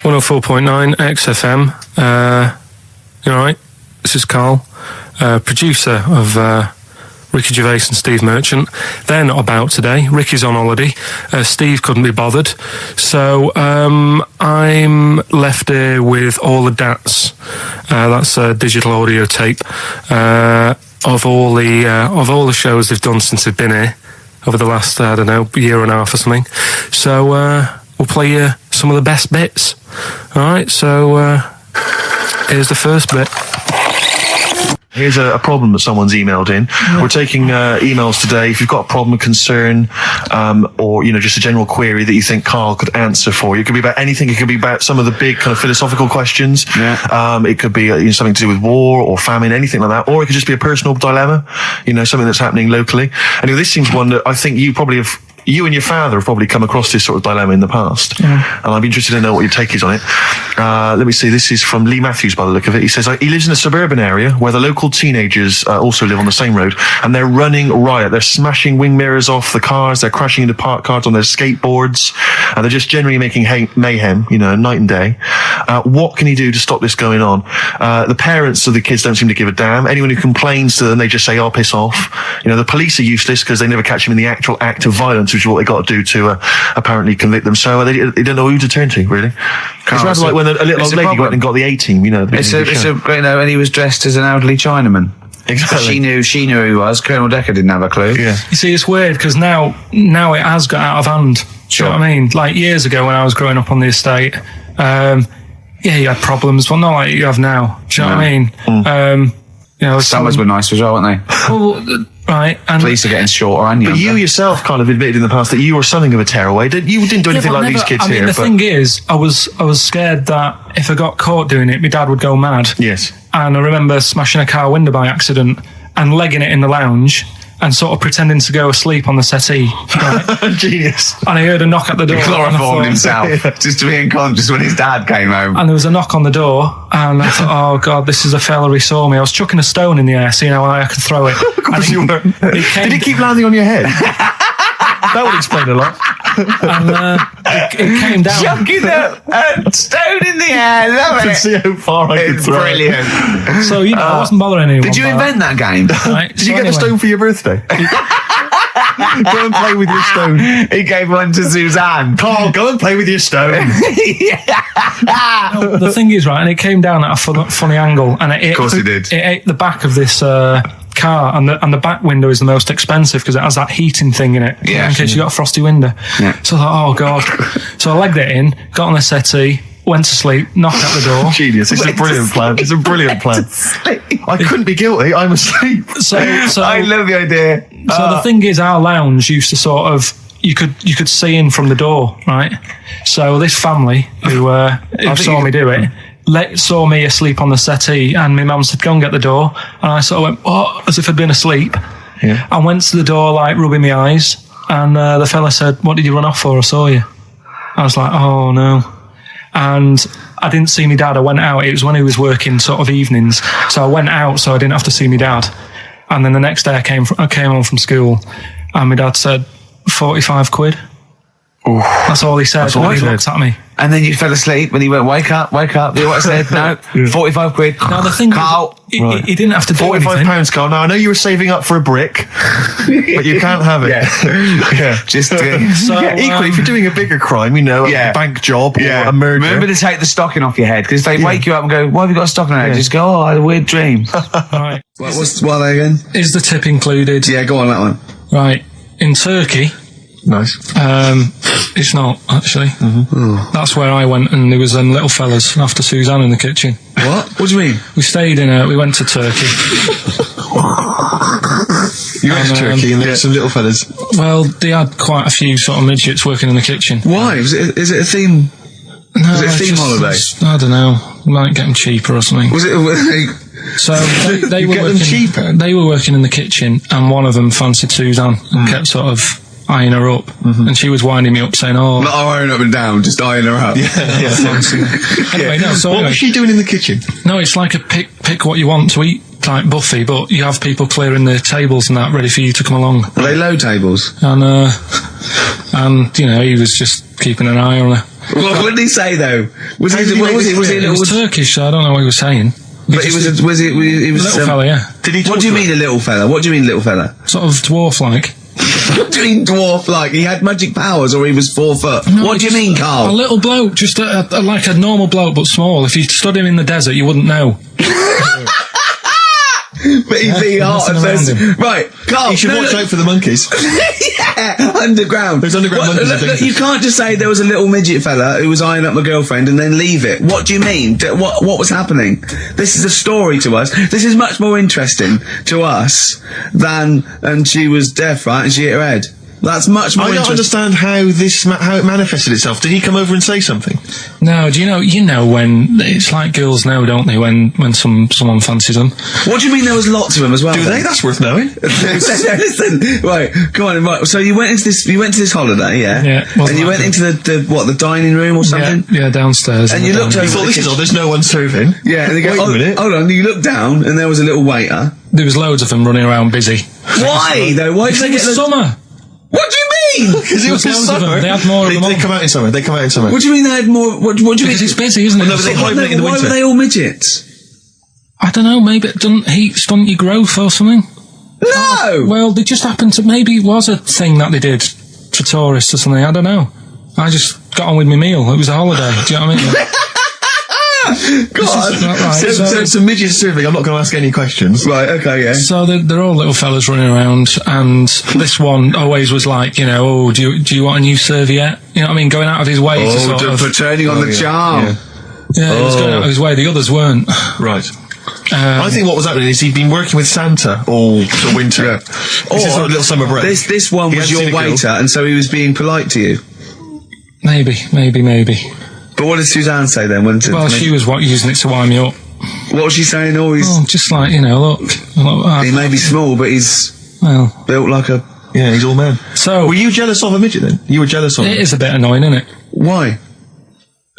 104.9 XFM. You all right? This is Karl, producer of Ricky Gervais and Steve Merchant. They're not about today. Ricky's on holiday. Steve couldn't be bothered. So I'm left here with all the DATs. That's a digital audio tape of all the shows they've done since they've been here over the last, I don't know, year and a half or something. So we'll play you some of the best bits. All right, so here's the first bit. Here's a problem that someone's emailed in. Yeah. We're taking emails today. If you've got a problem, a concern, or, you know, just a general query that you think Karl could answer for you. It could be about anything. It could be about some of the big kind of philosophical questions. Yeah. It could be something to do with war or famine, anything like that. Or it could just be a personal dilemma, you know, something that's happening locally. Anyway, this seems one that I think you and your father have probably come across this sort of dilemma in the past. Yeah. And I'd be interested to know what your take is on it. Let me see. This is from Lee Matthews by the look of it. He says, he lives in a suburban area where the local teenagers also live on the same road, and they're running riot. They're smashing wing mirrors off the cars. They're crashing into parked cars on their skateboards. And they're just generally making mayhem, you know, night and day. What can he do to stop this going on? The parents of the kids don't seem to give a damn. Anyone who complains to them, they just say, "Oh, piss off." You know, the police are useless because they never catch him in the actual act of violence, which is what they got to do to apparently convict them. So they don't know who to turn to, really. It's rather like when a little old lady went and got the A-team, you know. You know, and he was dressed as an elderly Chinaman. Exactly. She knew who he was. Colonel Decker didn't have a clue. Yeah. You see, it's weird because now it has got out of hand. Sure. Do you know what I mean? Like years ago when I was growing up on the estate, yeah, you had problems, but not like you have now. Do you know what I mean? You know, summers were nice as well, weren't they? Well, right. And police are getting shorter, and but you yourself kind of admitted in the past that you were something of a tearaway. You didn't do anything like these kids here. The thing is, I was scared that if I got caught doing it, my dad would go mad. Yes. And I remember smashing a car window by accident and legging it in the lounge and sort of pretending to go asleep on the settee. Right? Genius. And I heard a knock at the door. He chloroformed himself just to be unconscious when his dad came home. And there was a knock on the door, and I thought, oh God, this is a fella who saw me. I was chucking a stone in the air, seeing how high I could throw it. Of course you were. Did it keep landing on your head? That would explain a lot. And it came down. Chucking a stone in the air. I can see how far I could throw it. Brilliant. So, you know, I wasn't bothering anyone. Did you invent that game? Right, Did you get a stone for your birthday? Go and play with your stone. He gave one to Suzanne. Karl, go and play with your stone. No, the thing is, right, and it came down at a funny angle, and of course it did. It ate the back of this car, and the back window is the most expensive because it has that heating thing in it, in case you got a frosty window. Yeah. So I thought, oh God. So I legged it in, got on the settee, went to sleep, knocked at the door. Genius. It's a brilliant plan. It's a brilliant plan. I couldn't be guilty. I'm asleep. So I love the idea. So the thing is, our lounge used to sort of, you could see in from the door, right? So this family who saw me do it, saw me asleep on the settee, and my mum said, go and get the door. And I sort of went, oh, as if I'd been asleep. Yeah. I went to the door, like, rubbing my eyes, and the fella said, what did you run off for? I saw you. I was like, oh no. And I didn't see my dad. I went out. It was when he was working sort of evenings. So I went out so I didn't have to see my dad. And then the next day I came home from school, and my dad said, 45 quid. Ooh. That's all he said when he looked at me. And then you fell asleep when he went, wake up. You know what I said? No, 45 quid. Now the thing Karl, he didn't have to do anything. £45, Karl. Now I know you were saving up for a brick, but you can't have it. Yeah. Just equally, if you're doing a bigger crime, you know, a bank job or a murder. Remember to take the stocking off your head, because if they wake you up and go, why have you got a stocking on your head? Just go, oh, I had a weird dream. Right. What are they again? Is the tip included? Yeah, go on that one. Right. In Turkey. Nice. It's not, actually. Mm-hmm. That's where I went, and there was little fellas after Suzanne in the kitchen. What? What do you mean? We went to Turkey. You went to Turkey and there were some little fellas? Well, they had quite a few sort of midgets working in the kitchen. Why? Is it a theme? No, was it a theme holiday? I don't know. Might get them cheaper or something. Was it? So they were working cheaper. They were working in the kitchen, and one of them fancied Suzanne and kept sort of eyeing her up, and she was winding me up, saying, "Oh, not eyeing up and down, just eyeing her up." Anyway, no. So what was she doing in the kitchen? No, it's like a pick what you want to eat type buffet, but you have people clearing the tables and that ready for you to come along. Are they low tables? And you know, he was just keeping an eye on her. What did he say though? Was How he? did he What make was this it? Was clear? he? It was Turkish, so I don't know what he was saying. But he was. He was Little fella, yeah. Did he talk What do you to mean her? a little fella? What do you mean little fella? Sort of dwarf-like. What do you mean dwarf like? He had magic powers or he was 4 foot? No, What do you mean, A Carl? little bloke, just like a normal bloke, but small. If you stood him in the desert, you wouldn't know. But he'd be hot and nothing around him. right, Carl. You should watch out for the monkeys. Yeah, underground. There's underground monkeys in Look, you can't just say there was a little midget fella who was eyeing up my girlfriend and then leave it. What do you mean? What was happening? This is a story to us. This is much more interesting to us than, and she was deaf, right, and she hit her head. That's much more I don't interesting. understand how it manifested itself. Did he come over and say something? No, do you know when it's like girls know, don't they? When someone fancies them. What do you mean there was lots of them as well? Do they? That's worth knowing. Listen, right, come on, right. So you went to this holiday, yeah? Yeah, wasn't And you went that into the dining room or something? Yeah, downstairs. And in you the looked dining over You thought the this is kitchen. all. There's no one serving. Yeah, and they go, Wait a minute. hold on, you looked down and there was a little waiter. There was loads of them running around busy. Why, though? Why did they It get was summer. What do you mean? Because it was There was loads of summer. them. They had more of them They on. come out in summer. They come out in summer. What do you mean they had more? What do you mean? Because it's busy, isn't it? no, but they hibernate in the Why winter. were they all midgets? I don't know, maybe it doesn't heat stunt your growth or something. No! Well, they just happened to, maybe it was a thing that they did for tourists or something, I don't know. I just got on with my meal. It was a holiday, do you know what I mean? God. Right, So it's a midget serving. I'm not going to ask any questions. Right, okay, yeah. So they're all little fellas running around, and this one always was like, oh, do you want a new serviette? You know what I mean? Going out of his way to sort of... for turning on the charm. Yeah. Yeah, he was going out of his way. The others weren't. Right. I think what was happening is he'd been working with Santa all the winter. Yeah. This is sort of a little summer break. This one He was hadn't your seen a girl. waiter, and so he was being polite to you. Maybe. But what did Suzanne say then? Well, she was using it to wind me up. What was she saying? Oh, he's Just like, look. he may be small, but he's Well, built like a. Yeah, he's all man. so Were you jealous of a midget then? You were jealous of him? it is a bit annoying, isn't it? Why?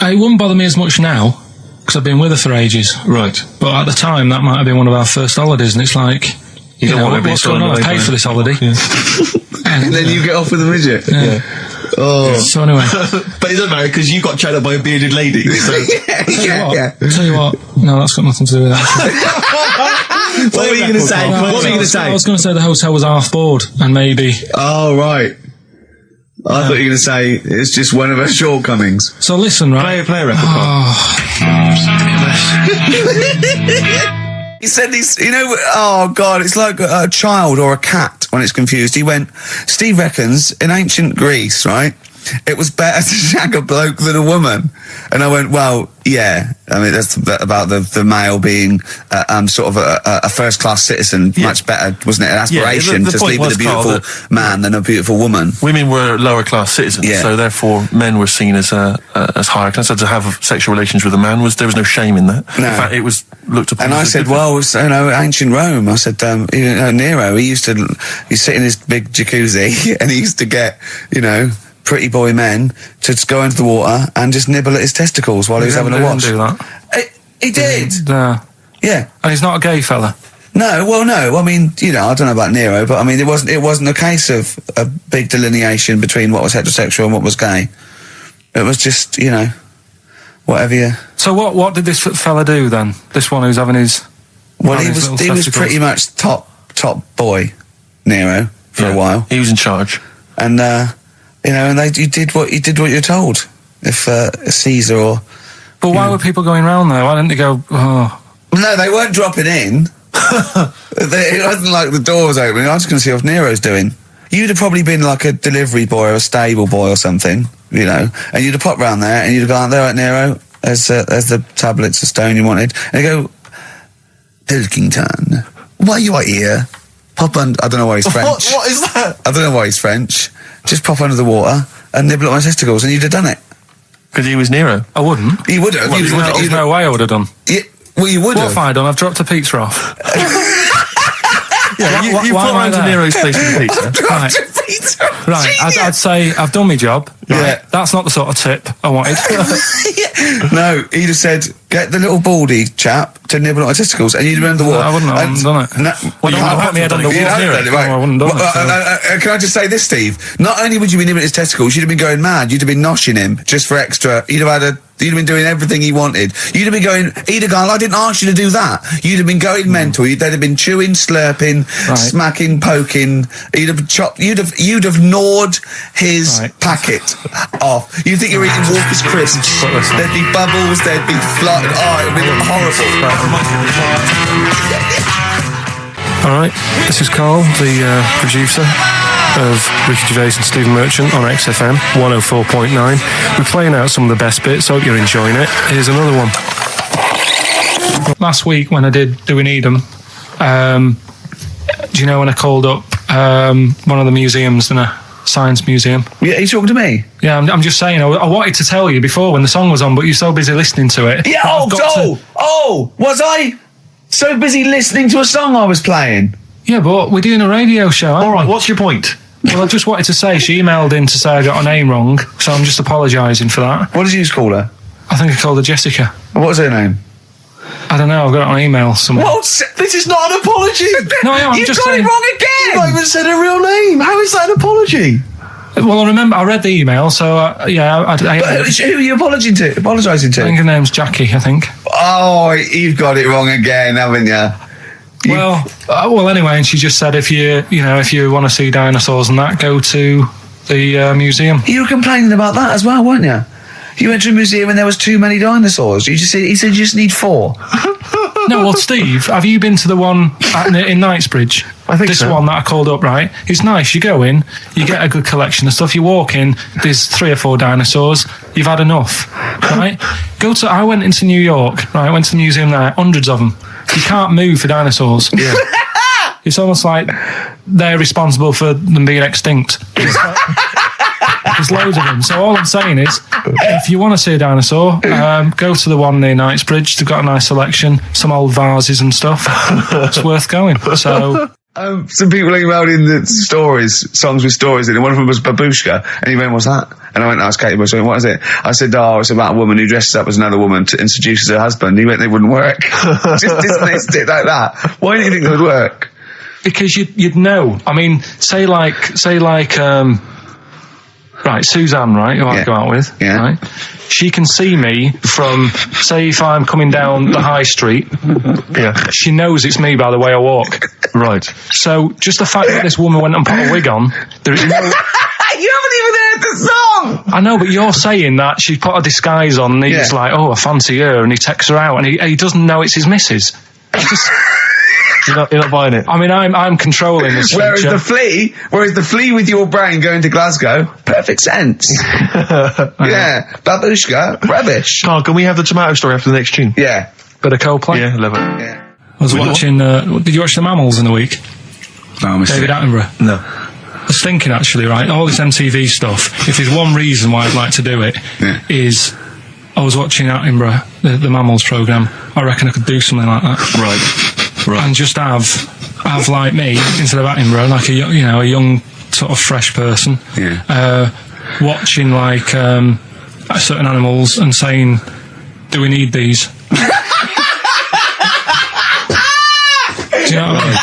It wouldn't bother me as much now, because I've been with her for ages. Right. But at the time, that might have been one of our first holidays, and it's like, You don't want to be what's going on? thrown I paid away for this holiday. And then you get off with a midget. Yeah. Oh. So anyway, But it doesn't matter because you got chatted up by a bearded lady. So. yeah. tell you what, no, that's got nothing to do with that. What were you going to say? What were you going to say? I was going to say the hotel was half board, and maybe. Oh, right. I thought you were going to say it's just one of her shortcomings. So listen, right? Play a record, Carl. He said these, oh God, it's like a child or a cat when it's confused. He went, Steve reckons in ancient Greece, right, it was better to shag a bloke than a woman. And I went, well, yeah. I mean, that's about the male being sort of a first-class citizen. Yeah. Much better, wasn't it? An aspiration the to point sleep with a was, Carl, beautiful man than a beautiful woman. Women were lower class citizens, Yeah. so therefore men were seen as higher class. So to have sexual relations with a man there was no shame in that. No. In fact, it was looked upon. And I as a said, good well, ancient Rome. I said, Nero, he'd sit in his big jacuzzi and he used to get, pretty boy men to just go into the water and just nibble at his testicles while he was having a watch. Do that. He did. Yeah. Yeah. And he's not a gay fella. No. I mean, I don't know about Nero, but I mean, it wasn't a case of a big delineation between what was heterosexual and what was gay. It was just, whatever you. So what did this fella do then? This one who's having his. Well, having he his was little he was testicles? pretty much top boy, Nero, for a while. He was in charge. And and you did what you're told. If Caesar or But why were people going round there? Why didn't they go? Oh, no, they weren't dropping in. It wasn't like the door was opening. I was going to see what Nero's doing. You'd have probably been like a delivery boy or a stable boy or something, and you'd have popped round there and you'd have gone, there, right, Nero, there's the tablets of stone you wanted. And you go, Pilkington, why you are here? Pop under. I don't know why he's French. What is that? I don't know why he's French. Just pop under the water and nibble at my testicles, and you'd have done it. Because he was Nero. I wouldn't. You would have. There's no way I would have done. Well, you would What have. have I done? I've dropped a pizza off. Yeah, you why put am I around to there? Nero's place with pizza. Right. Right, I'd say I've done my job. Yeah. That's not the sort of tip I wanted. No, he'd have said, get the little baldy chap to nibble on my testicles, and you'd remember what? I wouldn't have done it. No, Well, you would have put me head on the wall you'd have near done it. it, right. No, I wouldn't have done it. Can I just say this, Steve? Not only would you be nibbling his testicles, you'd have been going mad. You'd have been noshing him just for extra. You'd have been doing everything he wanted. You'd have been going, he'd have gone, I didn't ask you to do that. You'd have been going mental. They'd have been chewing, slurping, smacking, poking. You'd have chopped. You'd have gnawed his packet off. You think you're eating Walker's crisps? There'd be bubbles. There'd be flood. Oh, it'd be horrible. All right, this is Karl, the producer of Ricky Gervais and Stephen Merchant on XFM 104.9. We're playing out some of the best bits. Hope you're enjoying it. Here's another one. Last week when I did Do We Need 'Em, do you know when I called up one of the museums, in a science museum? Yeah, he's talking to me. Yeah, I'm just saying, I wanted to tell you before when the song was on, but you're so busy listening to it. Yeah. Was I so busy listening to a song I was playing? Yeah, but we're doing a radio show, aren't All right, we? what's your point? Well, I just wanted to say she emailed in to say I got her name wrong, so I'm just apologising for that. What did you call her? I think I called her Jessica. What was her name? I don't know, I've got it on email somewhere. This is not an apology. No, I'm You've just got saying. it wrong again. You've not even said her real name. How is that an apology? Well, I remember I read the email, so I Who are you apologising to? think her name's Jackie, I think. Oh, you've got it wrong again, haven't you? Well, anyway, and she just said if you want to see dinosaurs and that, go to the museum. You were complaining about that as well, weren't you? You went to a museum and there was too many dinosaurs. He said you just need 4. No, well, Steve, have you been to the one in Knightsbridge? I think this so. one that I called up, right? It's nice. You go in, you get a good collection of stuff. You walk in, there's 3 or 4 dinosaurs. You've had enough, right? I went into New York, right? I went to the museum there, hundreds of them. You can't move for dinosaurs. Yeah. It's almost like they're responsible for them being extinct. There's loads of them. So all I'm saying is, if you want to see a dinosaur, go to the one near Knightsbridge. They've got a nice selection, some old vases and stuff. It's worth going. So. Some people emailed in the songs with stories in it. One of them was Babushka, and he went, what's that? And I went, asked Katie Bush, what is it? I said, it's about a woman who dresses up as another woman to introduce her husband. He went, they wouldn't work. Just dismissed it like that. Why do you think it would work? Because you'd know. I mean, say like right, Suzanne, right, who I go out with, right? She can see me from, say, if I'm coming down the high street, she knows it's me by the way I walk. Right. So just the fact that this woman went and put a wig on, there is no... You haven't even heard the song! I know, but you're saying that she put a disguise on and he's like, I fancy her, and he takes her out, and he doesn't know it's his missus. You're not buying it. I mean, I'm controlling this. Whereas the flea with your brain going to Glasgow, perfect sense. Yeah, Babushka, rubbish. Carl, can we have the tomato story after the next tune? Yeah. Bit of Coldplay. Yeah, love it. Yeah. I was watching. Did you watch The Mammals in the week? No, I missed David it. Attenborough. No. I was thinking actually, right, all this MTV stuff. If there's one reason why I'd like to do it, is I was watching Attenborough, the Mammals programme. I reckon I could do something like that. Right. And just have like me instead of Attenborough, like a young sort of fresh person, watching like certain animals and saying, "Do we need these?" Do you know what I mean?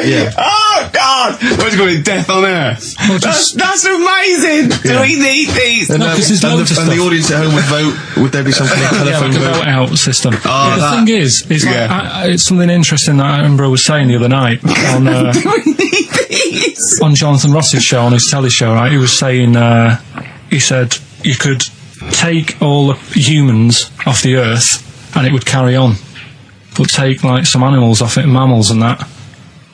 Yeah. Oh God! What's going to death on earth? Well, just- That's amazing. Do we need these? And, No, 'cause there's loads of and the stuff. audience at home would vote. Would there be something like a Yeah, telephone like a vote? vote out system. Oh, the that- thing is like, it's something interesting that Attenborough was saying the other night on Do we need these? on Jonathan Ross's show, on his telly show, right? He was saying, he said you could take all the humans off the earth and it would carry on, but take like some animals off it, mammals and that,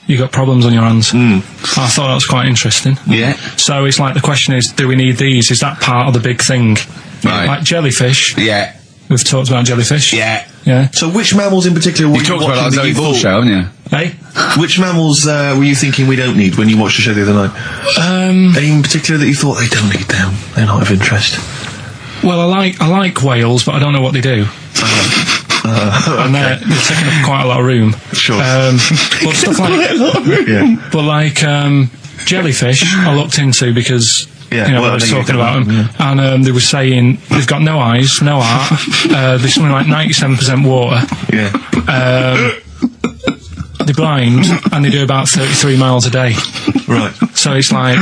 you got problems on your hands. I thought that was quite interesting. Yeah. So it's like the question is, do we need these? Is that part of the big thing? Right. Like jellyfish. Yeah. We've talked about jellyfish. Yeah. Yeah. So which mammals in particular were You you talked about watching that that you Zoe Ball thought? show, haven't you? Hey? Which mammals were you thinking we don't need when you watched the show the other night? Any in particular that you thought they don't need them? They're not of interest. Well, I like whales, but I don't know what they do. And they're taking up quite a lot of room. Sure. But stuff like, Yeah. but like jellyfish, I looked into because Yeah, You know, well, I was there you talking go. about them, and they were saying they've got no eyes, no heart. There's something like 97% water. Yeah. They're blind, and they do about 33 miles a day. Right. So it's like,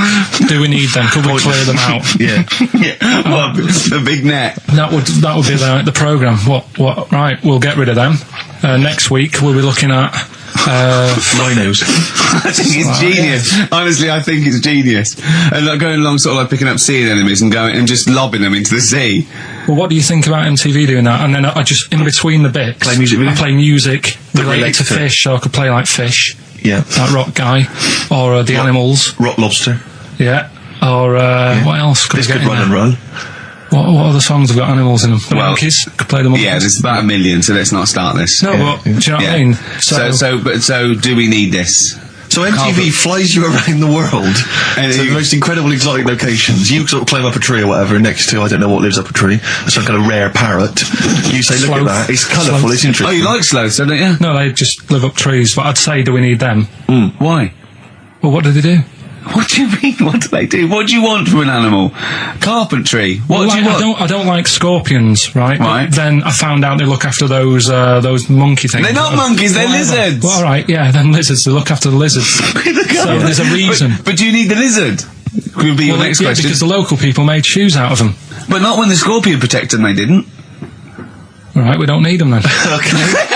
do we need them? Could we clear them out? Yeah. Well, the big net. That would be the programme. What? Right, we'll get rid of them. Next week we'll be looking at Rhinos. I think it's genius. Honestly, I think it's genius. And like going along, sort of like picking up sea anemones and going and just lobbing them into the sea. Well, what do you think about MTV doing that? And then I just, in between the bits, Play music videos? I play music related relates to to it. fish, so I could play like Fish, Yeah. that rock guy, or the animals, Rock Lobster. yeah, or what else could This I get could in run there? and run. What other songs have got animals in them? The Well, Monkeys, could play the Monkeys. Yeah, there's about 1 million, so let's not start this. No, but do you know what I mean? So do we need this? So MTV flies you around the world And to the you- most incredible exotic locations. You sort of climb up a tree or whatever next to, I don't know what lives up a tree, some kind of rare parrot. You say, look at Sloth. that, it's colourful, Sloth. it's interesting. Oh, you like sloths, don't you? No, they just live up trees, but I'd say, do we need them? Why? Well, what do they do? What do you mean? What do they do? What do you want from an animal? Carpentry. What do you want? I don't like scorpions, right? Right. But then I found out they look after those monkey things. They're not monkeys, they're Whatever. lizards. Well, all right, yeah, then lizards. They look after the lizards. So there's a reason. But do you need the lizard? Could be your Well, next yeah, question. because the local people made shoes out of them. But not when the scorpion protected them, they didn't. All right, we don't need them then. Okay.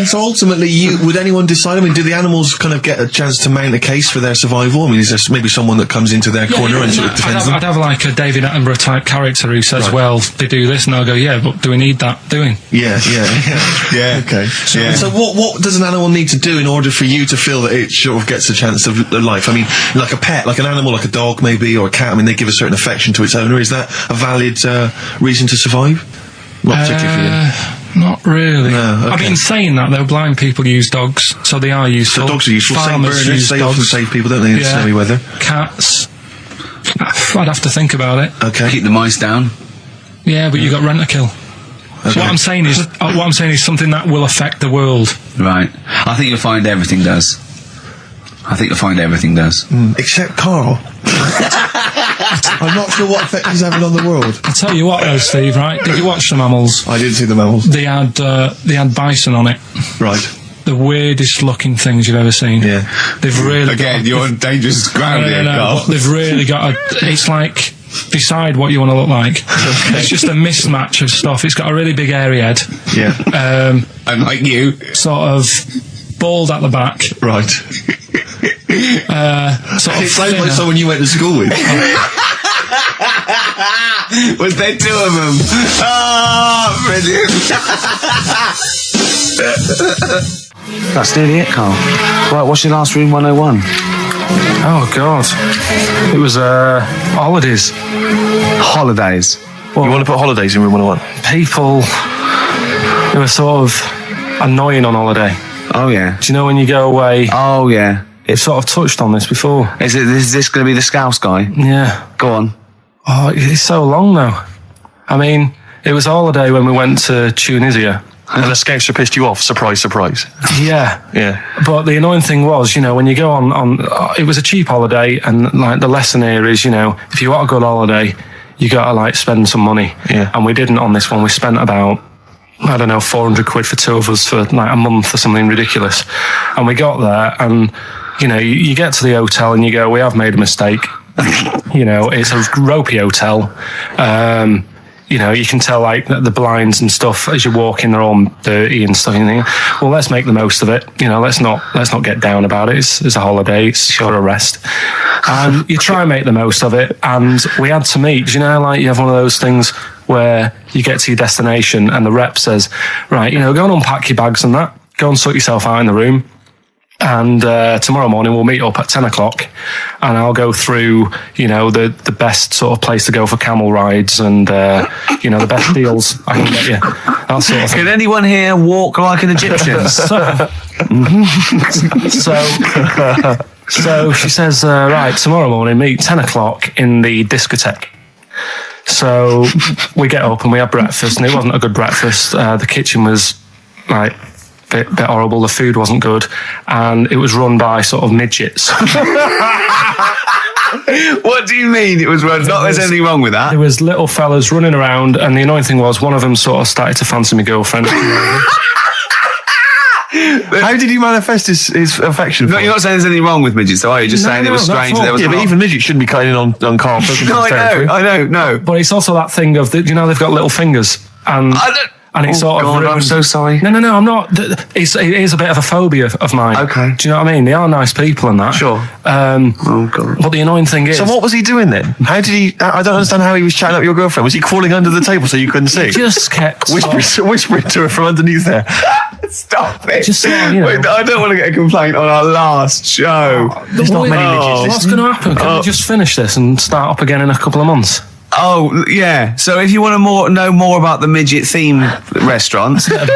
So ultimately, would anyone decide? I mean, do the animals kind of get a chance to mount a case for their survival? I mean, is there maybe someone that comes into their corner and sort of defends them? I'd have like a David Attenborough type character who says, Right. well, they do this, and I'll go, yeah, but do we need that doing? Yeah. Yeah. Okay. So what does an animal need to do in order for you to feel that it sort of gets a chance of life? I mean, like a pet, like an animal, like a dog maybe, or a cat. I mean, they give a certain affection to its owner. Is that a valid reason to survive? Not particularly for you. Not really. No, okay. I mean, saying that, though, blind people use dogs, so they are useful. So dogs are useful. Same Farmers burners, use they dogs. often save people, don't they, in snowy weather? Cats. I'd have to think about it. Okay. Keep the mice down. Yeah, but you got rent a kill. So Okay. what I'm saying is something that will affect the world. Right. I think you'll find everything does. Except Carl. I'm not sure what effect he's having on the world. I'll tell you what, though, Steve. Right? Did you watch the mammals? I didn't see the mammals. They had bison on it. Right. The weirdest looking things you've ever seen. Yeah. They've really Again, you're on dangerous ground here, Carl. but they've really got it's like, decide what you want to look like. It's just a mismatch of stuff. It's got a really big airy head. Yeah. And like you. Sort of bald at the back. Right. Sort of It sounds like thinner. someone you went to school with. Was there two of them? Oh, brilliant. That's nearly it, Carl. Right, what's your last room 101? Oh God! It was holidays. Holidays. You want to put holidays in room 101? People who were sort of annoying on holiday. Oh, yeah. Do you know when you go away? Oh, yeah. It's sort of touched on this before. Is this going to be the Scouse guy? Yeah. Go on. Oh, it's so long now. I mean, it was a holiday when we went to Tunisia. And the scouser pissed you off. Surprise, surprise. Yeah. Yeah. But the annoying thing was, when you go on it was a cheap holiday, and like the lesson here is, if you want a good holiday, you got to like spend some money. Yeah. And we didn't on this one. We spent about, I don't know, 400 quid for two of us for like a month or something ridiculous. And we got there, and you get to the hotel and you go, we have made a mistake. It's a ropey hotel. You can tell like the blinds and stuff as you walk in, they're all dirty and stuff. And you think, well, let's make the most of it. Let's not get down about it. It's a holiday. It's sure a rest. And you try and make the most of it. And we had to meet. Like you have one of those things where you get to your destination and the rep says, right, go and unpack your bags and that. Go and sort yourself out in the room. And tomorrow morning we'll meet up at 10 o'clock and I'll go through, the best sort of place to go for camel rides and, the best deals I can get you. That sort of thing. Can anyone here walk like an Egyptian? So she says, right, tomorrow morning meet 10 o'clock in the discotheque. So we get up and we have breakfast, and it wasn't a good breakfast. The kitchen was like bit horrible. The food wasn't good, and it was run by sort of midgets. What do you mean it was run? Not there's anything wrong with that. There was little fellas running around, and the annoying thing was one of them sort of started to fancy my girlfriend. How did he manifest his affection for No, you're not saying there's anything wrong with midgets, though, are you? Just saying it was not strange at all. there was Yeah, but even midgets shouldn't be cutting in on Karl Pilkington's territory. I know. But it's also that thing of, they've got little fingers, and it's sort of God, I'm ruined- so sorry. No, I'm not. It is a bit of a phobia of mine. Okay. Do you know what I mean? They are nice people and that. Sure. Oh, God. But the annoying thing is... So what was he doing then? How did he... I don't understand how he was chatting up your girlfriend. Was he crawling under the table so you couldn't see? just kept... Whispering to her from underneath there. Stop it. Just sort of, Wait, I don't want to get a complaint on our last show. There's not many midgets What's listening. going to happen? Can we just finish this and start up again in a couple of months? Oh, yeah. So if you want to know more about the midget theme restaurant, then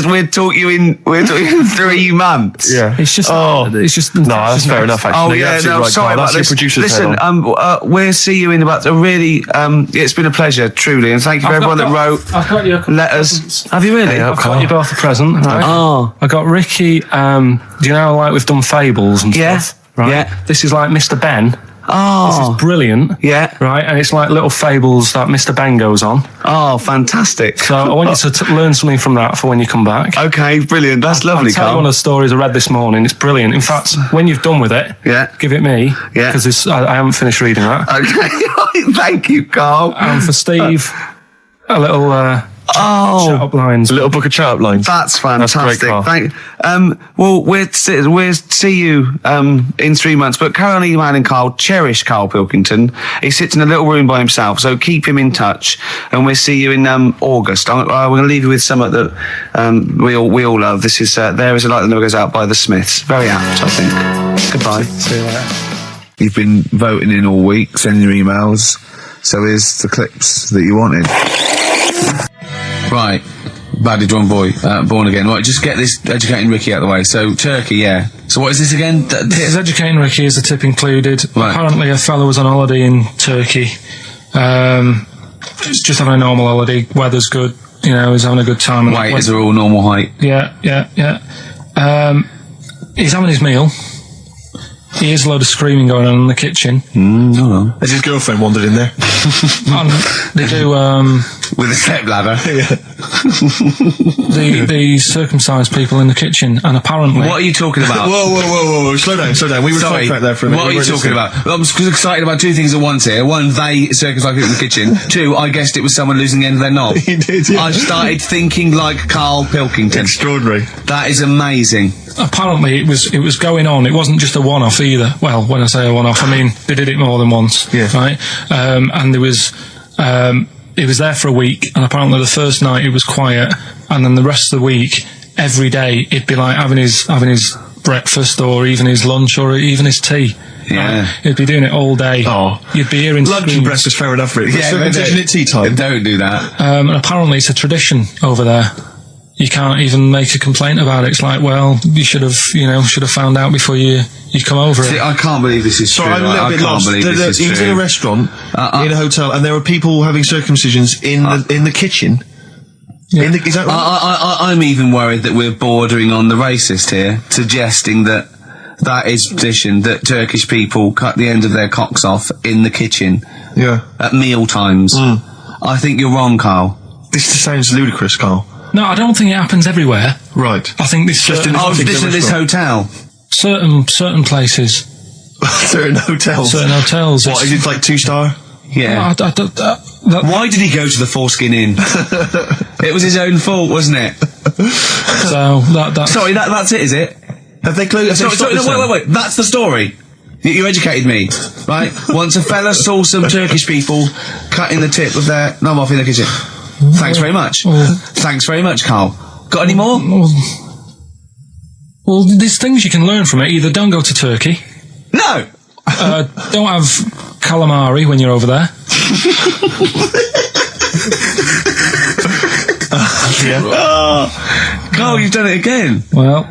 we'll talk you in 3 months. Yeah. It's just... Oh. It's just... No, that's fair enough, actually. Oh No, you're yeah, absolutely no, right, sorry Karl. about That's your this. producer's Listen, head on. we'll see you in about a really. It's been a pleasure, truly, and thank you for everyone that wrote I've got you a couple letters. Have you really? Yeah, I've got you both a present, right? Oh. I got Ricky, do you know, like we've done fables and Yeah, stuff, right? yeah. This is like Mr. Ben. Oh, This is brilliant. Yeah. Right, and it's like little fables that Mr. Ben goes on. oh, fantastic. So I want you to learn something from that for when you come back. Okay, brilliant. That's lovely, I'll tell you Karl. one of the stories I read this morning. It's brilliant. In fact, when you've done with it, Yeah. give it me. Yeah. Because I haven't finished reading that. Okay, thank you, Karl. And for Steve, a little shut up lines. A little book of chat-up lines. That's great, fantastic. Karl. Well, we'll see you in 3 months. But carry on emailing Karl. Cherish Karl Pilkington. He sits in a little room by himself, so keep him in touch. And we'll see you in August. We're going to leave you with something that we all love. This is There Is a Light That Never Goes Out by the Smiths. Very apt, I think. Goodbye. See you later. You've been voting in all week, sending your emails. So here's the clips that you wanted. Right. Badly Drawn Boy, Born Again. Right, just get this Educating Ricky out of the way. So, Turkey, yeah. So what is this again? It's Educating Ricky, is the tip included. Right. Apparently a fellow was on holiday in Turkey. He's just having a normal holiday. Weather's good. You know, he's having a good time. Weight is all normal height. Yeah. He's having his meal. He hears a load of screaming going on in the kitchen. No. Has his girlfriend wandered in there? And they do, With a step ladder. the circumcised people in the kitchen, and apparently... What are you talking about? Whoa. Slow down. We were Sorry, talking there for a minute. what are you talking about? I'm excited about 2 things at once here. One, they circumcised people in the kitchen. 2, I guessed it was someone losing the end of their knob. He did, yeah. I started thinking like Karl Pilkington. Extraordinary. That is amazing. Apparently it was going on. It wasn't just a one-off either. Well, when I say a one-off, I mean they did it more than once. Yeah. Right. And there was it was there for a week, and apparently the first night it was quiet, and then the rest of the week, every day it'd be like having his breakfast, or even his lunch, or even his tea. Yeah. He'd be doing it all day. Oh. You'd be hearing Lunch and screams. breakfast, fair enough, really. Yeah, but Circumcision at tea time. Don't do that. And apparently it's a tradition over there. You can't even make a complaint about it. It's like, well, you should have found out before you come over See, it. I can't believe this is So true. I'm a little I bit can't lost. believe this is He was true. in a restaurant, in a hotel, and there were people having circumcisions in the kitchen. Yeah. Is that right? I'm even worried that we're bordering on the racist here, suggesting that is tradition, that Turkish people cut the end of their cocks off in the kitchen Yeah. at meal times. I think you're wrong, Karl. This sounds ludicrous, Karl. No, I don't think it happens everywhere. Right. I think this Just in Oh, particular this in this restaurant. hotel. certain places, Certain hotels. certain hotels. What, is it like 2-star? Yeah. Why did he go to the Foreskin Inn? It was his own fault, wasn't it? So that's Sorry, that's it, is it? Have they closed? Sorry, no, wait. That's the story. You educated me, right? Once a fella saw some Turkish people cutting the tip of their knob off in the kitchen. Thanks very much. Thanks very much, Karl. Got any more? Well, there's things you can learn from it. Either don't go to Turkey, No! don't have calamari when you're over there. Karl, you've done it again. Well...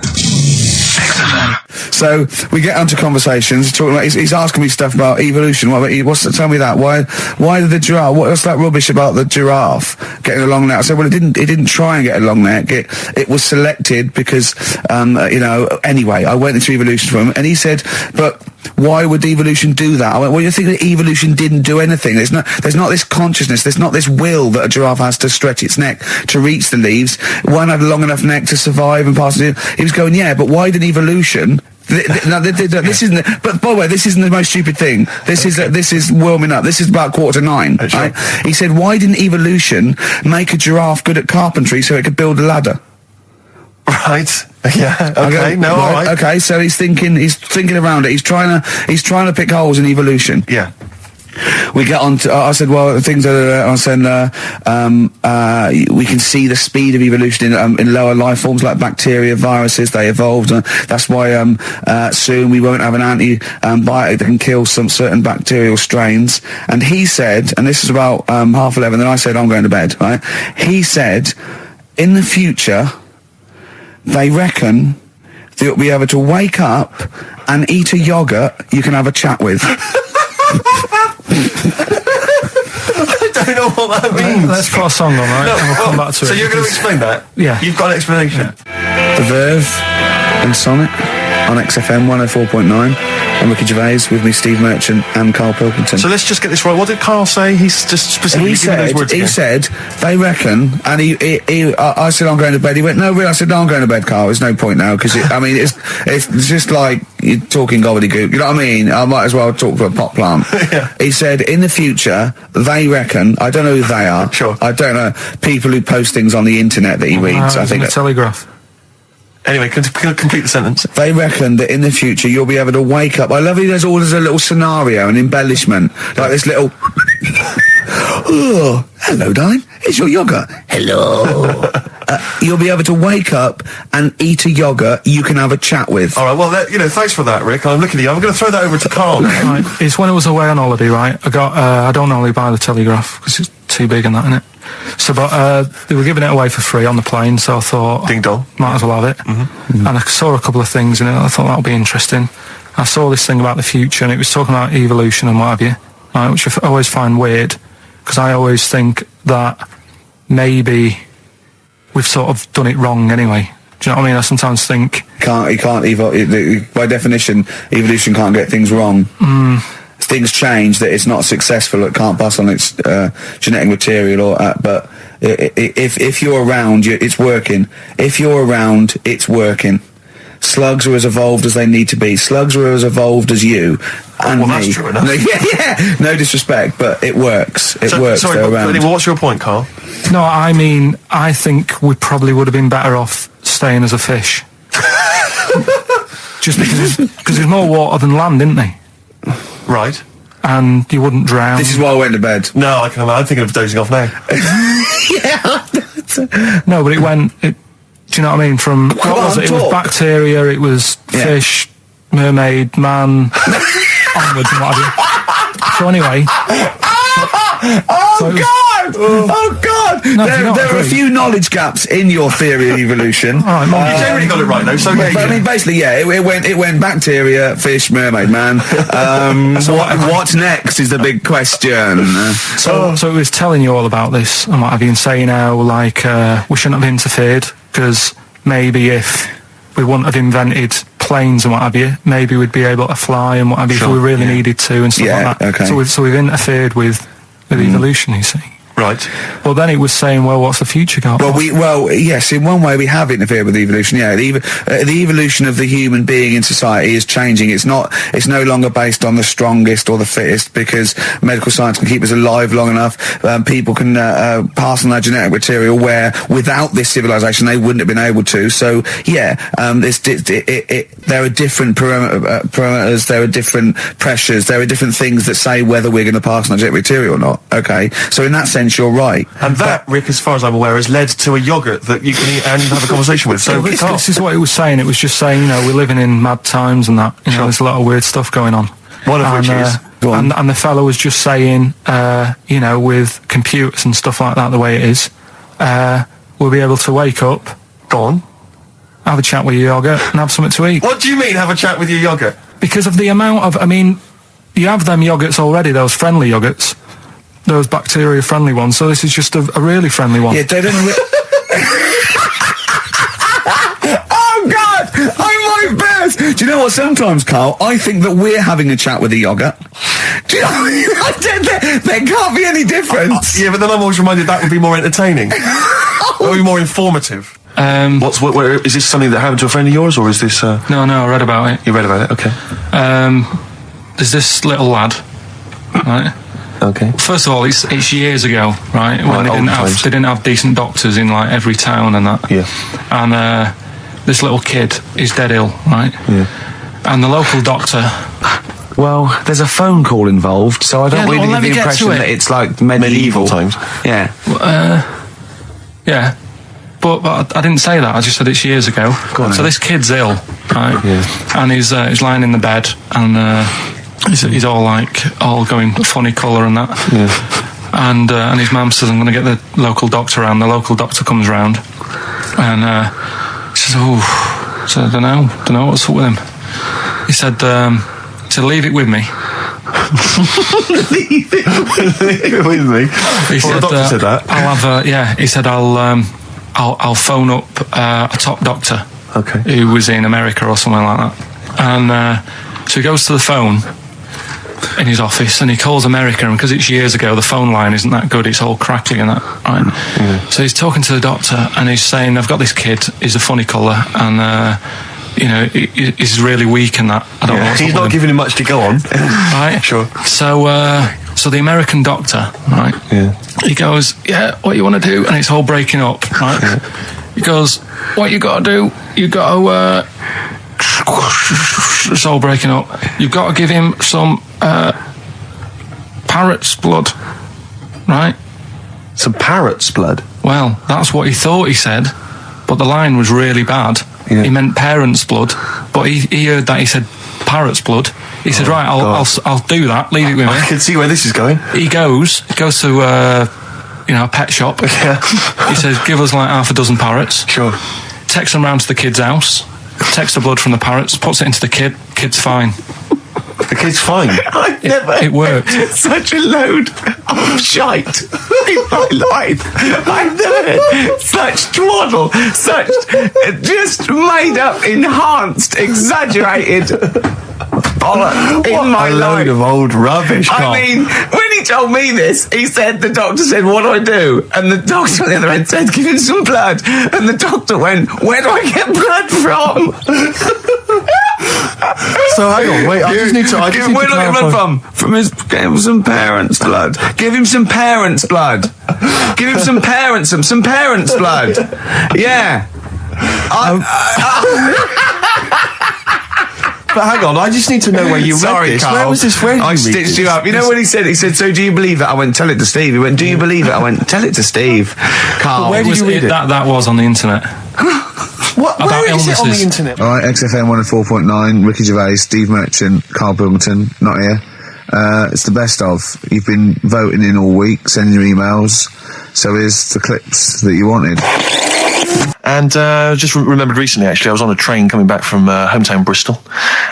So we get onto conversations. Talking about, he's asking me stuff about evolution. Tell me that. Why did the giraffe? What's that rubbish about the giraffe getting a long neck? I said, well, it didn't try and get a long neck. It was selected because, anyway, I went into evolution for him, and he said, but why would evolution do that? I went, well, you think that evolution didn't do anything? There's not this consciousness, there's not this will that a giraffe has to stretch its neck to reach the leaves. One had a long enough neck to survive and pass it. He was going, yeah, but why did evolution? This isn't. But by the way, this isn't the most stupid thing. This is warming up. This is about 8:45. Sure. Right? He said, why didn't evolution make a giraffe good at carpentry so it could build a ladder? Right. Yeah. Okay. No. All right. Okay. So he's thinking around it. He's trying to pick holes in evolution. Yeah. We get on to, I said, well, things are, I said, we can see the speed of evolution in lower life forms like bacteria, viruses, they evolved. That's why, soon we won't have an antibiotic that can kill some certain bacterial strains. And he said, and this is about, 11:30, then I said, I'm going to bed, right? He said, in the future, they reckon that you'll be able to wake up and eat a yogurt you can have a chat with. I don't know what that means. Let's put a song on, right? And we'll come back to it. So you're going to explain that? Yeah. You've got an explanation? Yeah. The Verve and Sonic on XFM 104.9. I'm Ricky Gervais, with me Steve Merchant and Karl Pilkington. So let's just get this right. What did Karl say? He's just specifically giving those words again. He said, they reckon, and I said, I'm going to bed. He went, no, really? I said, no, I'm going to bed, Karl. There's no point now, because, it's just like you're talking gobbledygook. You know what I mean? I might as well talk to a pot plant. Yeah. He said, in the future, they reckon, I don't know who they are. Sure. I don't know, people who post things on the internet that he reads. I think the Telegraph. Anyway, complete the sentence. They reckon that in the future you'll be able to wake up. I love it. There's a little scenario, an embellishment, like this little. Oh, hello, darling. It's your yogurt. Hello. You'll be able to wake up and eat a yogurt you can have a chat with. All right. Well, thanks for that, Rick. I'm looking at you. I'm going to throw that over to Karl now. Right. It's when I was away on holiday, right? I don't normally buy the Telegraph because it's too big and that, innit? So, but they were giving it away for free on the plane, so I thought, Ding dong, might as well have it. Mm-hmm. And I saw a couple of things in it. I thought that would be interesting. I saw this thing about the future, and it was talking about evolution and what have you, right, which I always find weird, because I always think that maybe we've sort of done it wrong anyway. Do you know what I mean? I sometimes think by definition, evolution can't get things wrong. Things change, that it's not successful, it can't pass on its genetic material, but if you're around, it's working. If you're around, it's working. Slugs are as evolved as they need to be. Slugs are as evolved as you and me. That's true enough. Yeah, no disrespect, but it works. It works. Sorry, but what's your point, Karl? No, I mean, I think we probably would have been better off staying as a fish. Just because there's more water than land, isn't there? Right. And you wouldn't drown. This is why I went to bed. No, I'm thinking of dozing off now. Yeah. No, but do you know what I mean? From, what was it? It was bacteria, it was fish, mermaid, man, onwards and what have you. So anyway. Oh God! No, there are a few knowledge gaps in your theory of evolution. You generally got it right though. So but, I mean, basically, it went bacteria, fish, mermaid, man. What's next is the big question. So it was telling you all about this and what have you, and saying how we shouldn't have interfered, because maybe if we wouldn't have invented planes and what have you, maybe we'd be able to fly and what have you, if we really needed to and stuff like that. Okay. So we've interfered with evolution, you see. Right. Well, then it was saying, well, what's the future got? Well, yes, in one way we have interfered with evolution. Yeah, the evolution of the human being in society is changing. It's no longer based on the strongest or the fittest, because medical science can keep us alive long enough. People can pass on their genetic material where without this civilization they wouldn't have been able to. So yeah, there are different parameters, there are different pressures, there are different things that say whether we're going to pass on our genetic material or not. Okay, so in that sense you're right. And that, Rick, as far as I'm aware, has led to a yogurt that you can eat and have a conversation with. So this is what it was saying. It was just saying, we're living in mad times and that. There's a lot of weird stuff going on. One of which is... And the fellow was just saying, with computers and stuff like that, the way it is, we'll be able to wake up. Go on. have a chat with your yogurt and have something to eat. What do you mean, have a chat with your yogurt? Because of the amount of, I mean, you have them yogurts already, those friendly yogurts, those bacteria-friendly ones, so this is just a really friendly one. Yeah, they don't... Oh, God! I'm my best! Do you know what, sometimes, Carl, I think that we're having a chat with a yogurt. Do you know there can't be any difference. Yeah, but then I'm always reminded that would be more entertaining. That would be more informative. Is this something that happened to a friend of yours, or is this... No, I read about it. You read about it? Okay. There's this little lad, right? Okay. First of all, it's years ago, right? When they didn't have decent doctors in like every town and that. Yeah. And this little kid is dead ill, right? Yeah. And the local doctor... Well, there's a phone call involved, so I don't really get the impression that it's like medieval times. Yeah. Yeah. But I didn't say that. I just said it's years ago. So this kid's ill, right? Yeah. And he's lying in the bed, and he's all going funny colour and that. Yeah. And his mum says, I'm going to get the local doctor around. The local doctor comes round, and he says, so I don't know what's up with him. He said, leave it with me. Leave it with me. He said, the doctor said that. He said, I'll phone up a top doctor, okay, who was in America or something like that. And so he goes to the phone in his office and he calls America, and because it's years ago, the phone line isn't that good, it's all crackly and that, right? Yeah. So he's talking to the doctor and he's saying, I've got this kid, he's a funny colour, and he's really weak and that. I don't know what's he's up not with him. giving him much to go on. Right? Sure. So the American doctor, right? Yeah. He goes, yeah, what you want to do? And it's all breaking up, right? Yeah. He goes, what you got to do? You got to... it's all breaking up. You've got to give him some parrot's blood, right? Some parrot's blood? Well, that's what he thought he said, but the line was really bad. Yeah. He meant parents' blood, but he heard that he said parrot's blood. He said, right, I'll do that. Leave it with me. I can see where this is going. He goes to a pet shop. Yeah. He says, give us like half a dozen parrots. Sure. Takes them round to the kid's house. Takes the blood from the parrots, puts it into the kid. Kid's fine. The kid's fine. It worked. Such a load of shite in my life. I've never heard such twaddle, such just made up, enhanced, exaggerated bollocks in my life. A load of old rubbish, Carl. I mean, when he told me this, the doctor said, what do I do? And the doctor on the other end said, give him some blood. And the doctor went, where do I get blood from? So hang on, wait, I just need to where do I get blood from? Give him some parents' blood. Give him some parents' blood. Give him some parents' blood. Yeah. But hang on, I just need to know where you read this. Carl. Where was this? Where did I stitched you up. You know when he said, so do you believe it? I went, tell it to Steve. He went, do you believe it? I went, tell it to Steve. Carl. But where did you read it? That was on the internet. Where is it on the internet? All right, XFM 104.9, Ricky Gervais, Steve Merchant, Karl Pilkington, not here. It's the best of. You've been voting in all week, sending your emails. So here's the clips that you wanted. And just remembered recently, actually, I was on a train coming back from hometown Bristol,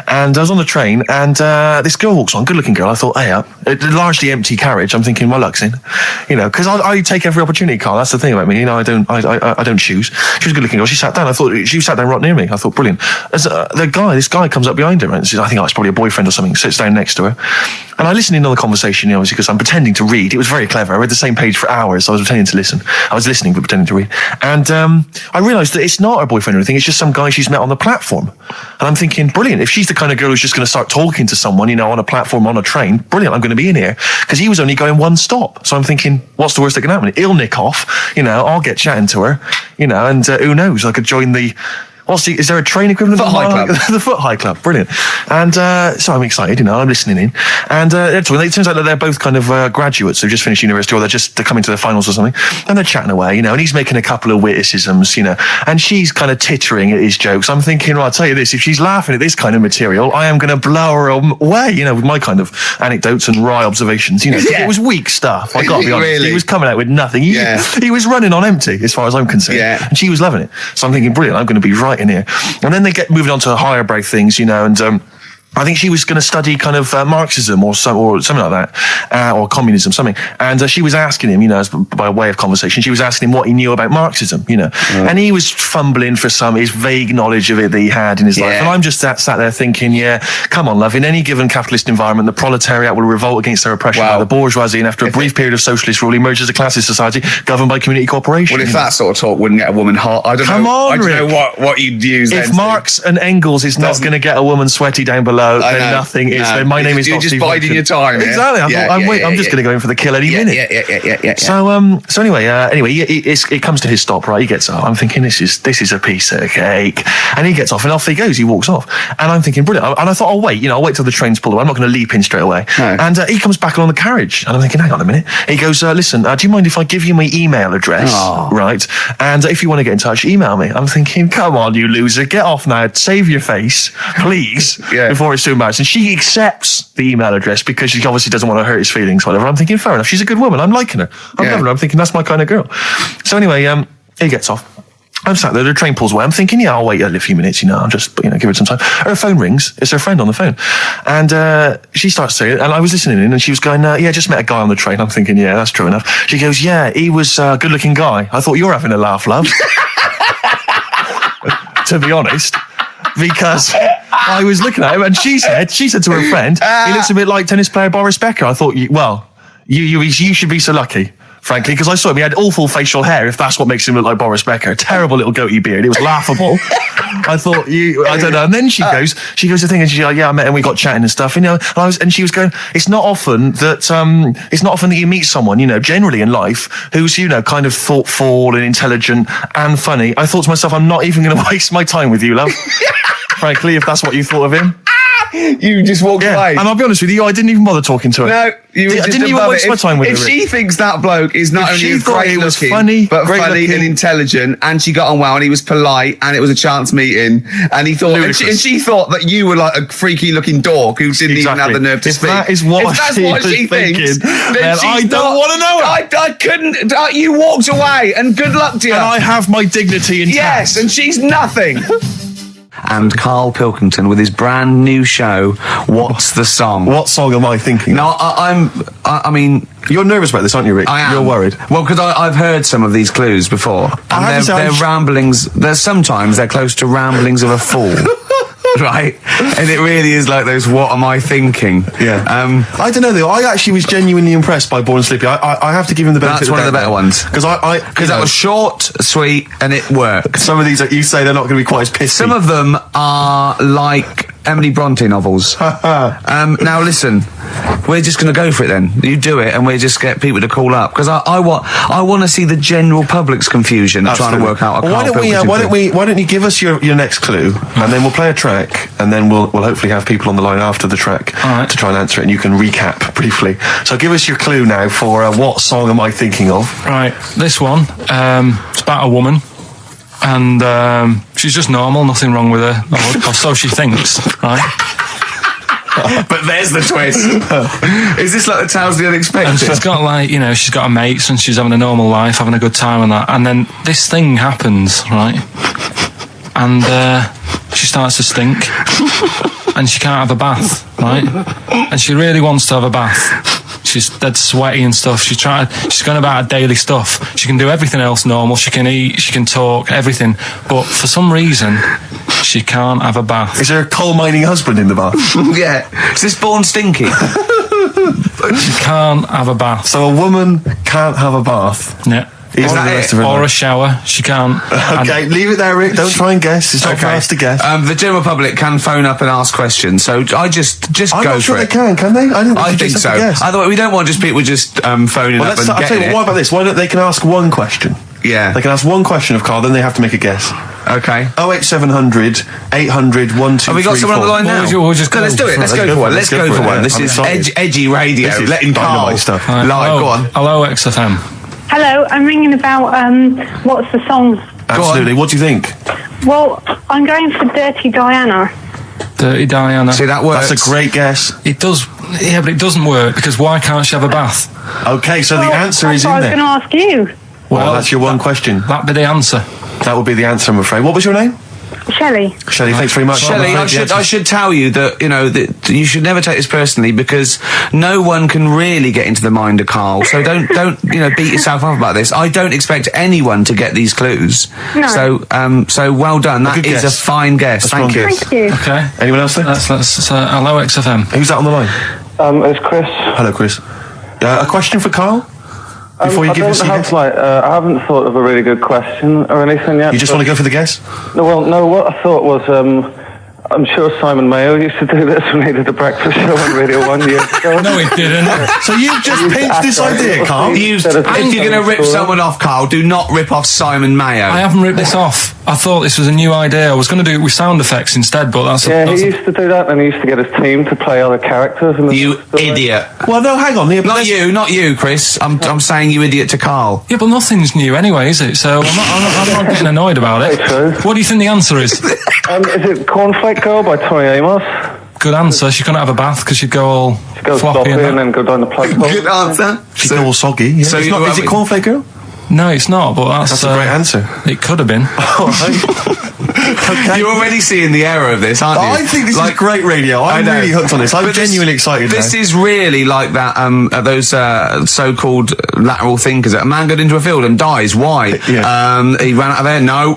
and I was on the train, and this girl walks on, good-looking girl. I thought, hey, up, a largely empty carriage. I'm thinking, my luck's in, because I take every opportunity, Carl. That's the thing about me, I don't choose. She was a good-looking girl. She sat down. I thought she sat down right near me. I thought, brilliant. As this guy comes up behind her, and says, I think it's probably a boyfriend or something. Sits down next to her, and I listened in on the conversation, obviously, because I'm pretending to read. It was very clever. I read the same page for hours. So I was pretending to listen. I was listening but pretending to read, and I realised that it's not her boyfriend or anything, it's just some guy she's met on the platform. And I'm thinking, brilliant, if she's the kind of girl who's just going to start talking to someone, on a platform, on a train, brilliant, I'm going to be in here. Because he was only going one stop. So I'm thinking, what's the worst that can happen? He'll nick off, I'll get chatting to her, and who knows, I could join the... is there a train equivalent? Foot High Club. The Foot High Club, brilliant. And so I'm excited, I'm listening in. And it turns out that they're both kind of graduates who've just finished university, or they're coming to their finals or something. And they're chatting away, and he's making a couple of witticisms, and she's kind of tittering at his jokes. I'm thinking, well, I'll tell you this, if she's laughing at this kind of material, I am going to blow her away, with my kind of anecdotes and wry observations, Yeah. It was weak stuff, I got to be honest. Really? He was coming out with nothing. He was running on empty, as far as I'm concerned. Yeah. And she was loving it. So I'm thinking, brilliant, I'm going to be right exciting here. And then they get moving on to higher brow things, and I think she was going to study kind of Marxism or something like that, or communism, something. And she was asking him, as by way of conversation, she was asking him what he knew about Marxism, and he was fumbling for his vague knowledge of it that he had in his life. And I'm just sat there thinking, come on, love, in any given capitalist environment, the proletariat will revolt against their oppression by the bourgeoisie, and after a brief period of socialist rule, emerges as a classist society governed by community cooperation. Well, if that sort of talk wouldn't get a woman hot, I don't know what you'd use. If Marx and Engels is not going to get a woman sweaty down below, then nothing is. Then my name is You're not just Steve biding Wilson. your time. Exactly. I'm just going to go in for the kill any minute. Yeah. So anyway, it comes to his stop. Right, he gets up. I'm thinking this is a piece of cake, and he gets off, and off he goes. He walks off, and I'm thinking brilliant. And I thought, I'll wait till the train's pulled away. I'm not going to leap in straight away. No. And he comes back along the carriage, and I'm thinking, hang on a minute. He goes, listen, do you mind if I give you my email address? Oh. Right, and if you want to get in touch, email me. I'm thinking, come on, you loser, get off now. Save your face, please, before it's too much. And she accepts the email address because she obviously doesn't want to hurt his feelings, whatever. I'm thinking, fair enough. She's a good woman. I'm liking her. I'm loving her. I'm thinking that's my kind of girl. So anyway, he gets off. I'm sat there, the train pulls away. I'm thinking, I'll wait a few minutes, I'll just, give it some time. Her phone rings. It's her friend on the phone. And she starts saying it, and I was listening in, and she was going, just met a guy on the train. I'm thinking, that's true enough. She goes, he was a good-looking guy. I thought you were having a laugh, love. To be honest. Because I was looking at him, and she said to her friend, he looks a bit like tennis player Boris Becker. I thought, you should be so lucky, frankly, because I saw him. He had awful facial hair, if that's what makes him look like Boris Becker. Terrible little goatee beard. It was laughable. I thought, I don't know. And then she goes to think, and she's like, I met him, we got chatting and stuff, and she was going, it's not often that you meet someone, generally in life, who's, kind of thoughtful and intelligent and funny. I thought to myself, I'm not even going to waste my time with you, love. Frankly, if that's what you thought of him. You just walked away. And I'll be honest with you, I didn't even bother talking to her. No, I didn't even waste my time with her. If she thinks that bloke is not only great looking, but funny and intelligent, and she got on well, and he was polite, and it was a chance meeting, and he thought, and she thought that you were like a freaky looking dork who didn't even have the nerve to speak. That is what she thinks, then I don't want to know her. I couldn't. You walked away, and good luck to you. And I have my dignity intact. Yes, and she's nothing. And Karl Pilkington with his brand new show, What's the Song? What song am I thinking? No, I mean... You're nervous about this, aren't you, Rick? I am. You're worried. Well, because I've heard some of these clues before. And they're ramblings... Sometimes they're close to ramblings of a fool. Right? And it really is like those, what am I thinking? Yeah. I don't know, though. I actually was genuinely impressed by Born Sleepy. I have to give him the benefit of the doubt. That's one of the better ones. Because that was short, sweet, and it worked. Some of these, you say they're not going to be quite as pissy. Some of them are like Emily Bronte novels. Now, listen. We're just going to go for it then. You do it, and we just get people to call up. Because I want to see the general public's confusion trying to work out a why don't you give us your next clue, and then we'll play a track, and then we'll hopefully have people on the line after the track to try and answer it, and you can recap briefly. So give us your clue now for what song am I thinking of? Right, this one, it's about a woman, and she's just normal, nothing wrong with her, or so she thinks, right? But there's the twist. Is this like the Tales of the Unexpected? And she's got she's got her mates and she's having a normal life, having a good time and that. And then this thing happens, right? And she starts to stink. And she can't have a bath, right? And she really wants to have a bath. She's dead sweaty and stuff. She's going about her daily stuff. She can do everything else normal. She can eat, she can talk, everything. But for some reason, she can't have a bath. Is there a coal mining husband in the bath? Yeah. Is this Born Stinky? She can't have a bath. So a woman can't have a bath? Yeah. Or a shower. She can't. Okay, leave it there, Rick. Don't try and guess. It's not for us to guess. The general public can phone up and ask questions. So I just go for it. I'm not sure they can they? I think so. Otherwise, we don't want people just phoning up and getting it. What about this? Why don't they can ask one question? Yeah. They can ask one question of Karl, then they have to make a guess. Okay. 08700 800 1234. Have we got someone on the line now? Let's do it. Let's go for one. Let's go for one. This is edgy radio. Letting Karl stuff. Live. Go on. Hello, XFM. Hello, I'm ringing about what's the song? Absolutely. What do you think? Well, I'm going for Dirty Diana. Dirty Diana. See, that works. That's a great guess. It does, yeah, but it doesn't work because why can't she have a bath? Okay, so the answer is in there. I was going to ask you. Well, that's your one question. That'd be the answer. That would be the answer, I'm afraid. What was your name? Shelley. Shelley, thanks very much. Shelley, I should tell you that, that you should never take this personally, because no one can really get into the mind of Karl. So don't beat yourself up about this. I don't expect anyone to get these clues. No. So well done. That is a fine guess. Thank you. Thank you. Okay. Anyone else there? Let's hello XFM. Who's that on the line? It's Chris. Hello, Chris. A question for Karl? Before you give us your guess? I haven't thought of a really good question or anything yet. You just want to go for the guess? No, what I thought was, I'm sure Simon Mayo used to do this when he did the breakfast show on Radio 1 years ago. No, he didn't. So you've just pinched this idea, Karl? If you're going to rip someone off, Karl, do not rip off Simon Mayo. I haven't ripped this off. I thought this was a new idea. I was going to do it with sound effects instead, but that's... he used to do that, and he used to get his team to play other characters. You idiot. Well, no, hang on. Not you, Chris. I'm saying you idiot to Karl. Yeah, but nothing's new anyway, is it? So I'm not getting annoyed about it. True. What do you think the answer is? Is it Cornflake Girl by Tori Amos? Good answer. She couldn't have a bath because she'd go all Go floppy sloppy and then go down the plug hole. Good answer. She's all soggy. Yeah. So is it Cornflake Girl? No, it's not, but that's a great answer. It could have been. Okay. You're already seeing the error of this, aren't you? I think this is great radio. I'm really hooked on this. I'm genuinely excited. This is really like that. Those so-called lateral thinkers. A man got into a field and dies. Why? Yeah. He ran out of air. No,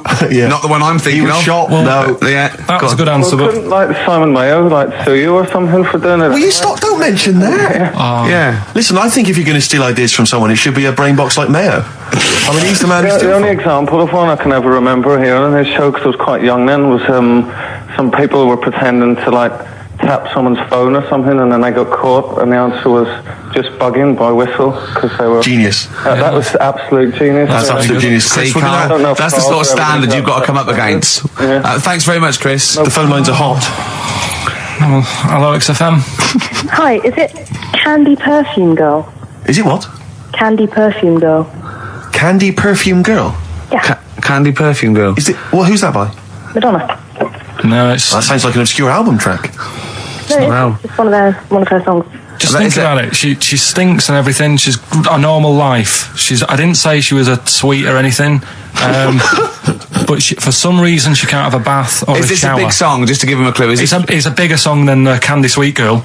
not the one I'm thinking he was of. shot. Well, no, that was a good answer. Well, But couldn't Simon Mayo sue you or something for doing it? Will you stop? Don't mention that. Yeah. Listen, I think if you're going to steal ideas from someone, it should be a brain box like Mayo. I mean, he's the man. The only example of one I can ever remember hearing on his show, because I was quite young then, was some people were pretending to tap someone's phone or something, and then they got caught, and the answer was just bugging by whistle, because they were genius. That was absolute genius. That's absolute genius. See, Karl, that's the sort of standard you've got to come up against. Yeah. Thanks very much, Chris. The phone lines are hot. well, hello XFM. Hi, is it Candy Perfume Girl? Is it what? Candy Perfume Girl. Candy Perfume Girl? Yeah. Candy Perfume Girl. Is it? Well, who's that by? Madonna. No, it's That sounds like an obscure album track. No, it's one of her songs. just think about it. She stinks and everything. She's a normal life. I didn't say she was a sweet or anything. But for some reason she can't have a bath or a shower. Is this a big song? Just to give him a clue. It's a bigger song than Candy Sweet Girl.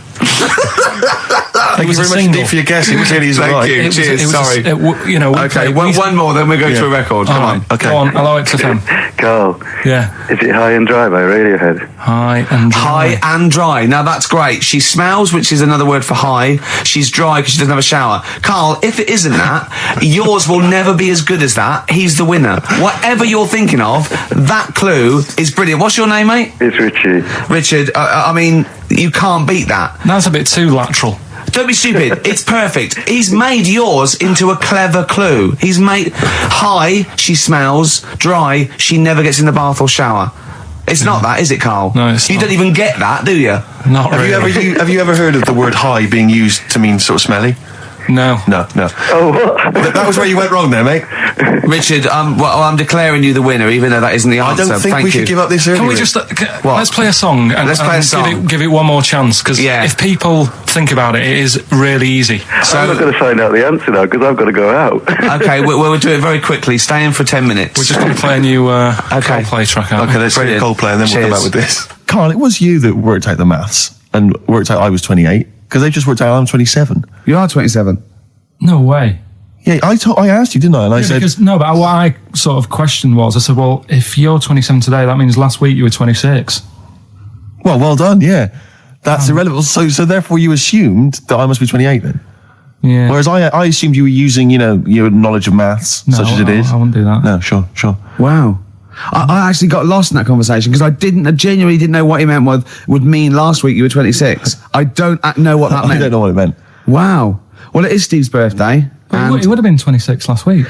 Thank you very much indeed for your guess. It really is right. Thank you. Cheers. Sorry. Okay, one more, then we go to a record. Come on. Okay. Go on. Hello, XFM. Carl. Yeah. Is it High and Dry by Radiohead? High and dry. High and dry. Now that's great. She smells, which is another word for high. She's dry because she doesn't have a shower. Karl, if it isn't that, yours will never be as good as that. He's the winner. Whatever you're thinking of, that clue is brilliant. What's your name, mate? It's Richie. Richard, I mean, you can't beat that. That's a bit too lateral. Don't be stupid. It's perfect. He's made yours into a clever clue. He's made high, she smells, dry, she never gets in the bath or shower. It's not that, is it, Karl? No, it's You not. don't even get that, do you? Not really. Have you ever heard of the word high being used to mean sort of smelly? No. No. Oh, what? That was where you went wrong there, mate. Richard, I'm declaring you the winner, even though that isn't the I answer. don't think Thank we you. should give up this early. Can we just let's play a song and, Let's play a song. Give it one more chance, because if people think about it, it is really easy. I'm not going to find out the answer now because I've got to go out. Okay, we'll do it very quickly. Stay in for 10 minutes. We're just going to play a new Coldplay track out. Okay, let's play Brilliant. Coldplay and then we'll come back with this. Carl, it was you that worked out the maths and worked out I was 28 because they just worked out I'm 27. You are 27. No way. Yeah, I asked you, didn't I? And I said, But what I sort of questioned was, I said, well, if you're 27 today, that means last week you were 26. well done, yeah. That's irrelevant. So therefore you assumed that I must be 28 then. Yeah. Whereas I assumed you were using, your knowledge of maths, No, such as it is. I wouldn't do that. No, sure. Wow. I actually got lost in that conversation because I genuinely didn't know what he meant would mean last week you were 26. I don't know what that meant. I don't know what it meant. Wow. Well, it is Steve's birthday. But it would have been 26 last week.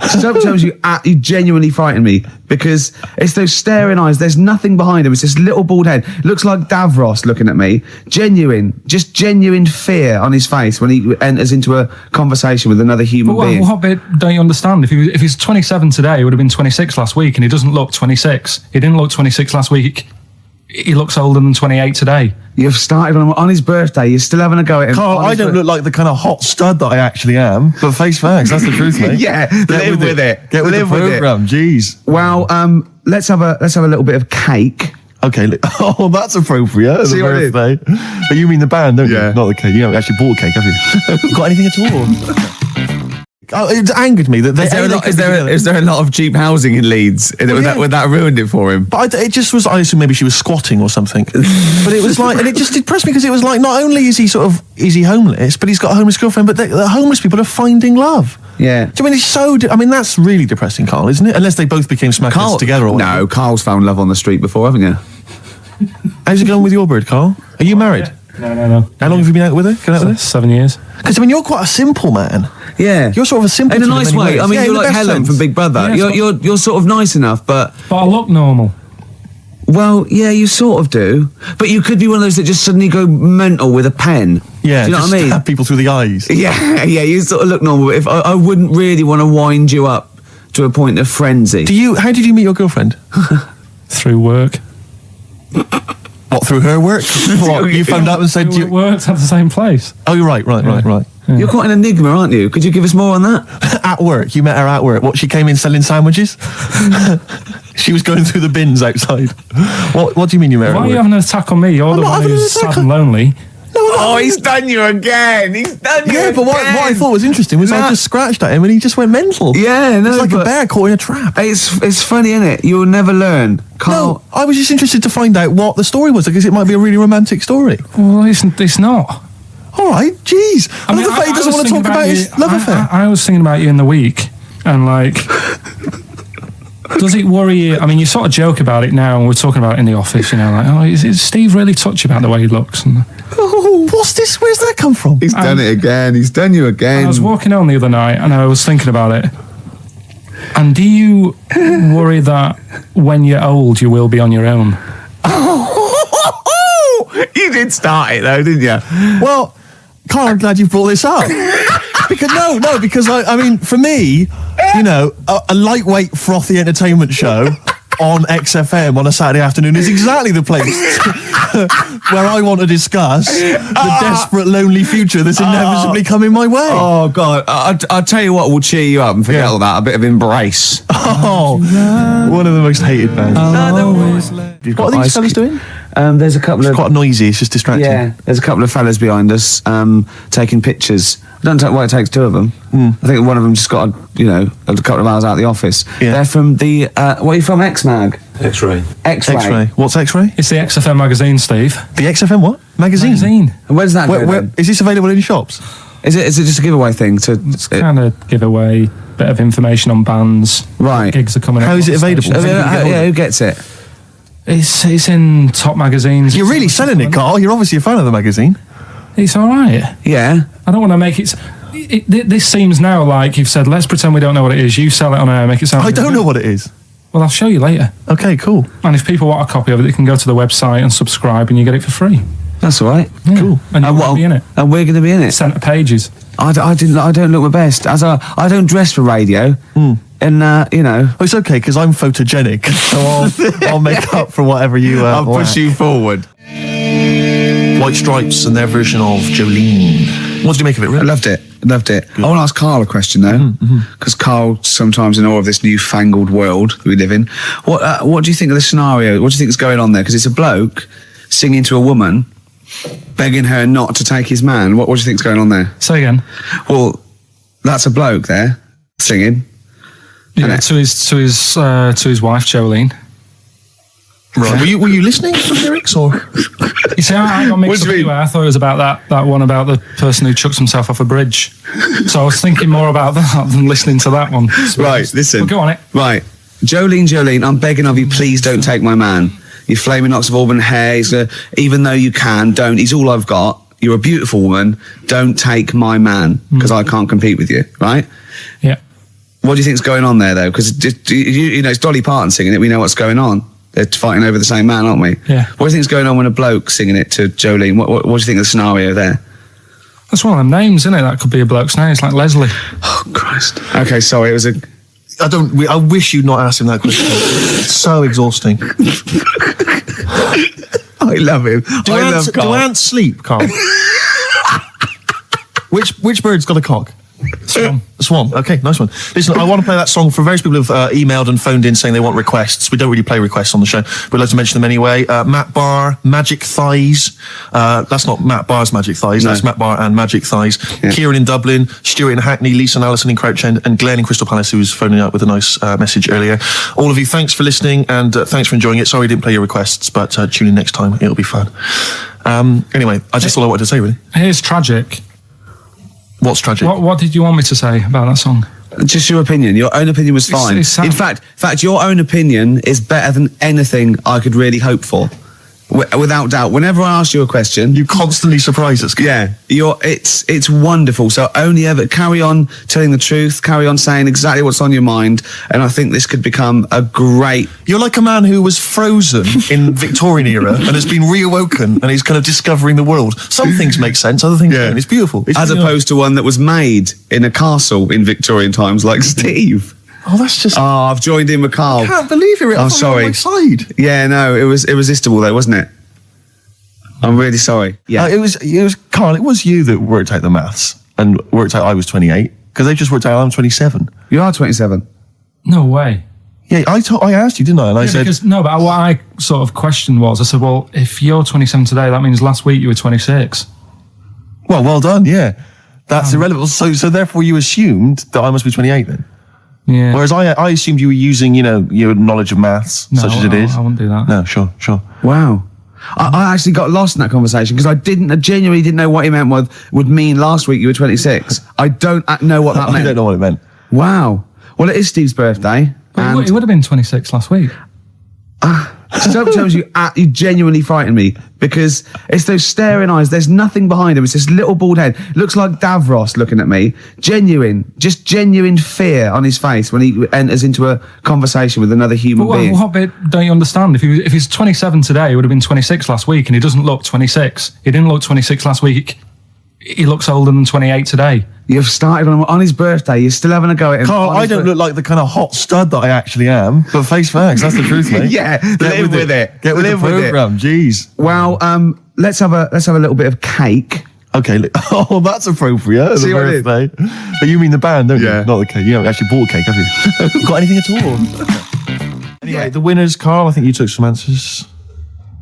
Sometimes you genuinely frighten me because it's those staring eyes. There's nothing behind him. It's this little bald head. It looks like Davros looking at me. Genuine fear on his face when he enters into a conversation with another human being. What bit don't you understand? If he's 27 today, he would have been 26 last week, and he doesn't look 26. He didn't look 26 last week. He looks older than 28 today. You've started on his birthday. You're still having a go at him. Carl, I don't look like the kind of hot stud that I actually am, but face facts, that's the truth, mate. Yeah, live with it. Get with the program, jeez. Well, let's have a little bit of cake. Okay. Oh, that's appropriate. See The what I did? birthday. But you mean the band, don't Yeah. you? Not the cake. You haven't actually bought a cake, have you? Got anything at all? Oh, it angered me that they. Is there a lot of cheap housing in Leeds? Would that ruined it for him? But it just was. I assume maybe she was squatting or something. But it was like, and it just depressed me because it was like, not only is he homeless, but he's got a homeless girlfriend. But the homeless people are finding love. Yeah. Do you mean it's so? I mean, that's really depressing, Carl, isn't it? Unless they both became smackers together. Or whatever. No, Carl's found love on the street before, haven't you? How's it going with your bird, Carl? Are you married? No. How long have you been out with her? Going out with her? 7 years. Because I mean, you're quite a simple man. Yeah. You're sort of a simple. In a nice way. ways. I mean, Yeah, you're in the like best Helen sense. from Big Brother. Yeah, You're sort of nice enough, but I look normal. well, yeah, you sort of do. But you could be one of those that just suddenly go mental with a pen. Yeah, Do you know just what I mean? stab people through the eyes. Yeah, you sort of look normal. But if I wouldn't really want to wind you up to a point of frenzy. How did you meet your girlfriend? Through work. What, through her work? What, you phoned up and said, We worked at the same place. oh, you're right. You're quite an enigma, aren't you? Could you give us more on that? At work, you met her at work. What, she came in selling sandwiches? She was going through the bins outside. What do you mean you met her Why at are you work? having an attack on me? You're the not one having an who's attack sad and lonely. Oh, he's done you again. Yeah, but what I thought was interesting was I just scratched at him and he just went mental. Yeah, no, It's like a but- bear caught in a trap. It's funny, isn't it? You'll never learn. Carl, No, I was just interested to find out what the story was because it might be a really romantic story. Well, it's not. All right, jeez. I love the fact he doesn't was want to talk thinking about his love affair. I was thinking about you in the week, and like, does it worry you? I mean, you sort of joke about it now, and we're talking about it in the office, you know, like, oh, is Steve really touchy about the way he looks? And Oh, what's this? Where's that come from? he's done it again. He's done you again. I was walking home the other night, and I was thinking about it. And do you worry that when you're old, you will be on your own? You did start it though, didn't you? Well, Carl, I'm glad you brought this up. because I mean, for me, you know, a lightweight, frothy entertainment show on XFM on a Saturday afternoon is exactly the place where I want to discuss the desperate, lonely future that's inevitably coming my way. Oh God! I'll tell you what will cheer you up and forget all that. A bit of embrace. Oh, one of the most hated bands. What are these fellas doing? There's a couple It's of quite noisy. It's just distracting. yeah. There's a couple of fellas behind us taking pictures. I don't know why it takes two of them. I think one of them just got a couple of hours out of the office. Yeah. They're from the what are you from? X-Mag. X-ray. X-Ray. X-ray. What's X-ray? It's the XFM magazine, Steve. The XFM what? Magazine. And where does that go? Where, then? is this available in shops? Is it just a giveaway thing? Kind of give away a bit of information on bands. Right. Gigs are coming up. How is it available? Who gets it? It's in top magazines. You're really selling it, Carl. You're obviously a fan of the magazine. It's all right. Yeah. I don't want to make it. This seems now like you've said, let's pretend we don't know what it is. You sell it on air, make it sound. I don't know what it is. Well, I'll show you later. Okay, cool. And if people want a copy of it, they can go to the website and subscribe, and you get it for free. That's all right. Yeah. Cool. And you'll what- be in it. And we're going to be in it. Centre pages. I don't look my best. I don't dress for radio. And you know, Oh, it's okay because I'm photogenic, so I'll make up for whatever you. I'll push lack. you forward. White Stripes and their version of Jolene. What did you make of it, I Rick? loved it. I want to ask Carl a question though, because Carl sometimes in awe of this newfangled world that we live in. What do you think of the scenario? What do you think is going on there? Because it's a bloke singing to a woman, begging her not to take his man. What do you think is going on there? Say again. Well, that's a bloke there singing. Yeah, to his wife Jolene. Right. Were you listening to the lyrics or? You see, I got mixed up anyway. I thought it was about that one about the person who chucks himself off a bridge. So I was thinking more about that than listening to that one. Right, listen. Well, go on it. Right. Jolene, I'm begging of you, please don't take my man. You flaming locks of auburn hair, even though you can, don't. He's all I've got. You're a beautiful woman. Don't take my man, because I can't compete with you, right? Yeah. What do you think's going on there, though? Because, you know, it's Dolly Parton singing it. We know what's going on. They're fighting over the same man, aren't we? Yeah. What do you think's going on when a bloke singing it to Jolene? What do you think of the scenario there? That's one of them names, isn't it? That could be a bloke's name. It's like Leslie. Oh, Christ. Okay, sorry, it was a... I wish you'd not asked him that question. It's so exhausting. I love him. Do ants sleep, Carl? Which bird's got a cock? Swan. Okay, nice one. Listen, I want to play that song for various people who've emailed and phoned in saying they want requests. We don't really play requests on the show, but we'd like to mention them anyway. Matt Barr, Magic Thighs. That's not Matt Barr's Magic Thighs. No. That's Matt Barr and Magic Thighs. Yeah. Kieran in Dublin, Stuart in Hackney, Lisa and Alison in Crouch End, and Glenn in Crystal Palace, who was phoning up with a nice message earlier. All of you, thanks for listening and thanks for enjoying it. Sorry we didn't play your requests, but tune in next time. It'll be fun. Anyway, I just all I wanted to say, really. Here's tragic. What's tragic? What did you want me to say about that song? Just your opinion. Your own opinion was fine. In fact, your own opinion is better than anything I could really hope for. Without doubt. Whenever I ask you a question, you constantly surprise us. Yeah, it's wonderful. So only ever carry on telling the truth, carry on saying exactly what's on your mind, and I think this could become a great... You're like a man who was frozen in Victorian era and has been reawoken and he's kind of discovering the world. Some things make sense, other things don't. It's beautiful. As opposed to one that was made in a castle in Victorian times, like Steve. Oh, that's just... Oh, I've joined in with Carl. I can't believe it. I'm sorry. On my side. Yeah, no, it was irresistible though, wasn't it? I'm really sorry. Yeah, it was Carl. It was you that worked out the maths and worked out I was 28 because they just worked out I'm 27. You are 27. No way. Yeah, I asked you, didn't I? And I said but what I sort of questioned was, I said, well, if you're 27 today, that means last week you were 26. Well done. Yeah, that's irrelevant. So therefore, you assumed that I must be 28 then. Yeah. Whereas I assumed you were using, your knowledge of maths, such as it is. I wouldn't do that. No, sure. Wow. I actually got lost in that conversation because I genuinely didn't know what he meant would mean last week you were 26. I don't know what that meant. I don't know what it meant. Wow. Well, it is Steve's birthday. But it would have been 26 last week. Sometimes you genuinely frighten me because it's those staring eyes. There's nothing behind him. It's this little bald head. Looks like Davros looking at me. Genuine fear on his face when he enters into a conversation with another human being. What bit don't you understand? If he's 27 today, he would have been 26 last week, and he doesn't look 26. He didn't look 26 last week. He looks older than 28 today. You've started on his birthday. You're still having a go at him. Carl, I don't look like the kind of hot stud that I actually am, but face facts, that's the truth, mate. Yeah, live with it. Get with the program, jeez. Well, let's have a little bit of cake. Okay. Oh, that's appropriate. See the what I did? birthday. But you mean the band, don't you? Not the cake. You haven't actually bought a cake, have you? Got anything at all? Anyway, the winners, Carl. I think you took some answers.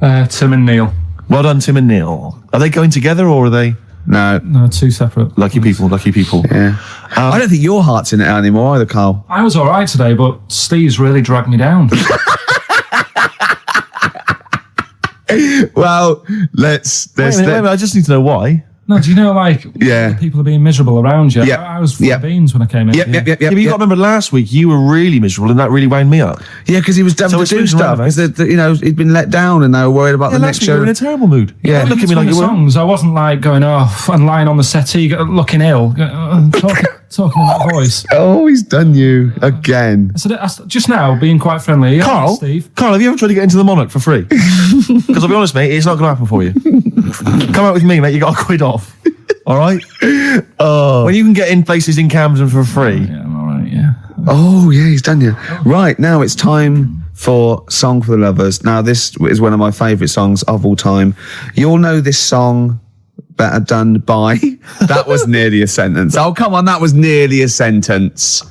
Tim and Neil. Well done, Tim and Neil. Are they going together or are they? No, two separate. Lucky people. Yeah. I don't think your heart's in it anymore either, Carl. I was all right today, but Steve's really dragged me down. Well, let's... Wait a minute, I just need to know why. No, do you know, people are being miserable around you? Yeah. I was full of beans when I came in. Yep. Yeah, but you got to remember last week, you were really miserable and that really wound me up. Yeah, because he was having to do stuff. Because, he'd been let down and they were worried about the next show. You were in a terrible mood. Yeah, look at me like you were. I wasn't going off and lying on the settee, looking ill, talking in that voice. Oh, he's done you again. I just now, being quite friendly. Carl, Steve. Carl, have you ever tried to get into the Monarch for free? Because I'll be honest, mate, it's not going to happen for you. Come out with me, mate, you got a quid off. All right? When you can get in places in Camden for free. Yeah, I'm all right, yeah. Oh, yeah, he's done you. Right, now it's time for Song for the Lovers. Now, this is one of my favourite songs of all time. You'll know this song better done by... That was nearly a sentence. Oh, come on, that was nearly a sentence.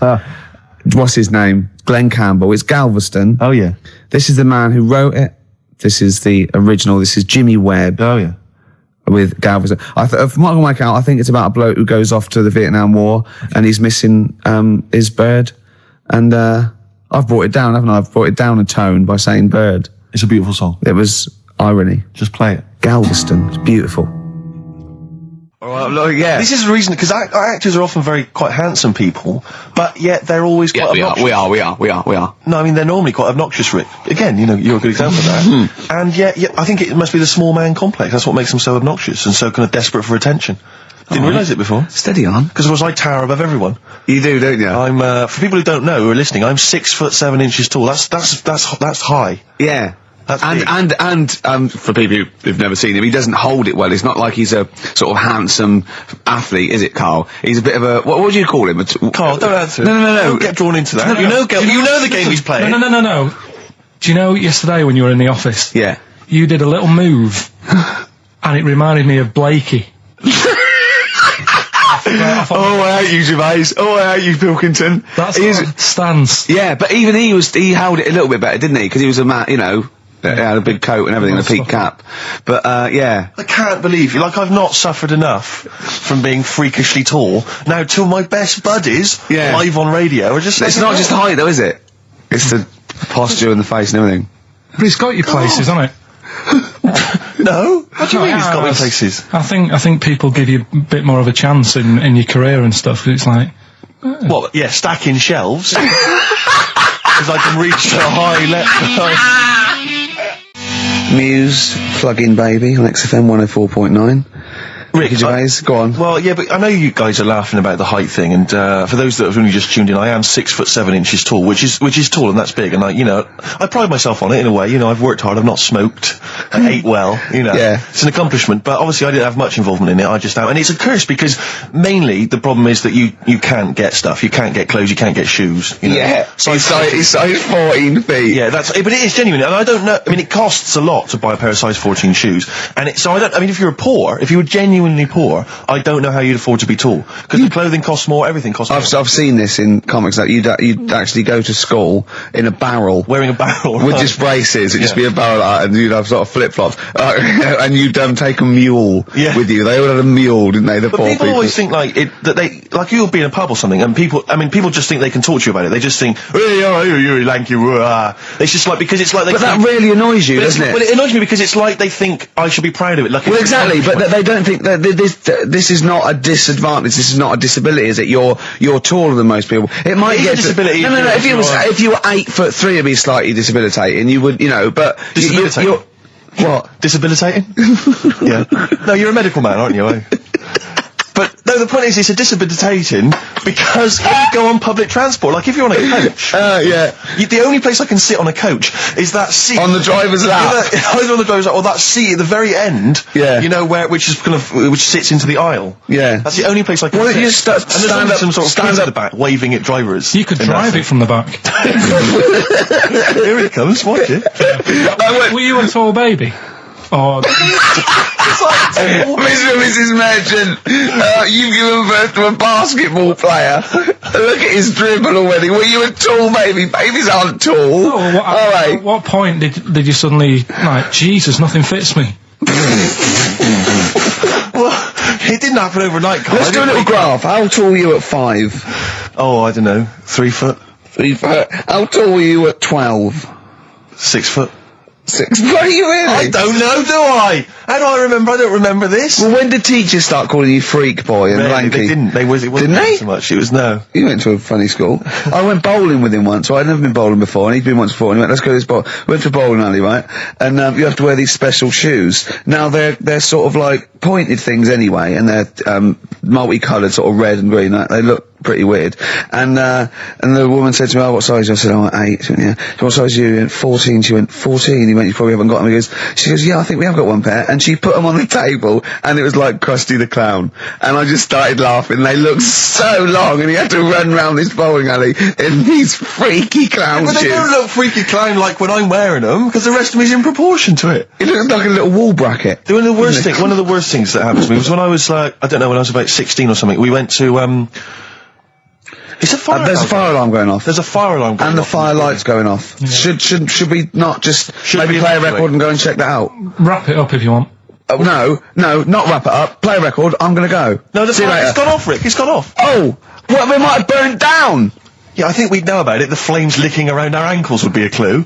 What's his name? Glenn Campbell. It's Galveston. Oh, yeah. This is the man who wrote it. This is the original. This is Jimmy Webb. Oh, yeah. With Galveston. From what I can work out, I think it's about a bloke who goes off to the Vietnam War and he's missing his bird. And I've brought it down, haven't I? I've brought it down a tone by saying bird. It's a beautiful song. It was irony. Just play it. Galveston. It's beautiful. All right, look, yeah. This is the reason, because actors are often quite handsome people, but yet they're always quite obnoxious. We are. No, I mean, they're normally quite obnoxious, Rick. Again, you're a good example of that. And yet, I think it must be the small man complex. That's what makes them so obnoxious and so kind of desperate for attention. Didn't realise it before. Steady on. Because, of course, I tower above everyone. You do, don't you? I'm, for people who don't know, who are listening, I'm 6'7" tall. That's high. Yeah. And for people who've never seen him, he doesn't hold it well. It's not like he's a sort of handsome athlete, is it, Carl? He's a bit of a... What would you call him? Carl, don't answer. No. Don't get drawn into that. You know the game he's playing. No. Do you know yesterday when you were in the office? Yeah. You did a little move, and it reminded me of Blakey. Oh, I hate you, Gervais. Oh, I hate you, Pilkington. That's what stands. Yeah, but even he held it a little bit better, didn't he? Because he was a man, you know, had a big coat and everything, and a peak cap. But, yeah. I can't believe you. Like, I've not suffered enough from being freakishly tall. Now, two of my best buddies, live on radio, are just... It's not just the height, though, is it? It's the posture and the face and everything. But it's got your places, hasn't it? No? What do you mean it's got me places? I think people give you a bit more of a chance in your career and stuff. It's like... Well, yeah, stacking shelves. Because I can reach a high level. Muse, Plug-in Baby on XFM 104.9. Ricky Gervais, go on. Well, yeah, but I know you guys are laughing about the height thing, and for those that have only just tuned in, I am 6'7" tall, which is tall and that's big, and I pride myself on it in a way. You know, I've worked hard, I've not smoked, I ate well. You know, it's an accomplishment. But obviously, I didn't have much involvement in it. I just am, and it's a curse because mainly the problem is that you can't get stuff, you can't get clothes, you can't get shoes. You know? Yeah, it's size 14 feet. Yeah, but it is genuine, and I don't know. I mean, it costs a lot to buy a pair of size 14 shoes, and if you were genuinely poor, I don't know how you'd afford to be tall, because the clothing costs more, everything costs more. I've seen this in comics that you'd actually go to school in a barrel, wearing a barrel with just braces. It'd just be a barrel, and you'd have sort of flip flops, and you'd take a mule with you. They all had a mule, didn't they? The but poor people always think you'll be in a pub or something, and people just think they can talk to you about it. They just think, hey, you lanky. It's just like, because it's like they. But that really annoys you, doesn't it? Well, it annoys me because it's like they think I should be proud of it. Like, well, exactly, but they don't think that this is not a disadvantage. This is not a disability, is it? You're taller than most people. It might get disability. No. If you were 8'3", it'd be slightly disabilitating. You would, but disabilitating. What? Disabilitating? Yeah. No, you're a medical man, aren't you? But no, the point is, it's a disabilitating because when you go on public transport, like if you're on a coach, the only place I can sit on a coach is that seat on the driver's lap. Either on the driver's lap or that seat at the very end. Yeah. You know which sits into the aisle. Yeah. That's the only place I can. Well, sit. You stand up, some sort of stand kids up at the back waving at drivers. You could drive it from the back. Here it comes. Watch it. Were you a tall baby? Oh, Mr. and Mrs. Merchant, you've given birth to a basketball player. Look at his dribble already. Were you a tall baby? Babies aren't tall. Oh, at what point did you suddenly, like, Jesus, nothing fits me? Well, it didn't happen overnight, Carl. Let's do a little graph. How tall are you at 5? Oh, I don't know. 3 foot. 3 foot. How tall are you at 12? 6 foot. 6. What are you really? I don't know, do I? How do I remember? I don't remember this. Well, when did teachers start calling you freak boy and lanky? They didn't. It wasn't so much. It was no. You went to a funny school. I went bowling with him once. So I'd never been bowling before, and he'd been once before. And he went, "Let's go to this bowl." Went to a bowling alley, right? And you have to wear these special shoes. Now they're sort of like pointed things anyway, and they're multicoloured, sort of red and green. They look pretty weird. And the woman said to me, "Oh, what size?" I said, "Oh, 8." She went, "Yeah." "So what size are you?" He went, 14. She went, 14. He went, "You probably haven't got them." She goes, "Yeah, I think we have got one pair." And she put them on the table, and it was like Krusty the Clown. And I just started laughing. They looked so long, and he had to run round this bowling alley in these freaky clown shoes. But they don't look freaky clown like when I'm wearing them, because the rest of me is in proportion to it. It looked like a little wall bracket. One of the worst things that happened to me was when I was like, I don't know, when I was about 16 or something, we went to, it's a fire there's alarm. A fire alarm going off. There's a fire alarm going off. And the fire light's going off. Yeah. Should we not just maybe play a record and go and check that out? Wrap it up if you want. Oh, no, not wrap it up. Play a record, I'm gonna go. No, it's gone off, Rick, it's gone off. Oh! Well, they might have burnt down! Yeah, I think we'd know about it. The flames licking around our ankles would be a clue.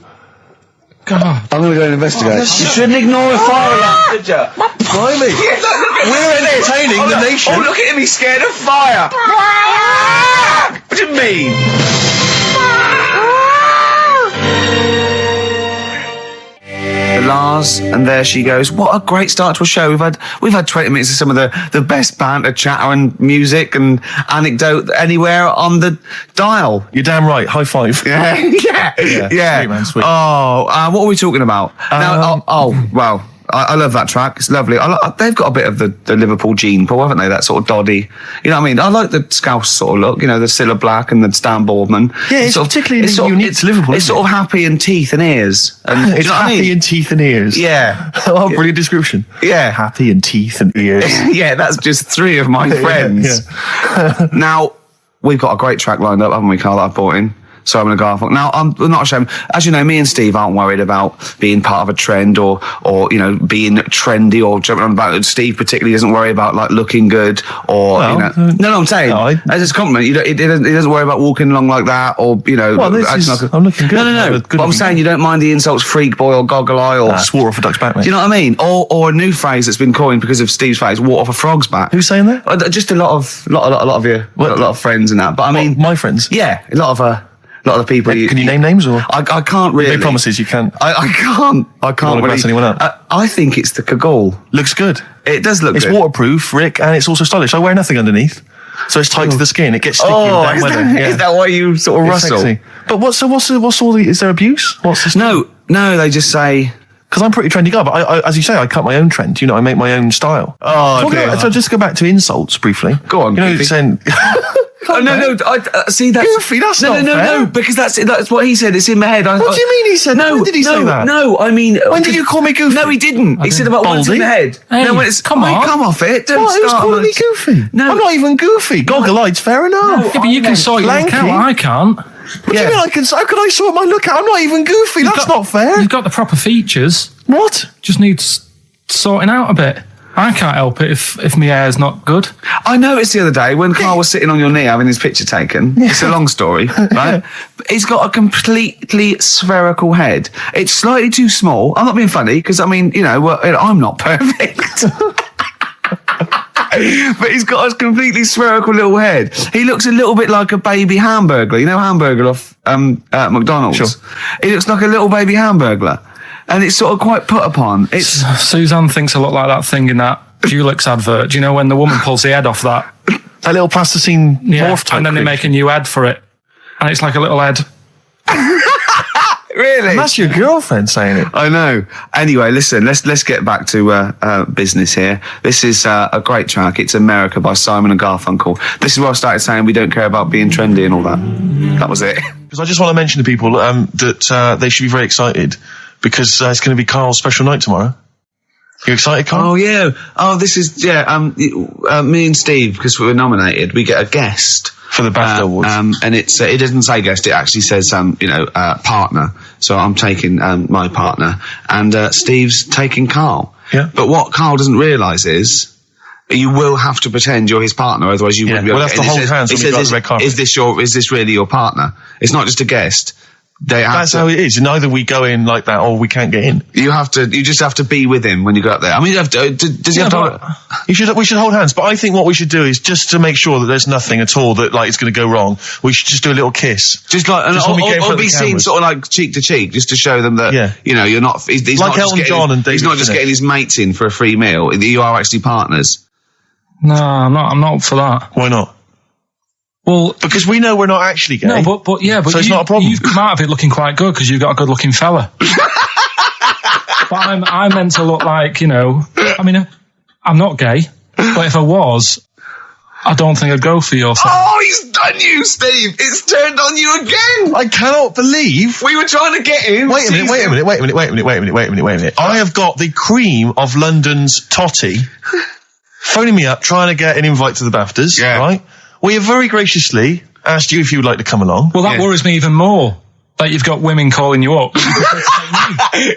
God. I'm gonna go and investigate. You shouldn't ignore a fire alarm, did ya? Blimey. We're entertaining the nation. Oh, look at him, he's scared of fire! What do you mean? Lars, and there she goes. What a great start to a show. We've had 20 minutes of some of the best banter, chatter and music and anecdote anywhere on the dial. You're damn right. High five. Yeah. Sweet, man, sweet. Oh, what are we talking about? Now, well, I love that track. It's lovely. They've got a bit of the Liverpool gene pool, haven't they? That sort of doddy. You know what I mean? I like the Scouse sort of look. You know, the Cilla Black and the Stan Boardman. Yeah, it's particularly unique to Liverpool. It's sort of happy and teeth and ears. And, it's happy and teeth and ears. Yeah. Oh, brilliant description. Yeah. Happy and teeth and ears. Yeah, that's just 3 of my friends. Yeah. Now, we've got a great track lined up, haven't we, Carl, that I've brought in? Simon and Garfunkel. Now, I'm not ashamed. As you know, me and Steve aren't worried about being part of a trend or you know, being trendy or jumping on about it. Steve particularly doesn't worry about, like, looking good or, well, you know. No, I'm saying, as a compliment, he doesn't worry about walking along like that or, you know. Well, I'm looking good. No. But I'm saying you don't mind the insults freak boy or goggle eye or... swore off a duck's back, mate. Do you know what I mean? Or a new phrase that's been coined because of Steve's face, walk off a frog's back. Who's saying that? Just a lot of friends and that. But I mean... my friends? Yeah, a lot of the people. Can you name names or? I can't really. No promises, you can't. I can't. I can't really. Anyone up? I think it's the Kaggle. Looks good. It does look good. It's waterproof, Rick, and it's also stylish. I wear nothing underneath. So it's tight to the skin. It gets sticky in damp weather. Is that why you sort of rustle? Sexy. But what's all the, is there abuse? What's this? No, they just say... Because I'm a pretty trendy guy, but I, as you say, I cut my own trend. You know, I make my own style. So just go back to insults briefly. Go on. You know, saying... No. See, that's goofy. That's not fair. No, because that's what he said. It's in my head. What do you mean he said? No, when did he say that? No, I mean, when did you call me goofy? No, he didn't. He said about what's in my head. Hey, no, when it's come on, come off it. Don't what? start. Who's calling me goofy? No, I'm not even goofy. Goggle-eyed's fair enough. Yeah, but you can sort your look out. I can't. What do you mean I can? How can I sort my look out? I'm not even goofy. That's not fair. You've got the proper features. What? Just needs sorting out a bit. I can't help it if my hair's not good. I noticed the other day when Carl was sitting on your knee having his picture taken. It's a long story, right? He's got a completely spherical head. It's slightly too small. I'm not being funny because, I mean, you know, I'm not perfect. But he's got a completely spherical little head. He looks a little bit like a baby hamburger. You know Hamburger off McDonald's? Sure. He looks like a little baby hamburger. And it's sort of quite put upon. Suzanne thinks a lot like that thing in that Dulux advert. Do you know when the woman pulls the head off that? A little plasticine morph type. And then they make a new ad for it. And it's like a little head. Really? And that's your girlfriend saying it. I know. Anyway, listen, let's get back to business here. This is a great track. It's America by Simon and Garfunkel. This is where I started saying we don't care about being trendy and all that. That was it. Because I just want to mention to people that they should be very excited because it's going to be Carl's special night tomorrow. You excited, Carl? Oh, yeah. Oh, this is, me and Steve, because we were nominated, we get a guest. For the BAFTA Awards. And it doesn't say guest, it actually says, partner. So I'm taking my partner. And Steve's taking Carl. Yeah. But what Carl doesn't realise is, you will have to pretend you're his partner, otherwise you wouldn't be able to. We'll have to hold hands when we go on the red carpet. Is this really your partner? It's not just a guest. That's how it is. And either we go in like that or we can't get in. You just have to be with him when you go up there. I mean, does he have to? We should hold hands. But I think what we should do is just to make sure that there's nothing at all that is going to go wrong. We should just do a little kiss. Just like, or be seen sort of like cheek to cheek, just to show them that you're not. He's like not Elton John and David. He's not just getting his mates in for a free meal. You are actually partners. No, I'm not for that. Why not? Well, because we know we're not actually gay. No, but so it's not a problem. You've come out of it looking quite good because you've got a good-looking fella. But I'm meant to look like, I mean, I'm not gay, but if I was, I don't think I'd go for your thing. Oh, he's done you, Steve. It's turned on you again. I cannot believe we were trying to get him. Wait a minute. I have got the cream of London's totty phoning me up, trying to get an invite to the BAFTAs, right? We have very graciously asked you if you would like to come along. Well, that worries me even more, that you've got women calling you up.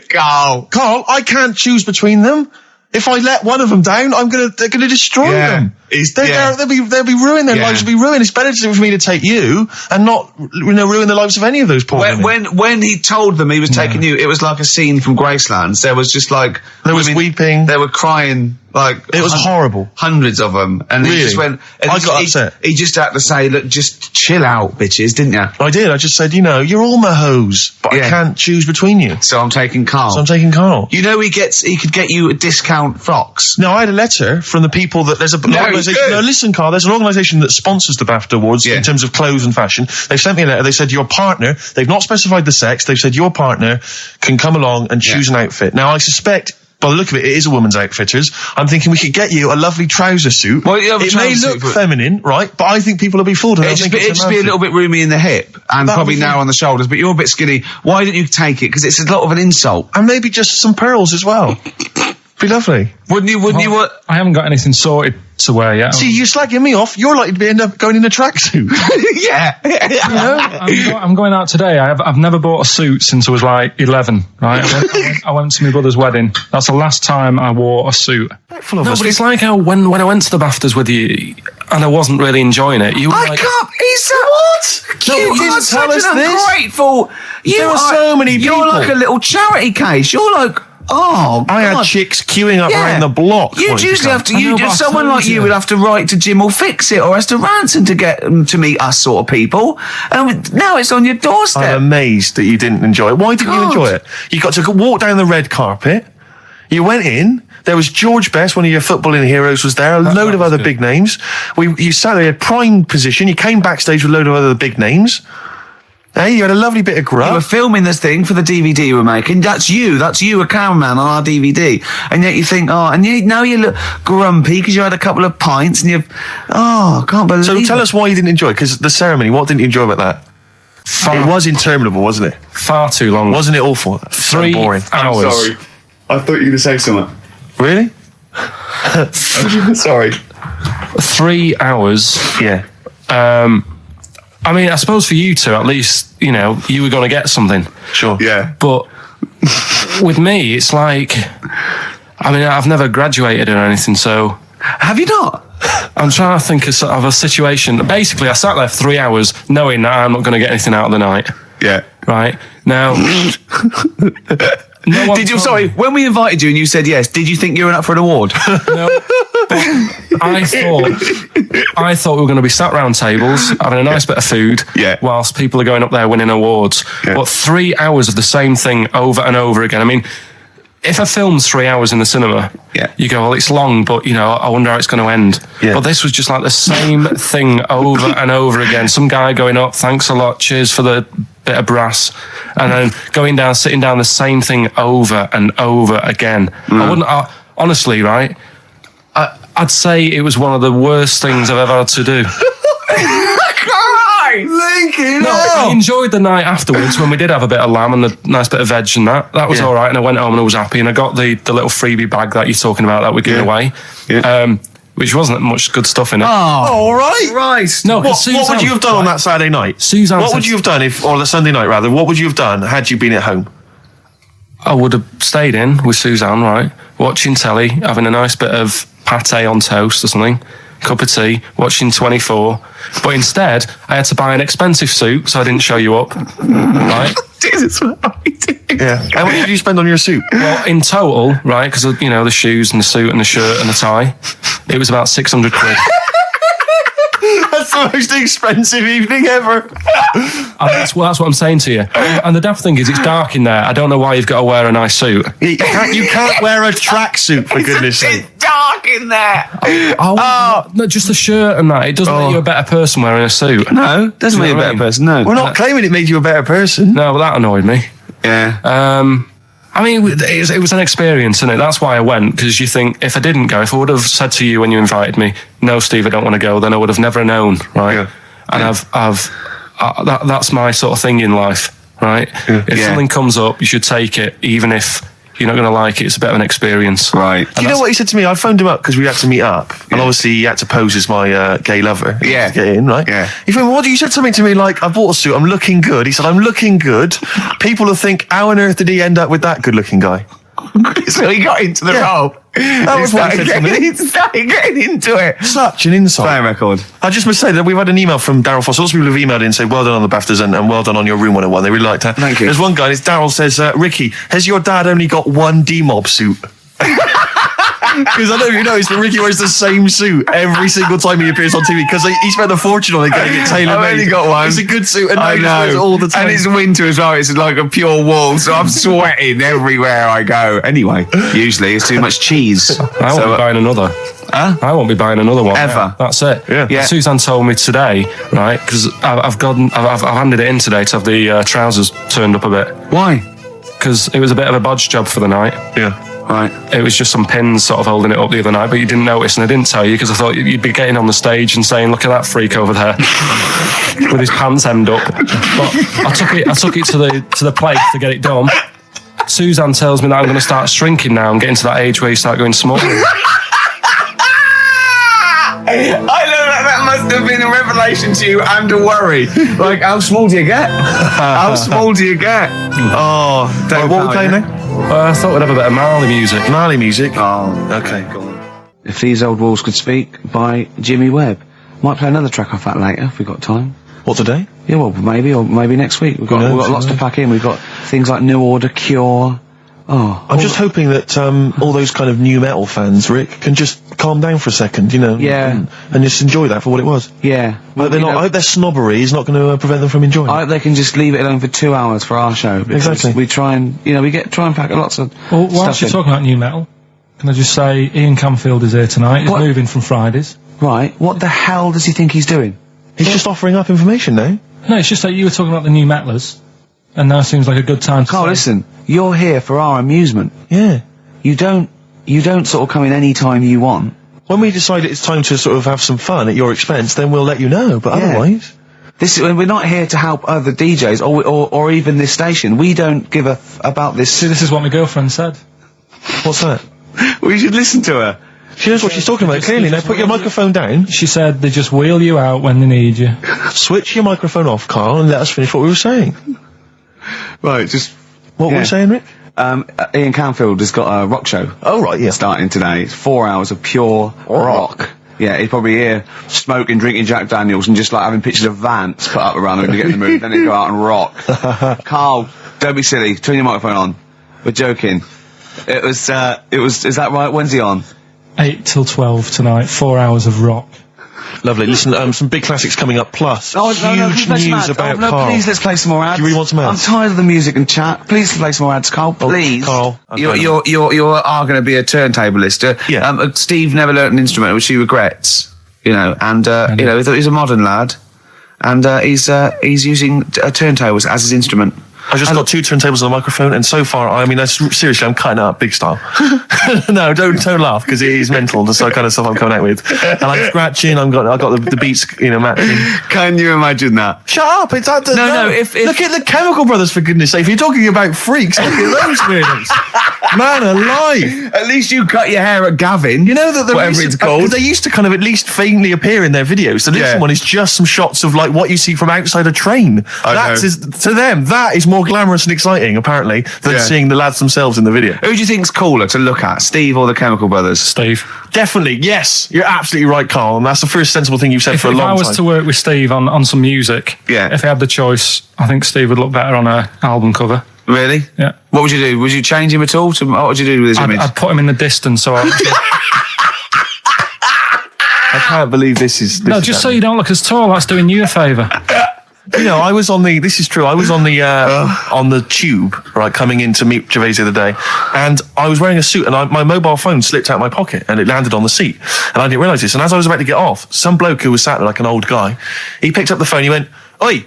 Carl, I can't choose between them. If I let one of them down, they're gonna destroy them. They'll be ruined. Their lives will be ruined. It's better for me to take you and not, ruin the lives of any of those poor women. When he told them he was taking you, it was like a scene from Graceland. There was just like there was weeping. They were crying. Like it was horrible. Hundreds of them, and really? He just went. And I got upset. He just had to say, "Look, just chill out, bitches," didn't you? I did. I just said, you're all my hoes, but I can't choose between you. So I'm taking Carl. He could get you a discount frocks. No, I had a letter from the people that there's an organisation. No, listen, Carl. There's an organisation that sponsors the BAFTA Awards in terms of clothes and fashion. They've sent me a letter. They said your partner. They've not specified the sex. They've said your partner can come along and choose an outfit. Now I suspect by the look of it, it is a woman's outfitters. I'm thinking we could get you a lovely trouser suit. Well, you have a it may trouser look suit, but- feminine, right? But I think people will be fooled. It'd just be a little bit roomy in the hip and That probably would be- narrow on the shoulders, but you're a bit skinny. Why didn't you take it? Because it's a lot of an insult. And maybe just some pearls as well. Be lovely. Wouldn't you? I haven't got anything sorted to wear yet. See, you're slagging me off. You're likely to end up going in a tracksuit. Yeah. I'm going out today. I've never bought a suit since I was like 11, right? I went to my brother's wedding. That's the last time I wore a suit. Full of No, us. but it's like how when I went to the BAFTAs with you and I wasn't really enjoying it, you were I like... can't. He's what? No, You you didn't are tell such us an this. ungrateful. There are so many You're people. like a little charity case. You're like, oh, I had God. chicks queuing up Yeah. around the block. You'd wanting to usually come. have to. I know, but I Someone told like you you. would have to write to Jim or Fix It or Esther Ranson to get them to meet us sort of people. And now it's on your doorstep. I'm amazed that you didn't enjoy it. Why didn't you God. enjoy it? You got to walk down the red carpet. You went in. There was George Best, one of your footballing heroes, was there. A load of was other good. big names. You sat there, prime position. You came backstage with a load of other big names. Hey, you had a lovely bit of You were grub. filming this thing for the DVD you were making. That's you, a cameraman on our DVD. And yet you think, now you look grumpy because you had a couple of pints and I can't believe So tell it. us why you didn't enjoy it, because the ceremony, what didn't you enjoy about that? It was interminable, wasn't it? Far too long. Wasn't it awful? So 3 boring. hours. I thought you were going to say something. Really? Sorry. 3 hours. Yeah. I mean, I suppose for you two, at least, you were going to get something. Sure. Yeah. But with me, it's like, I've never graduated or anything, so Have you not? I'm trying to think of a situation. Basically, I sat there for 3 hours knowing that I'm not going to get anything out of the night. Yeah. Right? Now... no one Did you? told Sorry, me. when we invited you and you said yes, did you think you were up for an award? No, but I thought we were going to be sat round tables having a nice bit of food, Yeah. whilst people are going up there winning awards. Yeah. But 3 hours of the same thing over and over again. I mean, if a film's 3 hours in the cinema, Yeah. you go, well, it's long, but I wonder how it's going to end. Yeah. But this was just like the same thing over and over again. Some guy going up, thanks a lot, cheers for the bit of brass, and then going down, sitting down, the same thing over and over again. Honestly, right? I'd say it was one of the worst things I've ever had to do. Lincoln! No, I enjoyed the night afterwards when we did have a bit of lamb and a nice bit of veg and that. That was Yeah. all right, and I went home and I was happy, and I got the little freebie bag that you're talking about that we're giving away, which wasn't much good stuff in it. Oh, All right. Christ. No, What would you have done on that Saturday night? Suzanne What said- would you have done or the Sunday night rather? What would you have done had you been at home? I would have stayed in with Suzanne, right, watching telly, having a nice bit of pate on toast or something, cup of tea, watching 24. But instead, I had to buy an expensive suit so I didn't show you up, right? Jesus, Yeah. How much did you spend on your suit? Well, in total, right, because, the shoes and the suit and the shirt and the tie, it was about 600 quid. That's the most expensive evening ever. And that's what I'm saying to you. And the daft thing is, it's dark in there. I don't know why you've got to wear a nice suit. You can't wear a tracksuit, for goodness sake. It's dark in there. No, just the shirt and that. It doesn't make you a better person wearing a suit. No, doesn't Do make you you a know what I better mean? person, no. We're not claiming it made you a better person. No, but that annoyed me. Yeah. It was an experience, innit? That's why I went, because you think, if I didn't go, if I would have said to you when you invited me, no, Steve, I don't want to go, then I would have never known, right? Yeah. And that's my sort of thing in life, right? If Yeah. something comes up, you should take it, even if you're not going to like it. It's a bit of an experience. Right. Do you know what he said to me? I phoned him up because we had to meet up, and obviously he had to pose as my gay lover. Yeah. To get in, right? Yeah. He phoned me, you said something to me like, I bought a suit, I'm looking good. He said, I'm looking good. People will think, how on earth did he end up with that good-looking guy? So he got into the Yeah. role. That was what he said to me. He started getting into it. Such an insult. Play a record. I just must say that we've had an email from Daryl Foss. Lots of people have emailed in and say, well done on the BAFTAs and well done on your Room 101. They really liked that. Thank you. There's one guy, and it's Daryl says, Ricky, has your dad only got one D-Mob suit? Because I don't know if you noticed, but Ricky wears the same suit every single time he appears on TV because he spent a fortune on it getting it tailor-made. I've only got one. It's a good suit, and I he just wears it know. all the time. And it's winter as well. It's like a pure wool, so I'm sweating everywhere I go. Anyway, usually it's too much cheese. I won't be buying another. Huh? I won't be buying another one. Ever. Yeah, that's it. Yeah. Suzanne told me today, right, because I've handed it in today to have the trousers turned up a bit. Why? Because it was a bit of a bodge job for the night. Yeah. Right. It was just some pins sort of holding it up the other night, but you didn't notice, and I didn't tell you because I thought you'd be getting on the stage and saying, "Look at that freak over there with his pants hemmed up." But I took it to the place to get it done. Suzanne tells me that I'm going to start shrinking now and getting to that age where you start going small. I know that must have been a revelation to you and a worry. Like, how small do you get? How small do you get? Oh, Right, what are we playing now? I thought we'd have a bit of Marley music. Marley music. Oh, Okay. go on. If These Old Walls Could Speak by Jimmy Webb. Might play another track off that later if we've got time. What, today? Yeah, well, maybe next week. We've got lots to pack in. We've got things like New Order, Cure. Oh, I'm just hoping that all those kind of new metal fans, Rick, can just calm down for a second, Yeah. and just enjoy that for what it was. yeah. But I hope their snobbery is not going to prevent them from enjoying I it. hope they can just leave it alone for 2 hours for our show. because Exactly. We try and try and pack lots of Well, stuff whilst you're in. talking about new metal, can I just say Ian Camfield is here tonight. He's What? moving from Fridays. Right. What the hell does he think he's doing? He's just offering up information now. No, it's just that you were talking about the new metalers, and now seems like a good time to Carl, say- listen. You're here for our amusement. Yeah. You don't sort of come in any time you want. When we decide it's time to sort of have some fun at your expense, then we'll let you know, but Yeah. otherwise... We're not here to help other DJs or even this station. We don't give a about this. See, this is what my girlfriend said. What's that? We should listen to her. She knows what she's talking about, clearly. Now put your microphone down, She said they just wheel you out when they need you. switch your microphone off, Carl, and let us finish what we were saying. Right, just What were Yeah. we saying, Rick? Ian Camfield has got a rock show. Oh, right, yeah. Starting today. It's 4 hours of pure rock. Yeah, he's probably here smoking, drinking Jack Daniels and just like having pictures of Vance put up around him to get in the mood. Then he'd go out and rock. Carl, don't be silly. Turn your microphone on. We're joking. Is that right? When's he on? 8 till 12 tonight, 4 hours of rock. Lovely. Listen, some big classics coming up, plus Oh, huge news about Carl. Please, let's play some more ads. Do you really want some ads? I'm tired of the music and chat. Please play some more ads, Carl. Please. Carl. You are going to be a turntablist. Yeah. Steve never learnt an instrument, which he regrets. And he's a modern lad, and he's using turntables as his instrument. I just got 2 turntables and a microphone, and so far, seriously, I'm cutting it up big style. No, don't laugh, because it is mental, the kind of stuff I'm coming out with. And I'm scratching, I got the beats, matching. Can you imagine that? Shut up! It's that. No, if- look at the Chemical Brothers, for goodness sake. If you're talking about freaks, look at those weirdos. Man alive! At least you cut your hair at Gavin. You know that the whatever it's called. they used to kind of at least faintly appear in their videos. The next Yeah. one is just some shots of like what you see from outside a train. To them, that is more glamorous and exciting, apparently, than seeing the lads themselves in the video. Who do you think's cooler to look at, Steve or the Chemical Brothers? Steve. Definitely, yes. You're absolutely right, Carl, and that's the first sensible thing you've said If for a long I was time. to work with Steve on some music, if I had the choice, I think Steve would look better on an album cover. Really? Yeah. What would you do? Would you change him at all? What would you do with his image? I'd put him in the distance, so I can't believe this is... No, just so you don't look as tall, that's doing you a favour. I was on the... This is true. I was on the on the tube, right, coming in to meet Gervais the other day, and I was wearing a suit, and my mobile phone slipped out my pocket, and it landed on the seat, and I didn't realise this. And as I was about to get off, some bloke who was sat there like an old guy, he picked up the phone, he went, "Oi,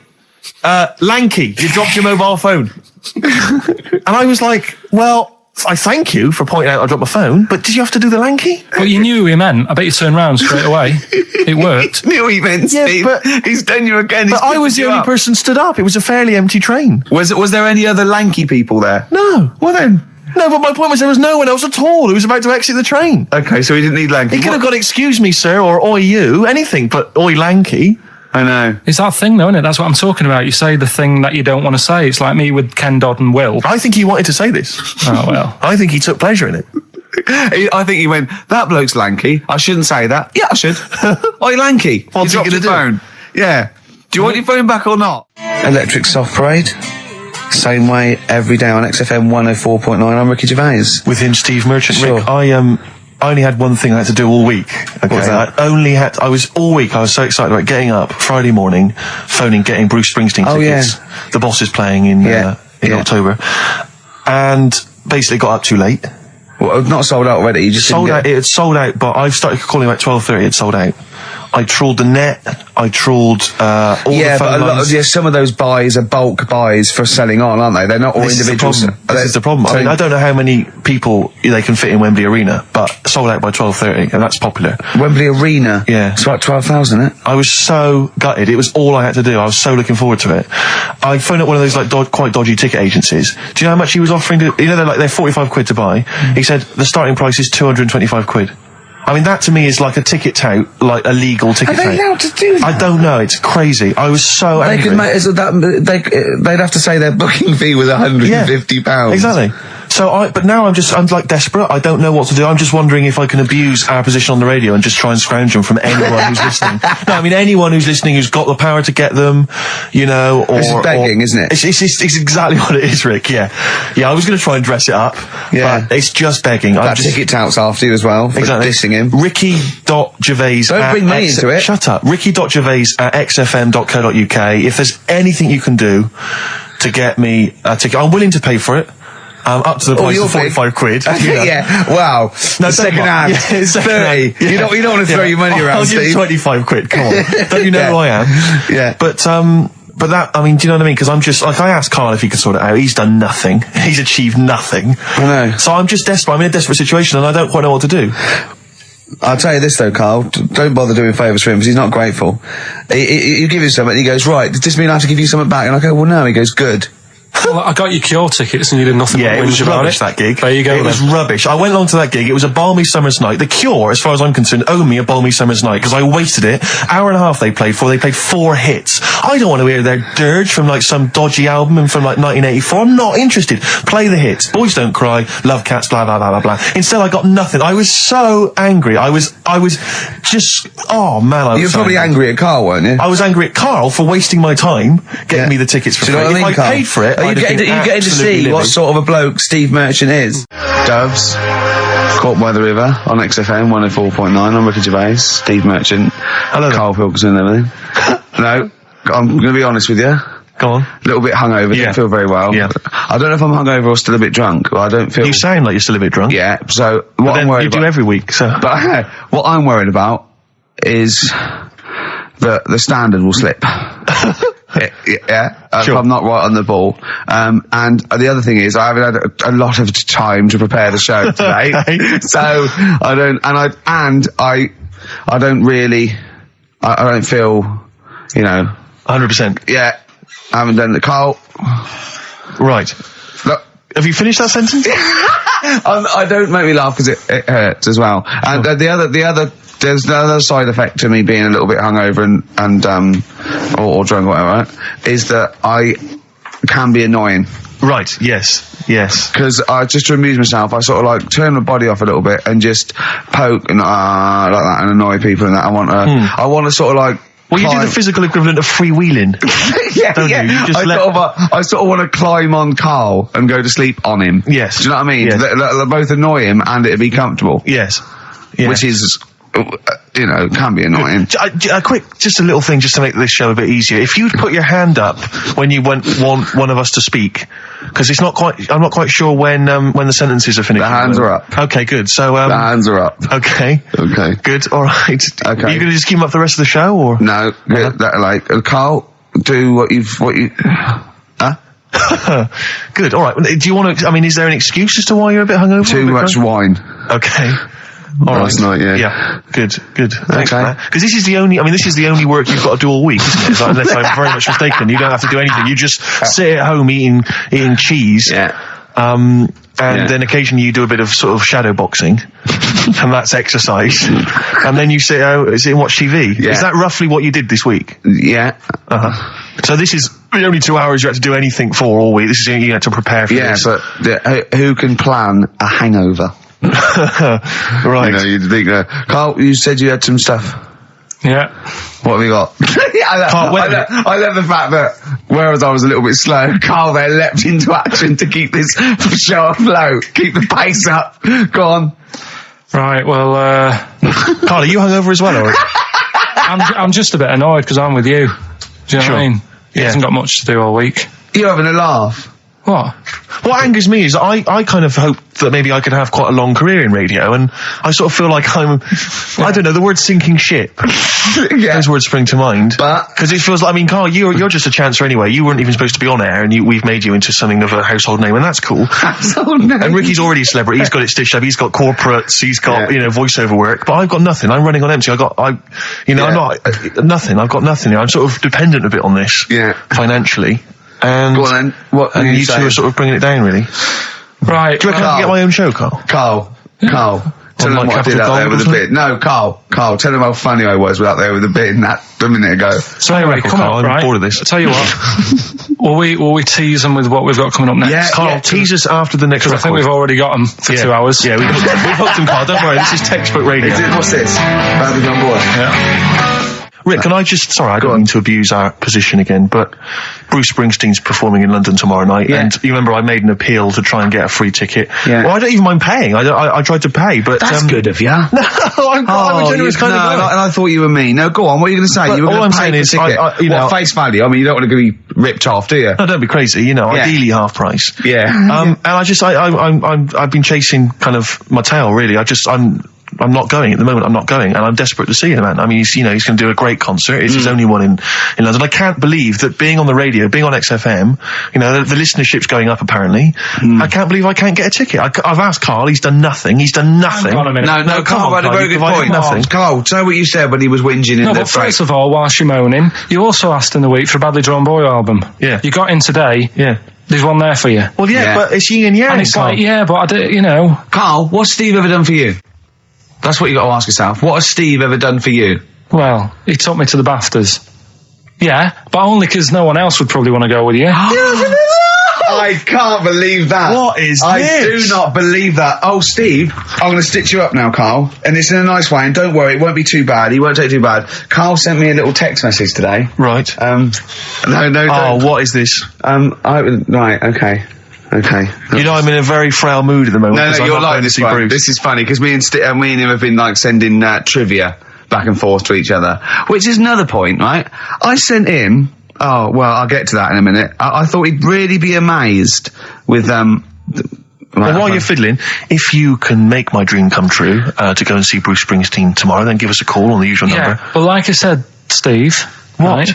Lanky, you dropped your mobile phone." And I was like, well... I thank you for pointing out I dropped my phone, but did you have to do the Lanky? But you knew who he meant. I bet you turned round straight away. It worked. Knew he meant Steve. but he's done you again. But I was the only person stood up. It was a fairly empty train. Was there any other lanky people there? No. Well then. No, but my point was there was no one else at all who was about to exit the train. Okay, so he didn't need lanky. He could have got "excuse me, sir," or "oi you," anything, but "oi Lanky." I know. It's that thing, though, isn't it? That's what I'm talking about. You say the thing that you don't want to say. It's like me with Ken Dodd and Will. I think he wanted to say this. Oh, well. I think he took pleasure in it. I think he went, that bloke's lanky. I shouldn't say that. Yeah, I should. Oi, lanky. What's you he dropped gonna your do? phone. Yeah. Do you want your phone back or not? Electric Soft Parade. Same way every day on XFM 104.9. I'm Ricky Gervais. With him, Steve Merchant. Sure. Rick, I only had one thing I had to do all week. Okay, What's that? I was so excited about getting up Friday morning, phoning, getting Bruce Springsteen tickets. Yeah. The Boss is playing in October, and basically got up too late. Well, not sold out already. You just Sold out. It had sold out, but I started calling about 12:30. It sold out. I trawled the net. I trawled all the phone but lines. some of those buys are bulk buys for selling on, aren't they? They're not all individual. This is the problem. I mean, I don't know how many people they can fit in Wembley Arena, but sold out by 12:30, and that's popular. Wembley Arena? Yeah. It's about 12,000, isn't it? I was so gutted. It was all I had to do. I was so looking forward to it. I phoned up one of those like quite dodgy ticket agencies. Do you know how much he was offering to, they're 45 quid to buy. He said the starting price is 225 quid. I mean, that to me is like a ticket tout, like a legal ticket tout. Are they allowed to do that? I don't know. It's crazy. I was so They angry. could make they'd have to say their booking fee was £150. Exactly. But now I'm like desperate. I don't know what to do. I'm just wondering if I can abuse our position on the radio and just try and scrounge them from anyone who's listening. No, I mean anyone who's listening who's got the power to get them, or this is begging, isn't it? It's exactly what it is, Rick. Yeah. I was going to try and dress it up. Yeah. But it's just begging. That ticket touts after you as well for dissing him. Ricky.Gervais. Don't bring me into it. Shut up. Ricky.Gervais@xfm.co.uk. If there's anything you can do to get me a ticket, I'm willing to pay for it. Up to the price of 45 quid. Yeah, wow. No, second hand. Yeah, 30. Yeah. You don't want to throw your money around, I'll give Steve. 25 quid, come on. Don't you know who I am? Yeah. But that, I mean, do you know what I mean? Because I'm just, like, I asked Karl if he could sort it out. He's done nothing. He's achieved nothing. I know. So I'm just desperate. I'm in a desperate situation and I don't quite know what to do. I'll tell you this though, Karl, don't bother doing favours for him because he's not grateful. You give him something and he goes, right, does this mean I have to give you something back? And I go, well no. He goes, good. Well, I got you Cure tickets and you did nothing. Yeah, it was rubbish, that gig. There you go. It was rubbish. I went along to that gig. It was a balmy summer's night. The Cure, as far as I'm concerned, owe me a balmy summer's night because I wasted it. Hour and a half they played for. They played 4 hits. I don't want to hear their dirge from like some dodgy album and from like 1984. I'm not interested. Play the hits. Boys Don't Cry, Love Cats, blah, blah, blah, blah, blah. Instead, I got nothing. I was so angry. I was just, oh man, You were probably angry at Karl, weren't you? I was angry at Karl for wasting my time getting me the tickets for free. Do you know what I mean, if I Karl? paid for it, Are you getting to see what sort of a bloke Steve Merchant is? Doves, caught by the river on XFM 104.9. I'm Ricky Gervais, Steve Merchant, Karl Pilkington and everything. No, I'm going to be honest with you. Go on. A little bit hungover, didn't feel very well. Yeah. I don't know if I'm hungover or still a bit drunk. I don't feel... You sound like you're still a bit drunk. Yeah, so what I'm worried about... You do every week, so... But what I'm worried about is that the standard will slip. If I'm not right on the ball. And the other thing is I haven't had a lot of time to prepare the show today. So I don't feel, 100%. Yeah. I haven't done the Karl. Right. Look. Have you finished that sentence? I don't make me laugh because it hurts as well. And there's the other side effect to me being a little bit hungover or drunk or whatever, right, is that I can be annoying. Right, yes. Because just to amuse myself, I sort of like turn my body off a little bit and just poke and like that and annoy people and that. I want to sort of like... Well, you do the physical equivalent of freewheeling. Don't you? You just I sort of want to climb on Karl and go to sleep on him. Yes. Do you know what I mean? Yes. They'll both annoy him and it'd be comfortable. Yes. Which is... can be annoying. Just a little thing, just to make this show a bit easier. If you'd put your hand up when you want one of us to speak, because I'm not quite sure when the sentences are finished. The hands are up. Okay, good. So the hands are up. Okay, good. All right. Okay. Are you going to just keep them up for the rest of the show, or no? Karl, do what you. Huh? Good. All right. Do you want to? I mean, is there an excuse as to why you're a bit hungover? Too much wine. Okay. All last night, yeah. Yeah, good. Thanks for that. Because this is the only work you've got to do all week, isn't it? Unless I'm very much mistaken. You don't have to do anything. You just sit at home eating cheese. Yeah. Then occasionally you do a bit of sort of shadow boxing, and that's exercise. And then you sit and watch TV. Yeah. Is that roughly what you did this week? Yeah. So this is the only 2 hours you had to do anything for all week. This is you had to prepare for this. Yeah, but who can plan a hangover? Right. You'd think, Karl, you said you had some stuff. Yeah. What have you got? I love the fact that, whereas I was a little bit slow, Karl there leapt into action to keep this show afloat, keep the pace up. Go on. Right, well, Karl, are you hungover as well, or? I'm just a bit annoyed because I'm with you. Do you know what I mean? He hasn't got much to do all week. You're having a laugh. What? What angers me is I kind of hope that maybe I could have quite a long career in radio, and I sort of feel like I don't know, the word sinking ship. Those words spring to mind. But because it feels like, I mean, Carl, you're just a chancer anyway. You weren't even supposed to be on air, and we've made you into something of a household name, and that's cool. Household name. And Ricky's already a celebrity. He's got it stitched up. He's got corporates. He's got voiceover work. But I've got nothing. I'm running on empty. I'm not nothing. I've got nothing. I'm sort of dependent a bit on this. Financially. And, go on then. What and you two are sort of bringing it down, really. Right. Do you reckon I can get my own show, Carl? Carl. Tell them like what I did Capital out there Gold with or a bit. No, Carl, tell them how funny I was out there with a bit in that a minute ago. So anyway, come Carl, on, I'm right? bored of this. I'll tell you what. will we tease them with what we've got coming up next? Yeah, Carl, tease us after the next Because I think we've already got them for 2 hours. Yeah, we've hooked them, Carl. Don't worry, this is textbook radio. What's this? Babbling on board. Yeah. Rick, can I just... Sorry, I don't mean to abuse our position again, but Bruce Springsteen's performing in London tomorrow night, and you remember I made an appeal to try and get a free ticket. Yeah. Well, I don't even mind paying. I tried to pay, but... That's good of you. No, I'm a generous kind of guy. and I thought you were me. No, go on, what are you going to say? But You were all going I'm to pay saying for is, ticket. you know... face value? I mean, you don't want to be ripped off, do you? No, don't be crazy, ideally half price. Yeah. And I've been chasing kind of my tail, really. I'm not going at the moment. I'm not going, and I'm desperate to see him, man. I mean, he's going to do a great concert. It's his only one in London. I can't believe that being on the radio, being on XFM, the listenership's going up apparently. I can't believe I can't get a ticket. I've asked Carl. He's done nothing. Hang on a minute. No, Carl had a very good point. Carl, say what you said when he was whinging in the but first of all, whilst you're moaning, you also asked in the week for a Badly Drawn Boy album. Yeah. You got in today. Yeah. There's one there for you. Well, yeah. But it's yin and yang. And it's Carl. like, but Carl, what's Steve ever done for you? That's what you got to ask yourself. What has Steve ever done for you? Well, he took me to the BAFTAs. Yeah, but only because no one else would probably want to go with you. I can't believe that. What is I this? do not believe that. Oh, Steve, I'm going to stitch you up now, Carl. And it's in a nice way, and don't worry, it won't be too bad. He won't take it too bad. Carl sent me a little text message today. Right. No, Oh, what is this? Right, okay. I'm in a very frail mood at the moment. No, you're like this one. Bruce. This is funny, because me and him have been, like, sending trivia back and forth to each other. Which is another point, right? I sent him... Oh, well, I'll get to that in a minute. I thought he'd really be amazed with, Well, while you're fiddling, if you can make my dream come true, to go and see Bruce Springsteen tomorrow, then give us a call on the usual number. But like I said, Steve... What? Right,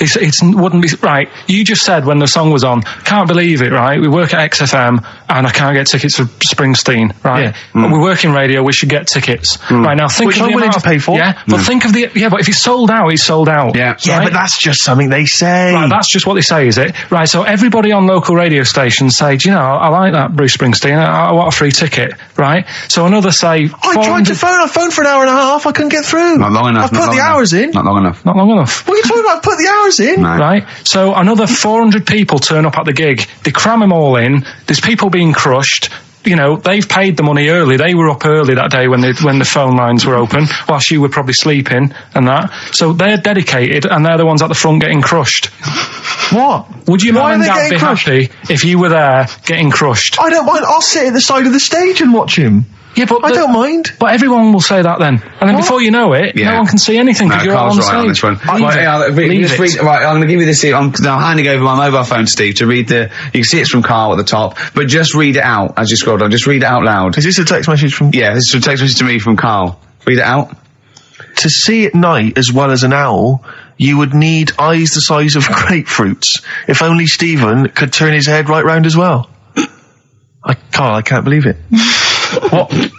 it wouldn't be... Right, you just said when the song was on, can't believe it, right? We work at XFM, and I can't get tickets for Springsteen, right? Yeah. We work in radio, we should get tickets. Right, now think Which of I'm the willing amount to pay for. Yeah, but think of the... Yeah, but if he's sold out, he's sold out. Yeah. Yeah, right? but that's just something they say. Right, that's just what they say, is it? Right, so everybody on local radio stations say, do you know, I like that Bruce Springsteen, I want a free ticket, right? So another say... I tried to phone. I phoned for an hour and a half. I couldn't get through. Not long enough. I've put the hours in. Not long enough. Not long enough. What are you talking about? I've put the hours in. No. Right, so another 400 people turn up at the gig. They cram them all in. There's people being crushed. They've paid the money early. They were up early that day when the phone lines were open, whilst you were probably sleeping and that. So they're dedicated, and they're the ones at the front getting crushed. What? Would your Why mum and are they dad getting be crushed? happy if you were there getting crushed? I don't mind. I'll sit at the side of the stage and watch him. Yeah, but I don't mind. But everyone will say that then, and then before you know it, no one can see anything because you're all on Carl's the right stage. on this one. Right, I'm going to give you this. I'm handing over my mobile phone to Steve to read the. You can see it's from Carl at the top, but just read it out as you scroll down. Just read it out loud. Is this a text message from? Yeah, this is a text message to me from Carl. Read it out. To see at night as well as an owl, you would need eyes the size of grapefruits. If only Stephen could turn his head right round as well. Carl, I can't believe it.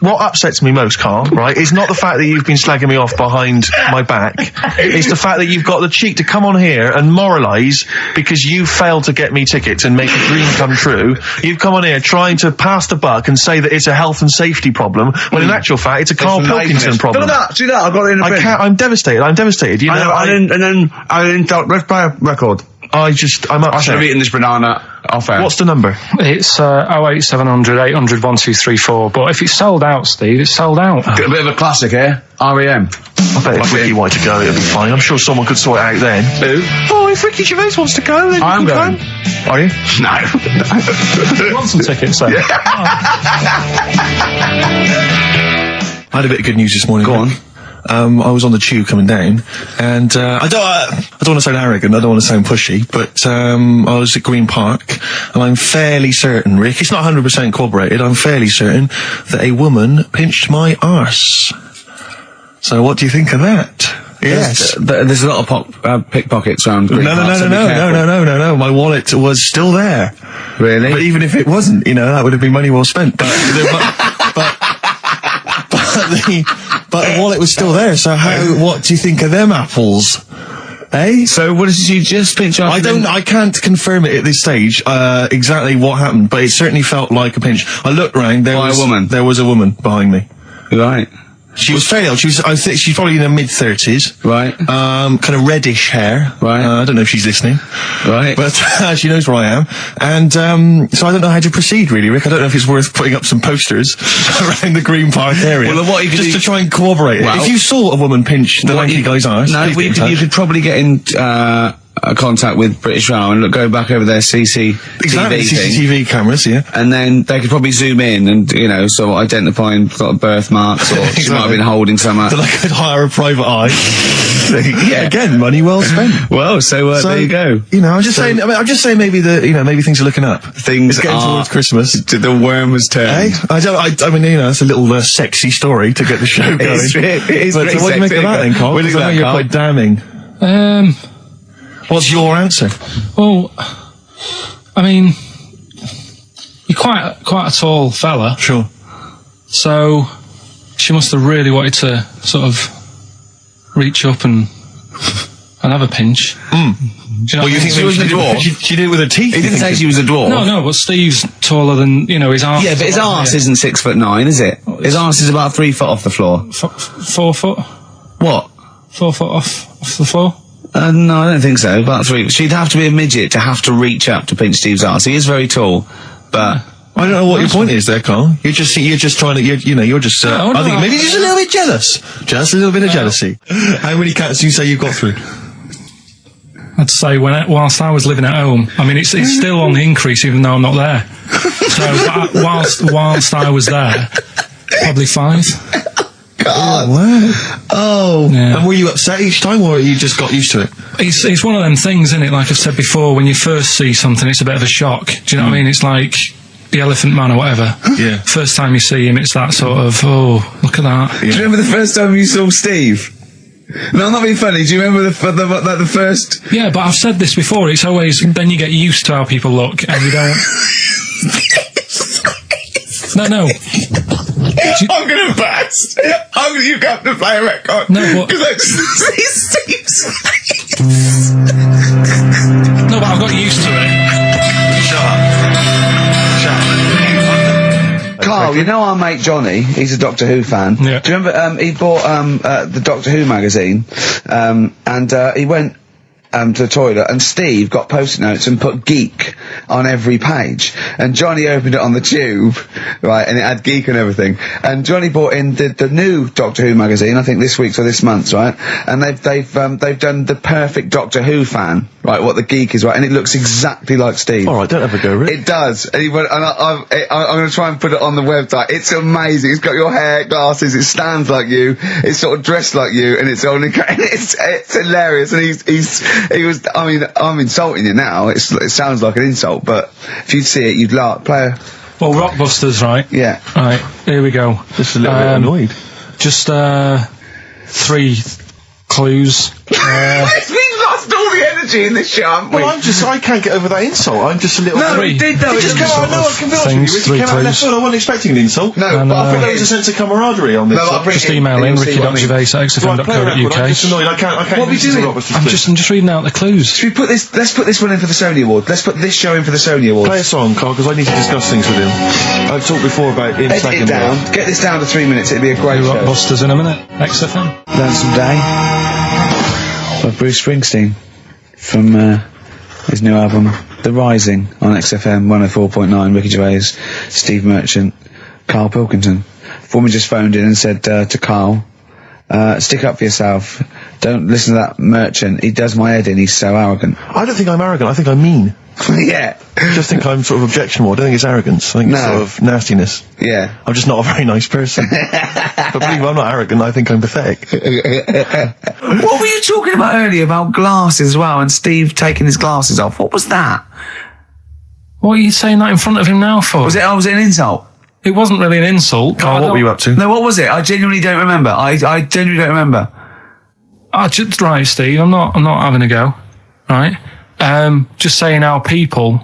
What upsets me most, Carl, right, is not the fact that you've been slagging me off behind my back. It's the fact that you've got the cheek to come on here and moralise because you failed to get me tickets and make a dream come true. You've come on here trying to pass the buck and say that it's a health and safety problem, when in actual fact it's a Karl Pilkington problem. Do that. I got it in the bin. I'm devastated. I'm devastated. I didn't thought, let's play a record. I'm upset. I should have eaten this banana off air. What's the number? It's 08700 800 1234. But if it's sold out, Steve, it's sold out. A bit of a classic here. REM. I bet if Ricky wanted to go, it'll be fine. I'm sure someone could sort it out then. Who? Oh, if Ricky Gervais wants to go, then I'm you can going. come. Are you? No. You want some tickets, then? I had a bit of good news this morning. Go on. I was on the tube coming down, and I don't want to sound arrogant, I don't want to sound pushy, but I was at Green Park, and I'm fairly certain, Rick, it's not 100% corroborated, I'm fairly certain that a woman pinched my arse. So what do you think of that? Yes. There's a lot of pickpockets around Green Park, so be careful. No. My wallet was still there. Really? But even if it wasn't, that would have been money well spent. But the wallet was still there. So what do you think of them apples? Eh? So what did you just pinch off? I can't confirm it at this stage, exactly what happened, but it certainly felt like a pinch. I looked round, there was a woman behind me. Right. She was fairly old. I think she's probably in her mid-30s. Right. Kind of reddish hair. Right. I don't know if she's listening. Right. But she knows where I am. And so I don't know how to proceed, really, Rick. I don't know if it's worth putting up some posters around the Green Park area. Well, what you could just do, to try and corroborate it. If you saw a woman pinch the lanky guy's arse, you could probably get in contact with British Rail and go back over their CCTV cameras, yeah. And then they could probably zoom in and, sort of identifying sort of birthmarks, or she might have been holding something. So they could hire a private eye. Yeah. Again, money well spent. Well, so there you go. I'm just saying. I'm just saying maybe maybe things are looking up. Things it's getting towards Christmas. The worm has turned. I mean, it's a little sexy story to get the show going. It is but pretty what do you make of that then, Carl? What do you think, you're quite damning. What's your answer? Well, I mean, you're quite a tall fella. Sure. So she must have really wanted to sort of reach up and have a pinch. Do you know you think she was a dwarf? She did it with her teeth. He didn't say she was a dwarf. No, but Steve's taller than, his arse. Yeah, but his arse isn't 6'9", is it? His arse is about 3 foot off the floor. 4 foot? What? 4 foot off the floor? No, I don't think so. About 3. She'd have to be a midget to have to reach up to pinch Steve's arse. He is very tall, but I don't know what your point is there, Carl. You're just trying to, you're just. I think maybe just a little bit jealous. Just a little bit of jealousy. How many cats do you say you got through? I'd say whilst I was living at home. I mean, it's still on the increase, even though I'm not there. So whilst I was there, probably 5. God. Wow. Oh. Yeah. And were you upset each time, or you just got used to it? It's one of them things, isn't it? Like I've said before, when you first see something, it's a bit of a shock. Do you know what I mean? It's like the Elephant Man or whatever. Yeah. First time you see him, it's that sort of, oh, look at that. Yeah. Do you remember the first time you saw Steve? No, I'm not being funny. Do you remember the first? Yeah, but I've said this before. It's always, then you get used to how people look, and you don't. No. I'm going to burst. You have to play a record. No, but... No, but I've got used to it. Shut up. Carl, our mate Johnny, he's a Doctor Who fan. Yeah. Do you remember, he bought the Doctor Who magazine, and he went to the toilet, and Steve got post-it notes and put geek on every page, and Johnny opened it on the tube, right, and it had geek and everything, and Johnny bought in the new Doctor Who magazine, I think this week's or this month's, right, and they've done the perfect Doctor Who fan, right, what the geek is, right, and it looks exactly like Steve. Alright, don't have a go, Rick. It does, and he went, and I'm going to try and put it on the website. It's amazing. It's got your hair, glasses, it stands like you, it's sort of dressed like you, and it's only, it's hilarious, and he was, I mean, I'm insulting you now, it sounds like an insult, but if you'd see it, you'd laugh. Well, Rockbusters, right? Yeah. Right, here we go. Just a little bit annoyed. Just 3 clues. We've lost all the energy in this show, haven't we? Well, I can't get over that insult. I'm just a little... No, we did though. It just came out, I can be honest with you, Three it came out left clues. field. I wasn't expecting an insult. No, And, but I I think there was a sense of camaraderie on this. Just email in, ricky.gervais@xfm.co.uk. I'm just annoyed. I can't What are we doing? I'm just reading out the clues. Should we put this? Let's put this one in for the Sony Award. Let's put this show in for the Sony Award. Play a song, Carl, because I need to discuss things with him. I've talked before about in Edit second it down. Get this down to 3 minutes. It'd be a great show. Rockbusters in a minute. XFM. Lonesome Day by Bruce Springsteen from his new album The Rising on XFM 104.9. Ricky Gervais, Steve Merchant, Karl Pilkington. Former just phoned in and said to Karl, stick up for yourself, don't listen to that Merchant, he does my head in, he's so arrogant. I don't think I'm arrogant, I think I'm mean. Yeah. I just think I'm sort of objectionable. I don't think it's arrogance. I think it's sort of nastiness. Yeah. I'm just not a very nice person. But believe me, I'm not arrogant. I think I'm pathetic. What were you talking about earlier about glasses as well, and Steve taking his glasses off? What was that? What are you saying that in front of him now for? Was it an insult? It wasn't really an insult. Carl, what were you up to? No, what was it? I genuinely don't remember. I genuinely don't remember. Right, Steve. I'm not having a go. Right. Just saying how people.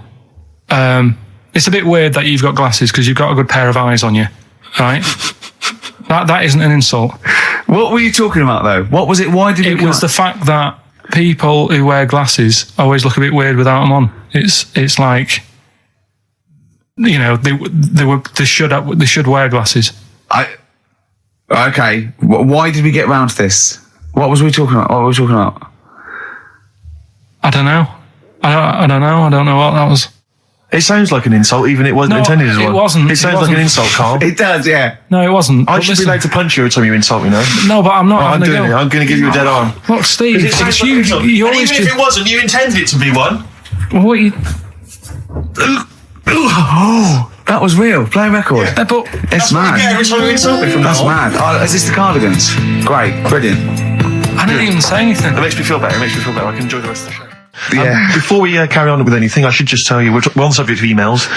It's a bit weird that you've got glasses because you've got a good pair of eyes on you. Right. That isn't an insult. What were you talking about though? What was it? Why did it was the fact that people who wear glasses always look a bit weird without them on. It's like, you know, they should wear glasses. Okay. Why did we get round to this? What was we talking about? I don't know. I don't know. I don't know what that was. It sounds like an insult, even it wasn't intended as one. It wasn't. It sounds like an insult, Carl. It does, yeah. No, it wasn't. I should be allowed to punch you every time you insult me now. No, but I'm not I'm having a doing go. it. I'm going to give you a dead arm. Look, Steve, It sounds like an insult. you And always even if it wasn't, you intended it to be one. What you... Oh, that was real. Play a record. But It's mad. Yeah, every time you insult me from That's now on. mad. Oh, is this the Cardigans? Great, brilliant. I didn't even say anything. It makes me feel better. I can enjoy the rest of the show. Yeah. Before we carry on with anything, I should just tell you, we're on the subject of emails.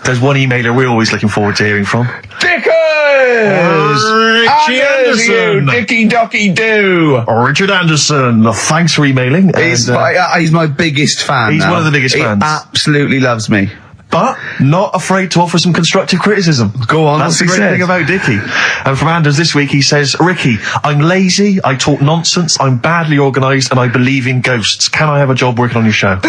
There's one emailer we're always looking forward to hearing from. Dickers! Richie Anderson! Dicky Docky Doo! Richard Anderson, thanks for emailing. He's my biggest fan. He's now. one of the biggest fans. He absolutely loves me. But not afraid to offer some constructive criticism. Go on, That's the what's he great said? thing about Dickie. And from Anders this week, he says, Ricky, I'm lazy, I talk nonsense, I'm badly organised, and I believe in ghosts. Can I have a job working on your show?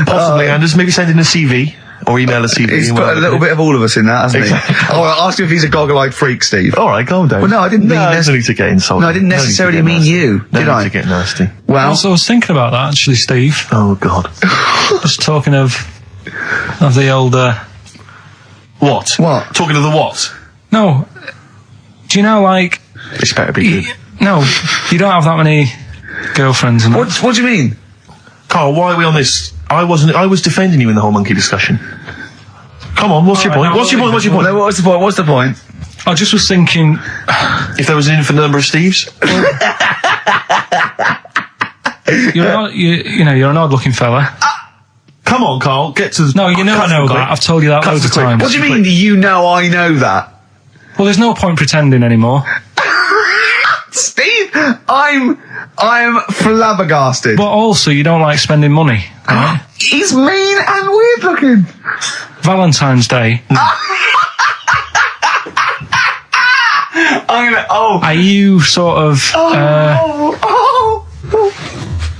Possibly, Anders. Maybe send in a CV. Or email a CV. He's put a little bit of all of us in that, hasn't he? Oh, I'll ask him if he's a goggle-eyed freak, Steve. All right, calm down. Well, no, I didn't mean there's no need to get insulted. No, I didn't necessarily mean you, No did need I? to get nasty. Well, I was thinking about that, actually, Steve. Oh, God. Just talking of the old... What? What? Talking of the what? No. Do you know, like... This better be good. No, you don't have that many girlfriends. And what do you mean? Carl, why are we on this? I was defending you in the whole monkey discussion. Come on, what's your point? What's your point? What's your point? No, what's the point? What's the point? I just was thinking... If there was an infinite number of Steves? You're an odd-looking fella. Come on, Carl, get to... No, you know I know that. I've told you that loads of times. What do you mean, you know I know that? Well, there's no point pretending anymore. Steve, I'm flabbergasted. But also, you don't like spending money, right? He's mean and weird looking. Valentine's Day. Are you sort of...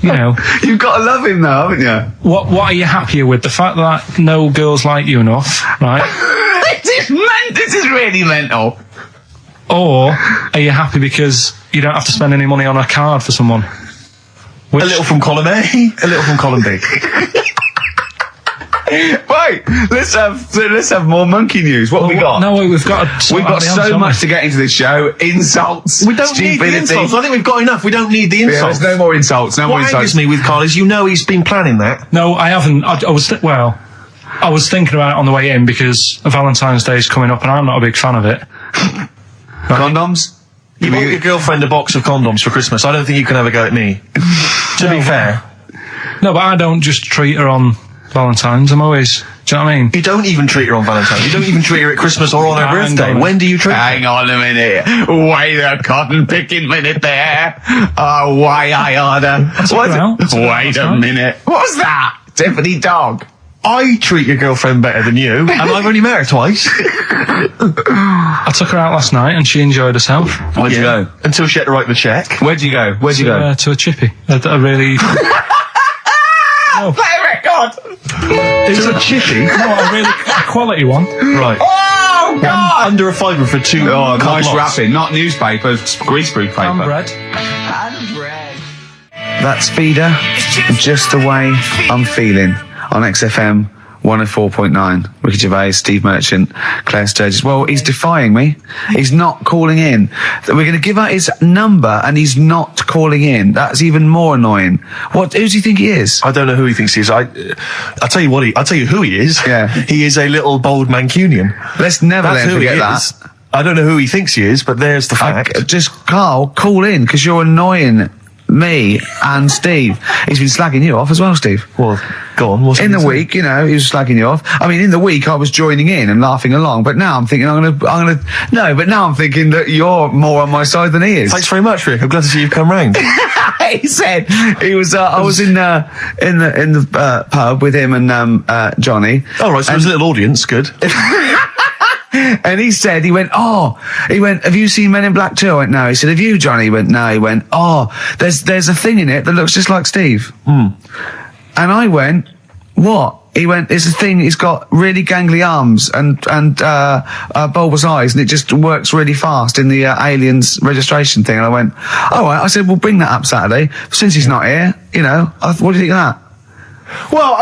you know... You've got to love him now, haven't you? What are you happier with? The fact that no girls like you enough, right? This is really mental. Or are you happy because you don't have to spend any money on a card for someone? A little from column A, a little from column B. Right, let's have more monkey news. What have we got? No, we've got so much to get into this show. Insults. We don't need the insults. I think we've got enough. We don't need the Yeah, insults. there's no more insults. What angers me with Carl is you know he's been planning that. No, I haven't. I was thinking about it on the way in because Valentine's Day is coming up and I'm not a big fan of it. Condoms? You bought your girlfriend a box of condoms for Christmas. I don't think you can have a go at me. To be fair. No, but I don't just treat her on Valentine's. I'm always... Do you know what I mean? You don't even treat her on Valentine's. You don't even treat her at Christmas or on her birthday. When do you treat her? Hang on a minute. Wait a cotton picking minute there. Oh, why I order. Wait a minute. What's that? Tiffany Dog. I treat your girlfriend better than you, and I've only met her twice. I took her out last night and she enjoyed herself. Where'd you go? Until she had to write the cheque. Where'd you go? Where'd you go? To a chippy. A really... Play a record! It's a chippy? No, a quality one. Right. Oh, God! Under a fiver for two. Oh, nice lots. wrapping. Not newspaper, greaseproof paper. And bread. That's Feeder, Just the Way I'm Feeling, on XFM 104.9. Ricky Gervais, Steve Merchant, Claire Sturgis. Well, he's defying me. He's not calling in. We're going to give out his number and he's not calling in. That's even more annoying. Who does he think he is? I don't know who he thinks he is. I'll tell you I'll tell you who he is. Yeah. He is a little bold Mancunian. Let's never That's let him who he forget is. that. I don't know who he thinks he is, but there's the fact. Just, Carl, call in, because you're annoying me and Steve. He's been slagging you off as well, Steve. Well, go on. What's In he the saying? week, you know, he was slagging you off. I mean, in the week, I was joining in and laughing along, but now I'm thinking but now I'm thinking that you're more on my side than he is. Thanks very much, Rick. I'm glad to see you've come round. He said he was. I was in the pub with him and Johnny. All right, so there's a little audience. Good. And he went, have you seen Men in Black 2? I went, no. He said, have you, Johnny? He went, no. He went, there's a thing in it that looks just like Steve. And I went, what? He went, it's a thing, he's got really gangly arms and bulbous eyes, and it just works really fast in the aliens registration thing. And I went, all right. I said, well, bring that up Saturday. Since he's not here, you know, what do you think of that? Well,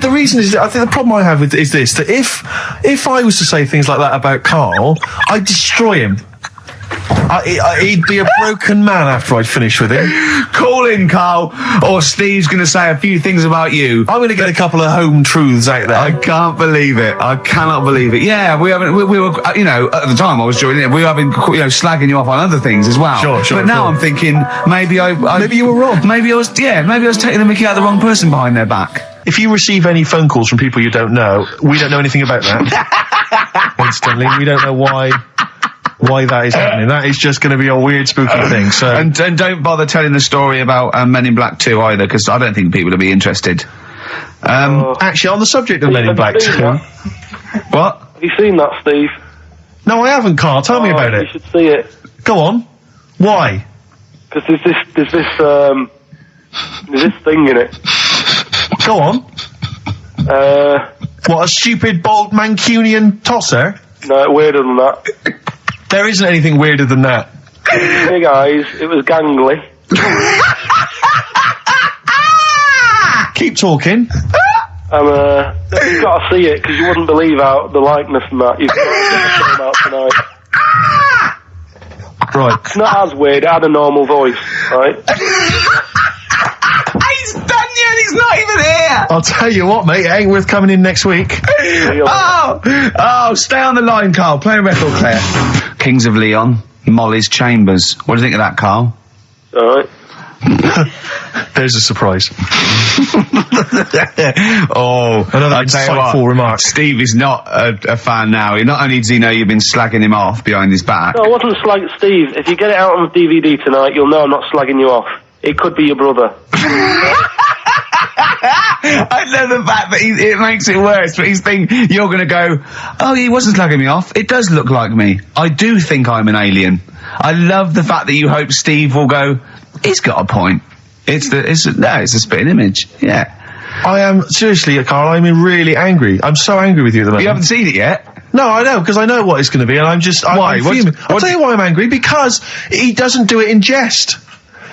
the reason is, I think the problem I have is this, that if I was to say things like that about Carl, I'd destroy him. He'd be a broken man after I'd finish with him. Call in, Carl, or Steve's going to say a few things about you. I'm going to get a couple of home truths out there. I can't believe it. I cannot believe it. Yeah, we were, you know, at the time I was joining it, we were having, you know, slagging you off on other things as well. Sure. But now I'm thinking, maybe you were wrong. Maybe I was taking the mickey out of the wrong person behind their back. If you receive any phone calls from people you don't know, we don't know anything about that. Instantly, we don't know why that is happening. That is just going to be a weird, spooky thing. So, and don't bother telling the story about Men in Black 2 either, because I don't think people will be interested. Actually, on the subject of Men in Black 2, what? Have you seen that, Steve? No, I haven't, Carl. Tell me about it. You should see it. Go on. Why? Because there's this thing in it. Go on. What, a stupid, bald Mancunian tosser? No, weirder than that. There isn't anything weirder than that. Big eyes, it was gangly. Keep talking. You've got to see it, because you wouldn't believe the likeness and that. You've got to check them out tonight. Right. It's not as weird, it had a normal voice, right? He's done yet, he's not even here! I'll tell you what, mate, it ain't worth coming in next week. Stay on the line, Carl. Play a record, Claire. Kings of Leon, Molly's Chambers. What do you think of that, Carl? Alright. There's a surprise. Another insightful remark. Steve is not a fan now. Not only does he know you've been slagging him off behind his back. No, I wasn't slagging Steve. If you get it out on DVD tonight, you'll know I'm not slagging you off. It could be your brother. I love the fact that it makes it worse, but he's thinking you're going to go, oh, he wasn't slagging me off. It does look like me. I do think I'm an alien. I love the fact that you hope Steve will go, he's got a point. It's a spitting image. Yeah. I am, seriously, Carl, I'm really angry. I'm so angry with you at the moment. You haven't seen it yet? No, I know, because I know what it's going to be, and I'm fuming. I'll tell you why I'm angry, because he doesn't do it in jest.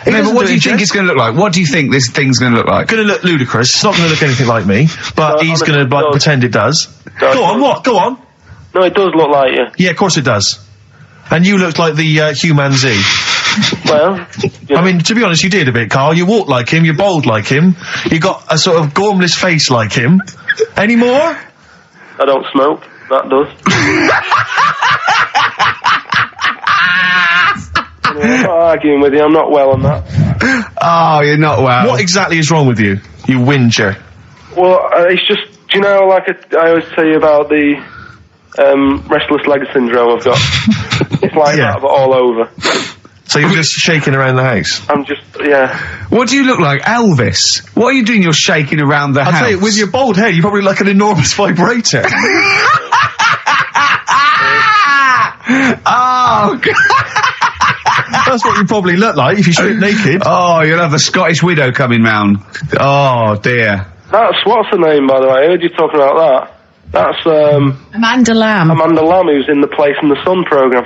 No, but what do you think it's going to look like? What do you think this thing's going to look like? Going to look ludicrous. It's not going to look anything like me, but he's going to pretend it does. Go on, what? Go on. No, it does look like you. Yeah, of course it does. And you looked like the Human Z. Well, I mean, to be honest, you did a bit, Carl. You walk like him, you're bold like him, you got a sort of gormless face like him. Any more? I don't smoke. That does. I'm not arguing with you, I'm not well on that. Oh, you're not well. What exactly is wrong with you, you whinger? Well, it's just, do you know, like I always tell you about the restless leg syndrome I've got? It's like that, but all over. So you're just shaking around the house? I'm just, yeah. What do you look like, Elvis? What are you doing? You're shaking around the house. I'll tell you, with your bald head, you probably look like an enormous vibrator. Oh, God. That's what you probably look like if you strip naked. Oh, you'll have the Scottish widow coming round. Oh, dear. That's, what's her name, by the way? I heard you talking about that. That's, Amanda Lamb. Amanda Lamb, who's in the Place in the Sun programme.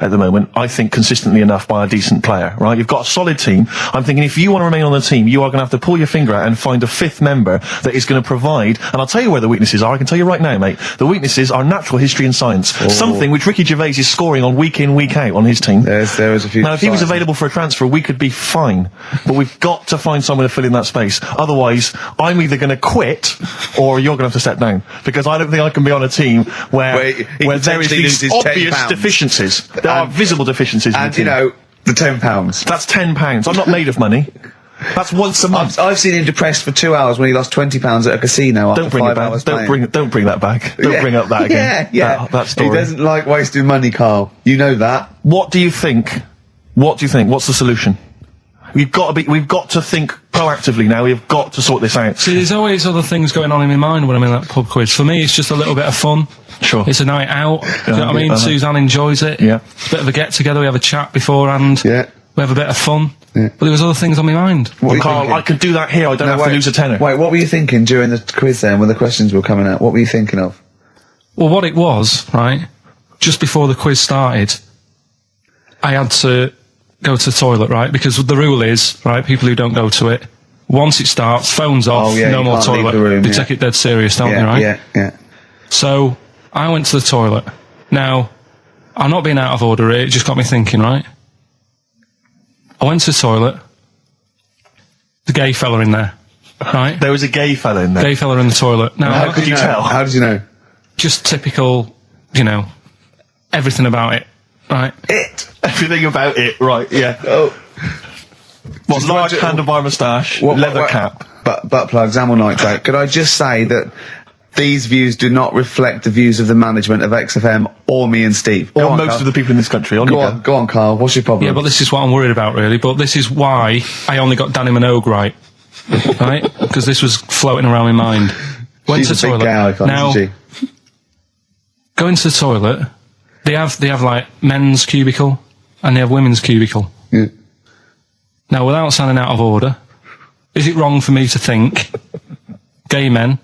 at the moment, I think, consistently enough by a decent player, right? You've got a solid team. I'm thinking if you want to remain on the team, you are going to have to pull your finger out and find a fifth member that is going to provide, and I'll tell you where the weaknesses are. I can tell you right now, mate. The weaknesses are natural history and science. Something which Ricky Gervais is scoring on week in, week out on his team. There is a few. Now, if he was available for a transfer, we could be fine. But we've got to find someone to fill in that space. Otherwise, I'm either going to quit or you're going to have to step down. Because I don't think I can be on a team where there is these obvious deficiencies. There are visible deficiencies in the team. You know, the £10. That's £10. I'm not made of money. That's once a month. I've seen him depressed for 2 hours when he lost £20 at a casino after 5 hours playing. Don't bring that back. Don't bring up that again. Yeah. That story. He doesn't like wasting money, Carl. You know that. What do you think? What's the solution? We've got to think proactively now. We've got to sort this out. See, there's always other things going on in my mind when I'm in that pub quiz. For me, it's just a little bit of fun. Sure. It's a night out. Do you know what I mean? Suzanne enjoys it. Yeah. It's a bit of a get-together. We have a chat beforehand. Yeah. We have a bit of fun. Yeah. But there was other things on my mind. Well, Carl, I could do that here. I don't have to lose a tenner. Wait, what were you thinking during the quiz then, when the questions were coming out? What were you thinking of? Well, what it was, right, just before the quiz started, I had to go to the toilet, right? Because the rule is, right, people who don't go to it, once it starts, phones off, no more toilet. They take it dead serious, don't they, right? Yeah. So, I went to the toilet. Now, I'm not being out of order here, it just got me thinking, right? I went to the toilet. The gay fella in there, right? There was a gay fella in there. Gay fella in the toilet. Now, how could you tell? How did you know? Just typical, everything about it, right? Everything about it, right, yeah. Oh. What, large handlebar moustache, leather cap. Butt plugs, amyl nitrate. Could I just say that these views do not reflect the views of the management of XFM or me and Steve. Or most of the people in this country. Go on, Carl. What's your problem? Yeah, but this is what I'm worried about, really. But this is why I only got Danny Minogue right. Right? Because this was floating around my mind. Went to the toilet. Now, going to the toilet, they have like men's cubicle and they have women's cubicle. Yeah. Now, without sounding out of order, is it wrong for me to think gay men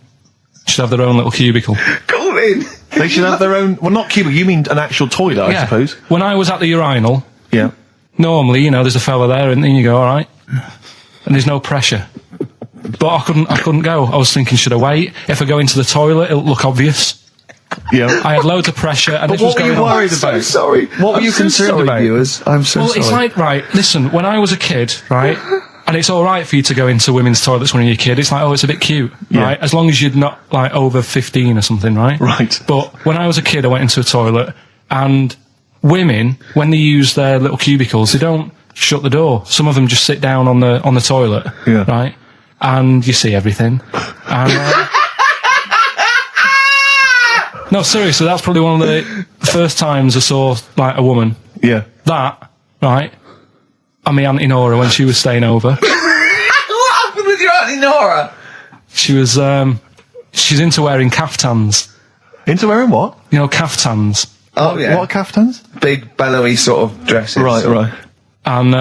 should have their own little cubicle? Go in. They should have their own. Well, not cubicle. You mean an actual toilet, I suppose. When I was at the urinal, yeah. Normally, you know, there's a fella there, and then you go, all right, and there's no pressure. But I couldn't go. I was thinking, should I wait? If I go into the toilet, it'll look obvious. Yeah. I had loads of pressure, and but this was going on. What were you worried about? I'm so sorry. What were you concerned about? Viewers? I'm so sorry. Well, it's like, right, listen, when I was a kid, right, and it's alright for you to go into women's toilets when you're a kid, it's like, oh, it's a bit cute, right? As long as you're not, like, over 15 or something, right? Right. But when I was a kid, I went into a toilet, and women, when they use their little cubicles, they don't shut the door. Some of them just sit down on the toilet, right? And you see everything. And, no, seriously, that's probably one of the first times I saw, like, a woman. Yeah. That, right, and my Auntie Nora when she was staying over. What happened with your Auntie Nora? She was, she's into wearing caftans. Into wearing what? You know, caftans. Oh, yeah. What are caftans? Big, bellowy sort of dresses. Right. And,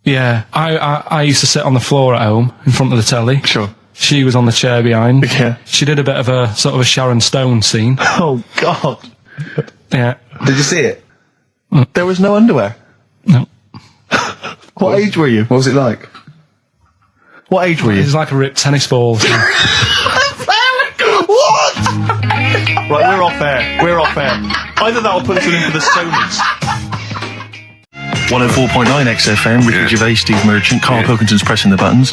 yeah, I used to sit on the floor at home in front of the telly. Sure. She was on the chair behind. Yeah. She did a bit of a sort of a Sharon Stone scene. Oh, God. Yeah. Did you see it? There was no underwear. No. What age were you? What was it like? What age were you? It was like a ripped tennis ball. What? Right, we're off air. We're off air. Either that or put us in for the Stonys. 104.9 XFM, Ricky Gervais, Steve Merchant, Karl Pilkington's pressing the buttons.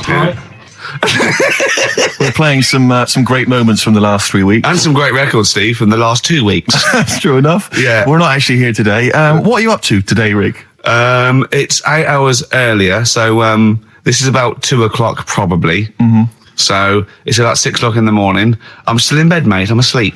We're playing some great moments from the last 3 weeks. And some great records, Steve, from the last 2 weeks. That's true enough. Yeah. We're not actually here today. What are you up to today, Rick? It's 8 hours earlier, so this is about 2 o'clock probably. Mm-hmm. So it's about 6 o'clock in the morning. I'm still in bed, mate. I'm asleep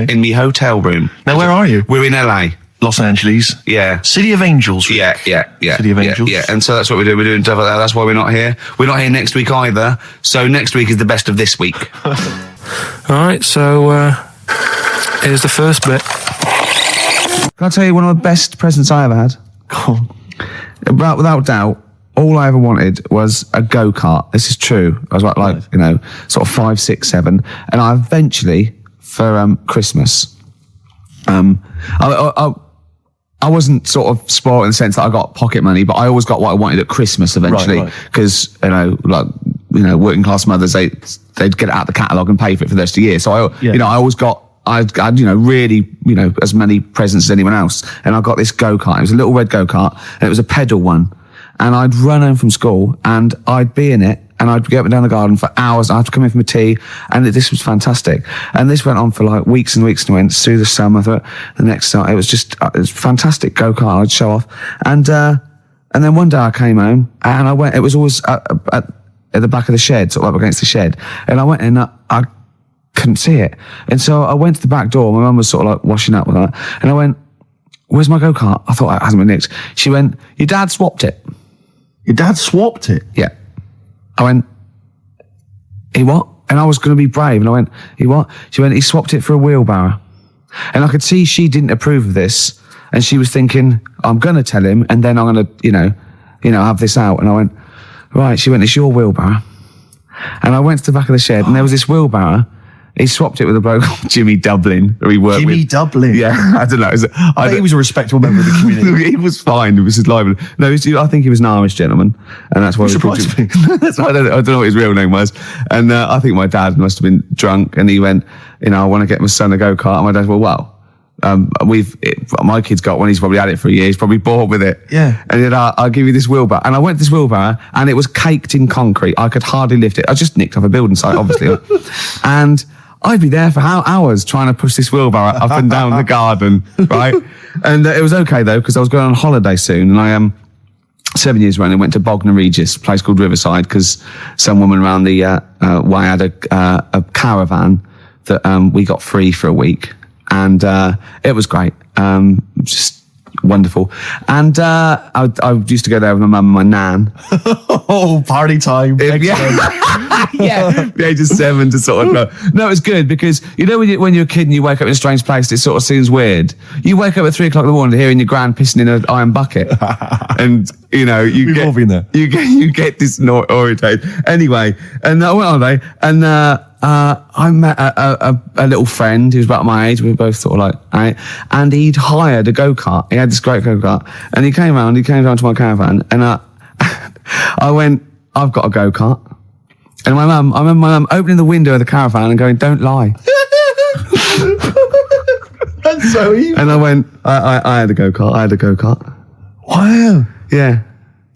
in my hotel room. Now, where are you? We're in LA. Los Angeles. Yeah. City of Angels. Rick. Yeah. City of Angels. Yeah. And so that's what we're doing. We're doing stuff like that. That's why we're not here. We're not here next week either. So next week is the best of this week. Alright, so, here's the first bit. Can I tell you one of the best presents I ever had? Go on. Without doubt, all I ever wanted was a go-kart. This is true. I was like you know, sort of 5, 6, 7. And I eventually, for Christmas, I wasn't sort of spoiled in the sense that I got pocket money, but I always got what I wanted at Christmas eventually. Because, working class mothers, they'd get it out of the catalogue and pay for it for the rest of the year. So I always got, I'd really, as many presents as anyone else. And I got this go-kart. It was a little red go-kart, and it was a pedal one. And I'd run home from school, and I'd be in it, and I'd get up and down the garden for hours. I'd have to come in for my tea, and this was fantastic. And this went on for like weeks and weeks and went through the summer, the next summer. It was just, it was fantastic go-kart. I'd show off. And then one day I came home, and I went, it was always at the back of the shed, sort of up against the shed. And I went in, I couldn't see it. And so I went to the back door. My mum was sort of like washing up with that. And I went, where's my go-kart? I thought it hasn't been nicked. She went, your dad swapped it. Your dad swapped it? Yeah. I went, he what? And I was going to be brave. And I went, he what? She went, he swapped it for a wheelbarrow. And I could see she didn't approve of this. And she was thinking, I'm going to tell him, and then I'm going to, have this out. And I went, right. She went, it's your wheelbarrow. And I went to the back of the shed, and there was this wheelbarrow. He swapped it with a bloke called Jimmy Dublin, who he worked with. Jimmy Dublin? Yeah, I don't know. I think he was a respectable member of the community. He was fine. It was his lively. No, I think he was an Irish gentleman, and that's why we called him. I don't know what his real name was. And I think my dad must have been drunk, and he went, I want to get my son a go-kart. And my dad went, my kid's got one. He's probably had it for a year. He's probably bored with it. Yeah. And he said, I'll give you this wheelbarrow. And I went to this wheelbarrow, and it was caked in concrete. I could hardly lift it. I just nicked off a building site, obviously. And I'd be there for hours trying to push this wheelbarrow up and down the garden, right? And it was okay though, because I was going on holiday soon, and I am 7 years running, went to Bognor Regis, a place called Riverside, because some woman around the way had a caravan that we got free for a week, and it was great, just wonderful. And I used to go there with my mum and my nan. Oh, party time! Yeah, the age of 7 to sort of go. No, it's good because when you're a kid and you wake up in a strange place, it sort of seems weird. You wake up at 3 o'clock in the morning hearing your gran pissing in an iron bucket, and We've all been there. You get disorientated. Anyway, and I went on holiday, and I met a little friend who was about my age. We were both sort of like, right? And he'd hired a go-kart. He had this great go-kart, and he came down to my caravan, and I went, I've got a go-kart. And I remember my mum opening the window of the caravan and going, don't lie. That's so evil. And I went, I had a go-kart. Wow. Yeah.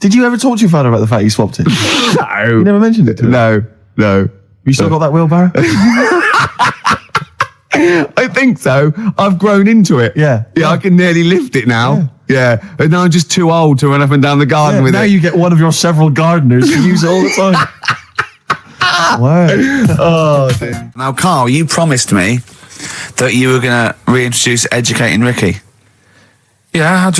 Did you ever talk to your father about the fact you swapped it? No. You never mentioned it to him? No. You still got that wheelbarrow? I think so. I've grown into it. Yeah. I can nearly lift it now. Yeah. And now I'm just too old to run up and down the garden with now it. Now you get one of your several gardeners to use it all the time. Wow. Oh, dear. Now, Carl, you promised me that you were going to reintroduce Educating Ricky. Yeah,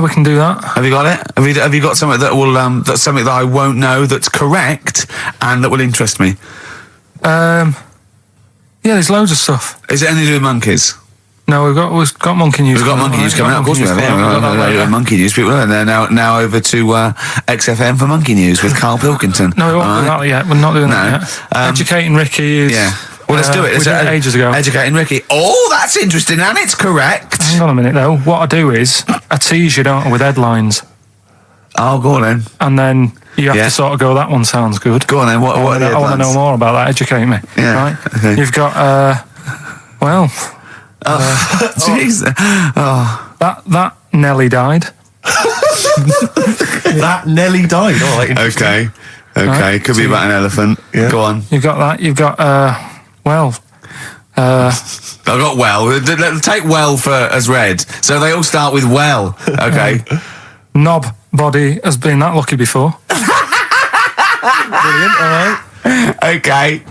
we can do that. Have you got it? Have you got something that will that's something that I won't know that's correct and that will interest me? Yeah, there's loads of stuff. Is it anything to do with monkeys? No, we've got monkey news. We've got monkey news coming up. Of course we have. Yeah, monkey news. People are there now. Over to XFM for monkey news with Karl Pilkington. No, we won't do that yet. We're not doing that yet. Educating Ricky is. Yeah. Well, let's do it. We did it ages ago. Educating Ricky. Oh, that's interesting, and it's correct. Hang on a minute, though. What I do is I tease you, don't I, with headlines. Oh, go on then. And then you have to sort of go, that one sounds good. Go on then. What are the headlines? I want to know more about that. Educate me. Yeah. Right? Okay. You've got, Jeez. That Nelly died. That Nelly died. Oh, like, Okay. Right. Could be about an elephant. Yeah. Go on. You've got that. You've got, I got well. Take well as red. So they all start with well. Okay. Knob body has been that lucky before. Brilliant. All right. Okay.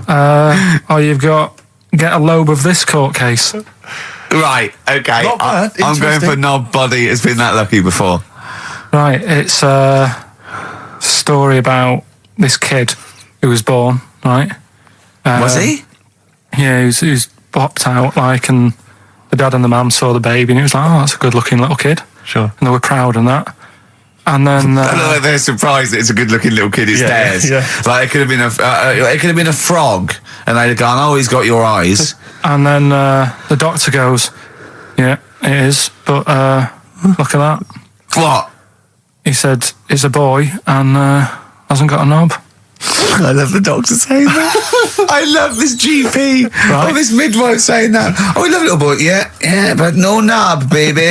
Or you've got get a lobe of this court case. Right. Okay. Not bad. I'm going for knob body has been that lucky before. Right. It's a story about this kid who was born. Right. Was he? Yeah, he was popped out and the dad and the mum saw the baby and it was like, oh, that's a good looking little kid. Sure. And they were proud and that. And then they're surprised that it's a good looking little kid. It's theirs. Yeah. Like it could have been a frog, and they'd have gone, "Oh, he's got your eyes." And then the doctor goes, "Yeah, it is, but look at that. What? He said, it's a boy and hasn't got a knob. I love the doctor saying that. I love this GP or this midwife saying that. Oh, we love little boy. Yeah, but no knob, baby.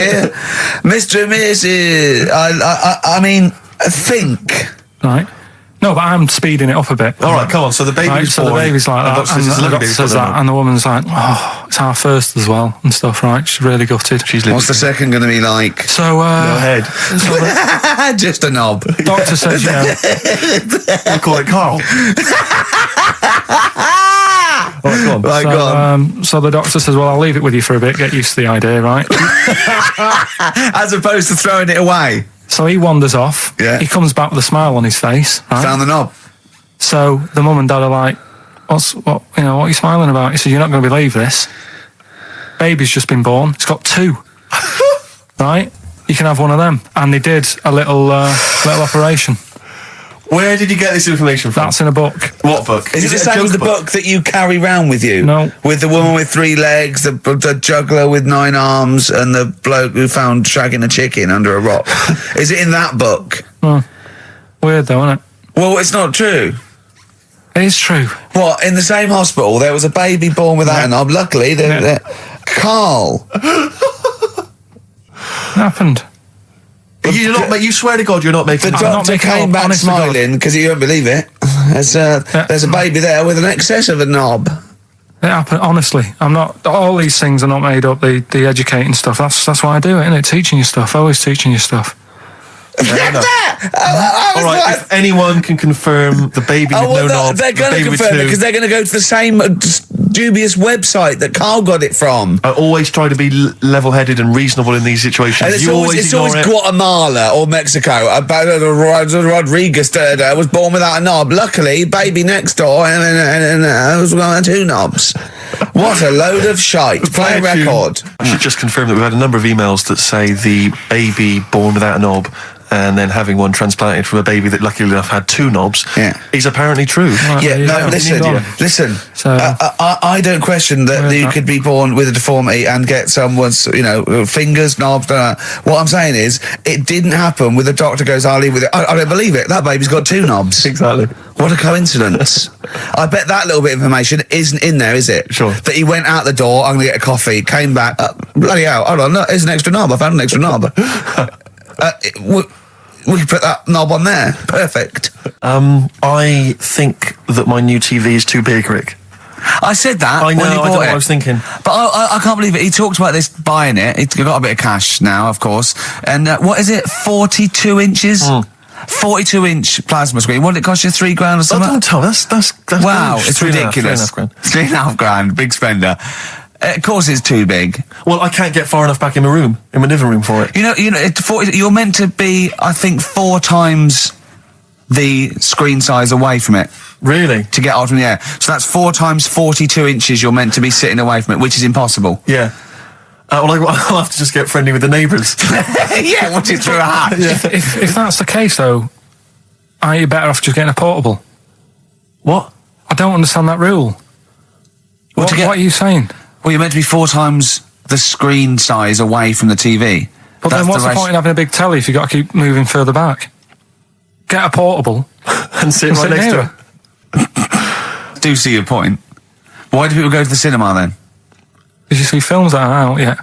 Mr. and Mrs. I mean, think. Right. No, but I'm speeding it up a bit. All right, come on. So the baby's Right, so the born. baby's like that, And and the doctor says that, and the woman's like, oh, it's our first as well, and stuff, right? She's really gutted. What's the second going to be like? So, Go ahead. so Just a knob. the doctor says, We'll call it Carl. All right, go on. Right, go on. so the doctor says, well, I'll leave it with you for a bit, get used to the idea, right? As opposed to throwing it away. So he wanders off. Yeah. He comes back with a smile on his face, right? Found the knob. So the mum and dad are like, what are you smiling about? He said, you're not going to believe this. Baby's just been born. It's got 2. Right? You can have one of them. And they did a little operation. Where did you get this information from? That's in a book. What book? Is it the same as the book that you carry round with you? No. With the woman with 3 legs, the juggler with 9 arms, and the bloke who found shagging a chicken under a rock. Is it in that book? Weird though, isn't it? Well, it's not true. It is true. What, in the same hospital, there was a baby born without a knob. Luckily, Carl. It happened. You swear to God you're not making The this up. doctor making it came up, back honest to God. smiling because you won't believe it. There's a baby there with an excess of a knob. It happened, honestly. I'm not, all these things are not made up, the educating stuff. That's why I do it, innit? Teaching you stuff, always teaching you stuff. All right, if anyone can confirm the baby with no knob, they're going to baby with confirm it 2. because they're going to go to the same dubious website that Carl got it from. I always try to be level-headed and reasonable in these situations. And it's You always ignore it. Guatemala or Mexico. Rodriguez was born without a knob. Luckily, baby next door and was got 2 knobs. What a load of shite. Play a record. I should just confirm that we've had a number of emails that say the baby born without a knob and then having one transplanted from a baby that luckily enough had 2 knobs is apparently true. Listen. So- I don't question that you could be born with a deformity and get someone's, fingers, knobs. What I'm saying is, it didn't happen with the doctor goes, I'll leave with it. I don't believe it. That baby's got 2 knobs. Exactly. What a coincidence. I bet that little bit of information isn't in there, is it? Sure. That he went out the door, I'm going to get a coffee, came back, bloody hell, hold on, no, here's an extra knob. I found an extra knob. We can put that knob on there. Perfect. I think that my new TV is too big, Rick. I said that I know, when he I bought don't know what it. I was thinking. But I can't believe it. He talked about this buying it. He's got a bit of cash now, of course. And what is it? 42 inches? 42-inch plasma screen. What did it cost you? $3 grand or something? Don't tell me. That's Wow, gross. it's 3.5 ridiculous. grand. $3.5 grand, big spender. Of course, it's too big. Well, I can't get far enough back in my room, in my living room for it. You're meant to be, I think, 4 times the screen size away from it. Really? To get out from the air. So that's 4 times 42 inches you're meant to be sitting away from it, which is impossible. Yeah. Well, I'll have to just get friendly with the neighbours. Yeah, watch it through a hatch. If that's the case, though, are you better off just getting a portable? What? I don't understand that rule. What are you saying? Well, you're meant to be 4 times the screen size away from the TV. But then what's the point in having a big telly if you've got to keep moving further back? Get a portable and sit right next to it. Do see your point. Why do people go to the cinema then? Did you see films that are out yet?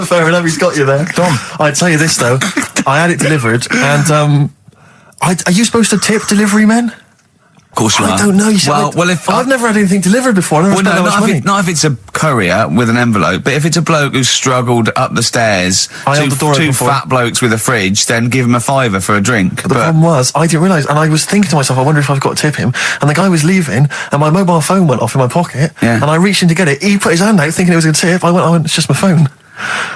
Fair enough, he's got you there. Done. I'd tell you this, though. I had it delivered, and are you supposed to tip delivery men? Of course you are. I don't know. I've never had anything delivered before. Not if it's a courier with an envelope, but if it's a bloke who's struggled up the stairs, two fat blokes with a fridge, then give him a £5 for a drink. But the problem was, I didn't realise, and I was thinking to myself, I wonder if I've got to tip him. And the guy was leaving, and my mobile phone went off in my pocket, and I reached in to get it. He put his hand out thinking it was a tip. I went, it's just my phone.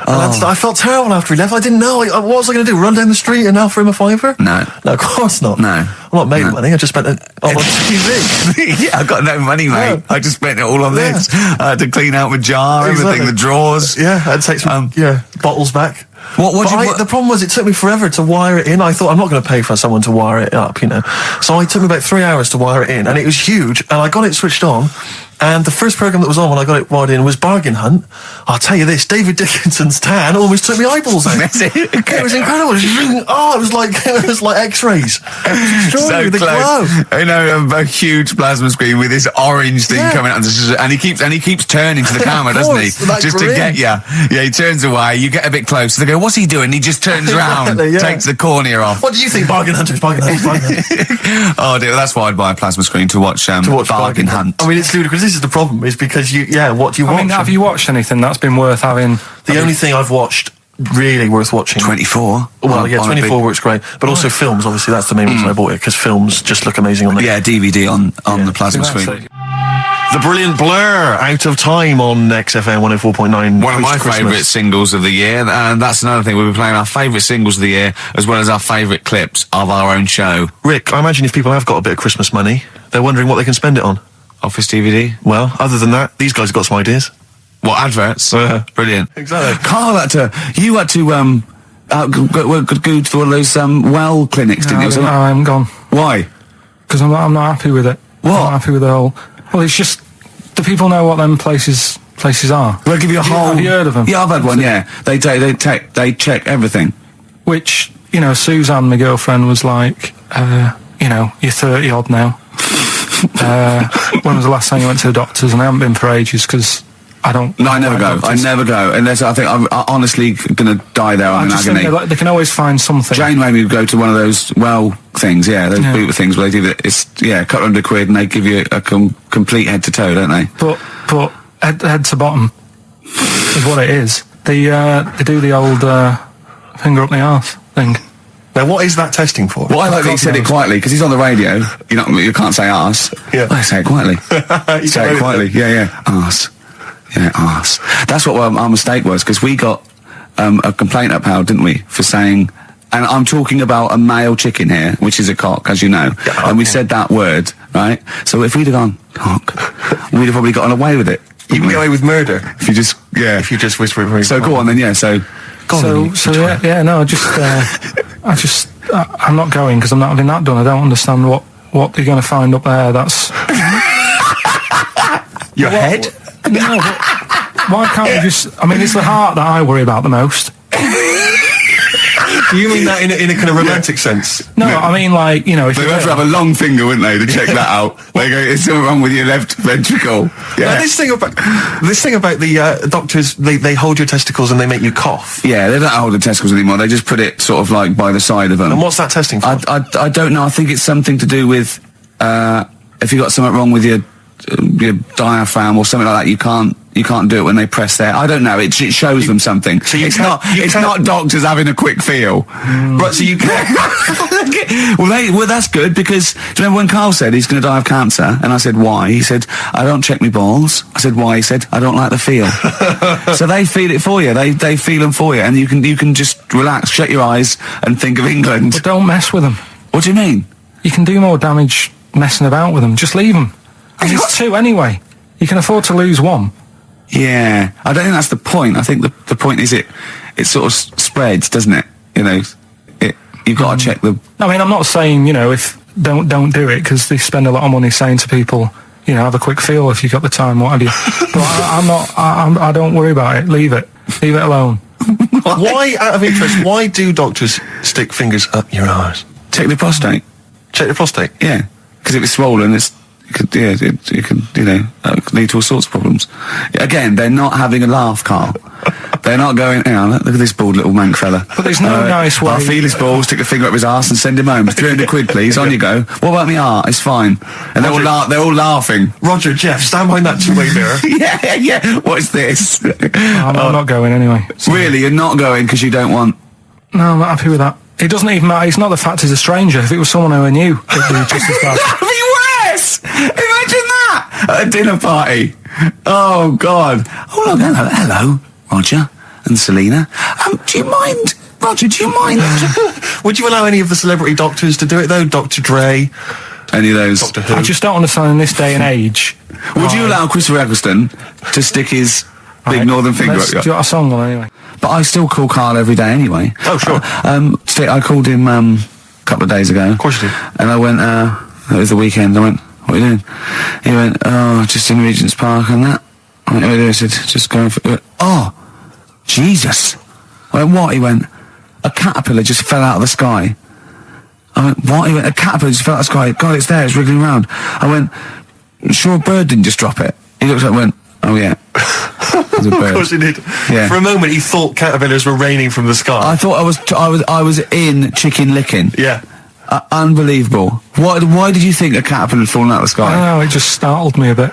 And I felt terrible after he left. I didn't know. What was I going to do? Run down the street and offer him a £5? No, of course not. No, I'm not made money. I just spent it on TV. Yeah, I've got no money, mate. I just spent it all on this. I had to clean out my jar, everything, the drawers. Yeah, I'd take some bottles back. The problem was, it took me forever to wire it in. I thought, I'm not going to pay for someone to wire it up, So it took me about 3 hours to wire it in, and it was huge. And I got it switched on, And the first programme that was on when I got it wired in was Bargain Hunt. I'll tell you this, David Dickinson's tan almost took my eyeballs out. It was incredible. It was like X-rays. So the close. glow. You know, a huge plasma screen with this orange thing coming out, and he keeps turning to the camera, doesn't he? Just to get you. Yeah, he turns away. You get a bit closer. They go, "What's he doing?" He just turns around, takes the cornea off. What do you think, Bargain Hunters? Bargain Hunt. Oh dear, that's why I'd buy a plasma screen to watch Bargain Hunt. I mean, it's ludicrous. This is the problem, is because what do you watch? I mean, have you watched anything that's been worth having? The only thing I've watched really worth watching. 24. Well, 24 works great, but also films. Obviously, that's the main reason I bought it, because films just look amazing on there. Yeah, DVD on the plasma screen. The brilliant Blur, Out of Time on XFM 104.9. One of my favourite singles of the year, and that's another thing. We'll be playing our favourite singles of the year, as well as our favourite clips of our own show. Rick, I imagine if people have got a bit of Christmas money, they're wondering what they can spend it on. Office DVD. Well, other than that, these guys have got some ideas. What, adverts? Brilliant. Exactly. Carl you had to go to one of those well clinics, didn't you? No, I haven't gone. Why? Because I'm not happy with it. What? I'm not happy with the whole... Well, it's just... Do people know what them places are? They'll give you a whole... Have you heard of them? Yeah, I've had one, yeah. They check everything. Which, Suzanne, my girlfriend, was like, you're 30 odd now. When was the last time you went to the doctors? And I haven't been for ages because I don't... No, I never go. I never go. Unless I think I'm honestly going to die there. I'm in agony. Think they can always find something. Jane made me go to one of those things, those boot things where they do that. It's, couple £100 and they give you a complete head to toe, don't they? But head to bottom is what it is. They do the old finger up the arse thing. Now, what is that testing for? Well, I like that he said it quietly, because he's on the radio. You can't say arse. Yeah. I say it quietly. Say it quietly. Yeah. Arse. Yeah, arse. That's what our mistake was, because we got a complaint upheld, didn't we, for saying... And I'm talking about a male chicken here, which is a cock, as you know. Yeah, and we said that word, right? So if we'd have gone, cock, we'd have probably gotten away with it. You can get away with murder. If you just whisper it very So go on then, I'm not going because I'm not having that done. I don't understand what you're going to find up there. That's your head. No, but why can't you just? I mean, it's the heart that I worry about the most. Do you mean that in a kind of romantic sense? No, I mean if they'd have to have a long finger, wouldn't they, to check that out? They go, "Is something wrong with your left ventricle?" Yeah. Now, this thing about the doctors, they hold your testicles and they make you cough. Yeah, they don't hold the testicles anymore. They just put it sort of like by the side of them. And what's that testing for? I don't know. I think it's something to do with if you got something wrong with your diaphragm or something like that. You can't do it when they press there. I don't know. It shows them something. So it's not doctors having a quick feel. Right, so you can't... well, that's good, because do you remember when Carl said he's going to die of cancer? And I said, why? He said, I don't check my balls. I said, why? He said, I don't like the feel. So they feel it for you. They feel them for you. And you can just relax, shut your eyes and think of England. But don't mess with them. What do you mean? You can do more damage messing about with them. Just leave them. And it's two anyway. You can afford to lose one. Yeah, I don't think that's the point. I think the point is it sort of spreads, doesn't it? You've got to check the... I mean, I'm not saying, if don't do it, because they spend a lot of money saying to people, have a quick feel if you've got the time, what have you. But I don't worry about it. Leave it alone. Why, out of interest, why do doctors stick fingers up your arse? Check the prostate. Check the prostate? Yeah, because if it's swollen, it could lead to all sorts of problems. Again, they're not having a laugh, Carl. They're not going, look at this bald little mank fella. But there's no nice way. I'll feel his balls, stick a finger up his arse and send him home. 300 quid, please. On you go. What about me art? It's fine. And they're all laughing. Roger, Jeff, stand behind that two-way mirror. yeah. What's this? I'm not going anyway. So. Really? You're not going because you don't want... No, I'm not happy with that. It doesn't even matter. It's not the fact he's a stranger. If it was someone who I knew, it'd be just as bad. That'd be worse! Imagine that! At a dinner party. Oh, God. Oh, look, hello, Roger and Selena. Do you mind, Roger, Would you allow any of the celebrity doctors to do it, though? Dr. Dre? Any of those? Doctor Who? I just don't understand in this day and age. Would you allow Christopher Eccleston to stick his big northern finger up your... Do you got a song on anyway? But I still call Carl every day anyway. Oh, sure. I called him a couple of days ago. Of course you did. And I went, it was the weekend, I went, what are you doing? He went, oh, just in Regent's Park and that. I went, what are you doing? I said, just going for... He went, oh, Jesus. I went, what? He went, a caterpillar just fell out of the sky. I went, what? He went, a caterpillar just fell out of the sky. God, it's there, it's wriggling around. I went, sure a bird didn't just drop it? He looked up and went, oh yeah. It was a bird. Of course he did. Yeah. For a moment, he thought caterpillars were raining from the sky. I thought I was in chicken licking. Yeah. Unbelievable. Why did you think a caterpillar had fallen out of the sky? I don't know, it just startled me a bit.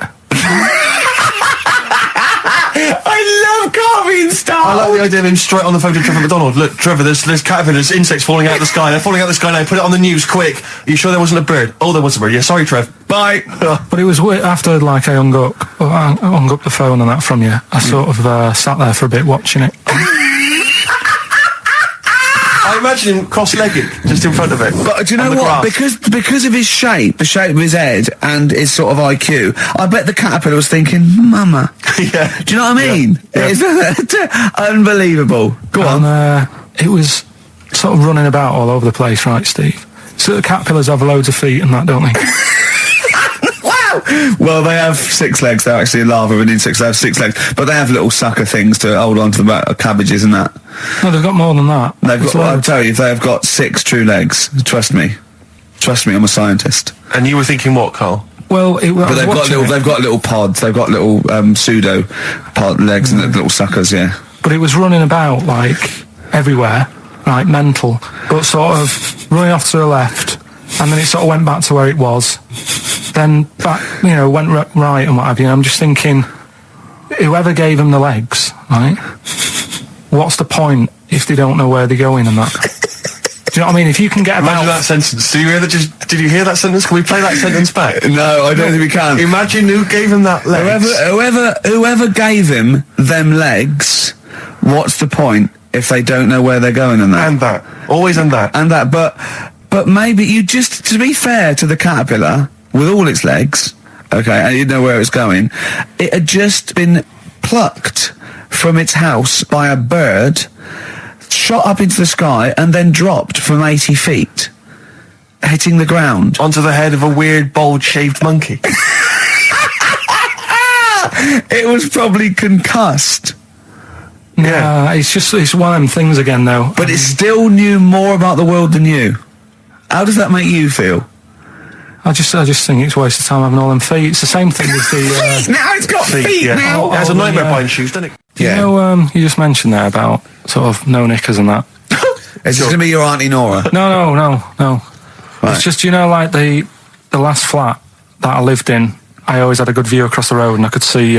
I love Carl being startled. I like the idea of him straight on the phone to Trevor McDonald. Look, Trevor, there's caterpillars, insects falling out of the sky. They're falling out of the sky now. Put it on the news, quick. Are you sure there wasn't a bird? Oh, there was a bird. Yeah, sorry, Trev. Bye. But it was after, like, I hung up the phone and that from you. I sort of sat there for a bit watching it. I imagine him cross-legged, just in front of it. But do you know on the what? grass. Because of his shape, the shape of his head, and his sort of IQ, I bet the caterpillar was thinking, Mama. Yeah. Do you know what I mean? Yeah. It's unbelievable. Go on. And it was sort of running about all over the place, right, Steve? So the caterpillars have loads of feet and that, don't they? Wow! Well, they have 6 legs. They're actually a larva of an insect, so they have 6 legs. But they have little sucker things to hold on to the back of cabbages and that. No, they've got more than that. I'll tell you, they've got 6 true legs. Trust me. Trust me, I'm a scientist. And you were thinking what, Carl? Well, but they've got little pods. They've got little pseudo pod legs and little suckers. Yeah. But it was running about like everywhere, right, mental, but sort of running off to the left, and then it sort of went back to where it was, then back, went right and what have you. I'm just thinking, whoever gave them the legs, right? What's the point if they don't know where they're going and that? Do you know what I mean? If you can get Imagine that sentence. Did you hear that sentence? Can we play that sentence back? No, I don't think we can. Imagine who gave him that legs. Whoever gave him them legs, what's the point if they don't know where they're going and that? And that. Always and that. And that. But maybe you just, to be fair to the caterpillar, with all its legs, okay, and you know where it's going, it had just been plucked from its house by a bird, shot up into the sky, and then dropped from 80 feet, hitting the ground. Onto the head of a weird, bold-shaved monkey. It was probably concussed. Yeah, it's one of them things again, though. But it still knew more about the world than you. How does that make you feel? I just think it's a waste of time having all them feet. It's the same thing as the... now it's got feet now! It has a nightmare buying shoes, doesn't it? You know, you just mentioned there about sort of no knickers and that. Is this going to be your Auntie Nora? No. Right. It's just, like the last flat that I lived in, I always had a good view across the road and I could see...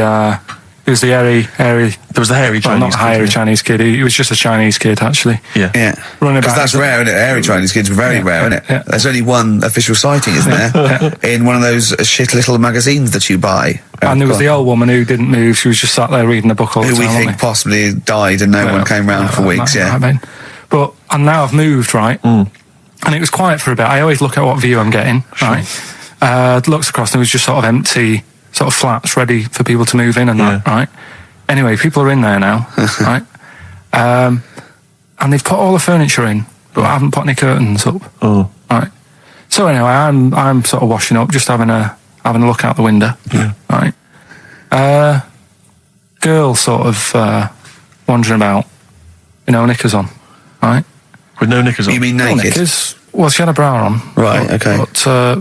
It was the hairy... There was the hairy Chinese not kid. hairy Chinese kid. He was just a Chinese kid, actually. Yeah. Running Because about. that's rare, isn't it? Hairy Chinese kids are very rare, isn't it? Yeah. There's only one official sighting, isn't there? In one of those shit little magazines that you buy. And there was the old woman who didn't move. She was just sat there reading a book all the Who time. we think possibly died and no one came round for weeks, yeah. And now I've moved, right? And it was quiet for a bit. I always look at what view I'm getting, right? Looks across and it was just sort of empty, sort of flats ready for people to move in and that, right? Anyway, people are in there now, right? And they've put all the furniture in, but I haven't put any curtains up. Oh. Right. So anyway, I'm sort of washing up, just having a look out the window. Yeah. Right. Girl sort of wandering about, knickers on, right? With no knickers on? You mean No naked? knickers. Well, she had a bra on. Right, okay. But,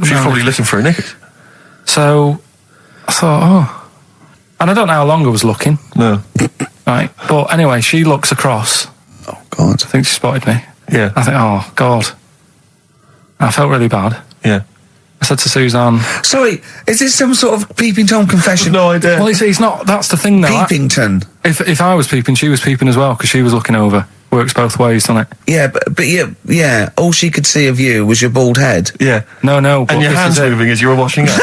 She's probably looking for a knickers. So I thought, and I don't know how long I was looking. No. Right. But anyway, she looks across. Oh, God. I think she spotted me. Yeah. I think, oh, God. I felt really bad. Yeah. I said to Suzanne... Sorry, is this some sort of Peeping Tom confession? No idea. Well, he's not... That's the thing, though. Peepington. If I was peeping, she was peeping as well, because she was looking over. Works both ways, doesn't it? Yeah, but yeah, all she could see of you was your bald head. Yeah. No. But And your this hands is it. moving as you were washing up.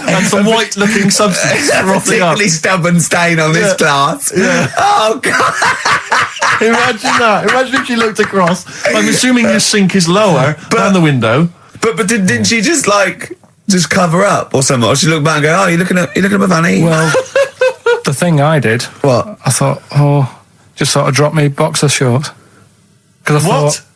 And some white-looking substance frothing up. Particularly stubborn stain on this glass. Yeah. Oh, God. Imagine that. Imagine if she looked across. I'm assuming your sink is lower than the window. But didn't she just cover up or something? Or she looked back and go, oh, you're looking at my fanny? Well, the thing I did... What? I thought, just sort of drop me boxer shorts. Because I What? thought...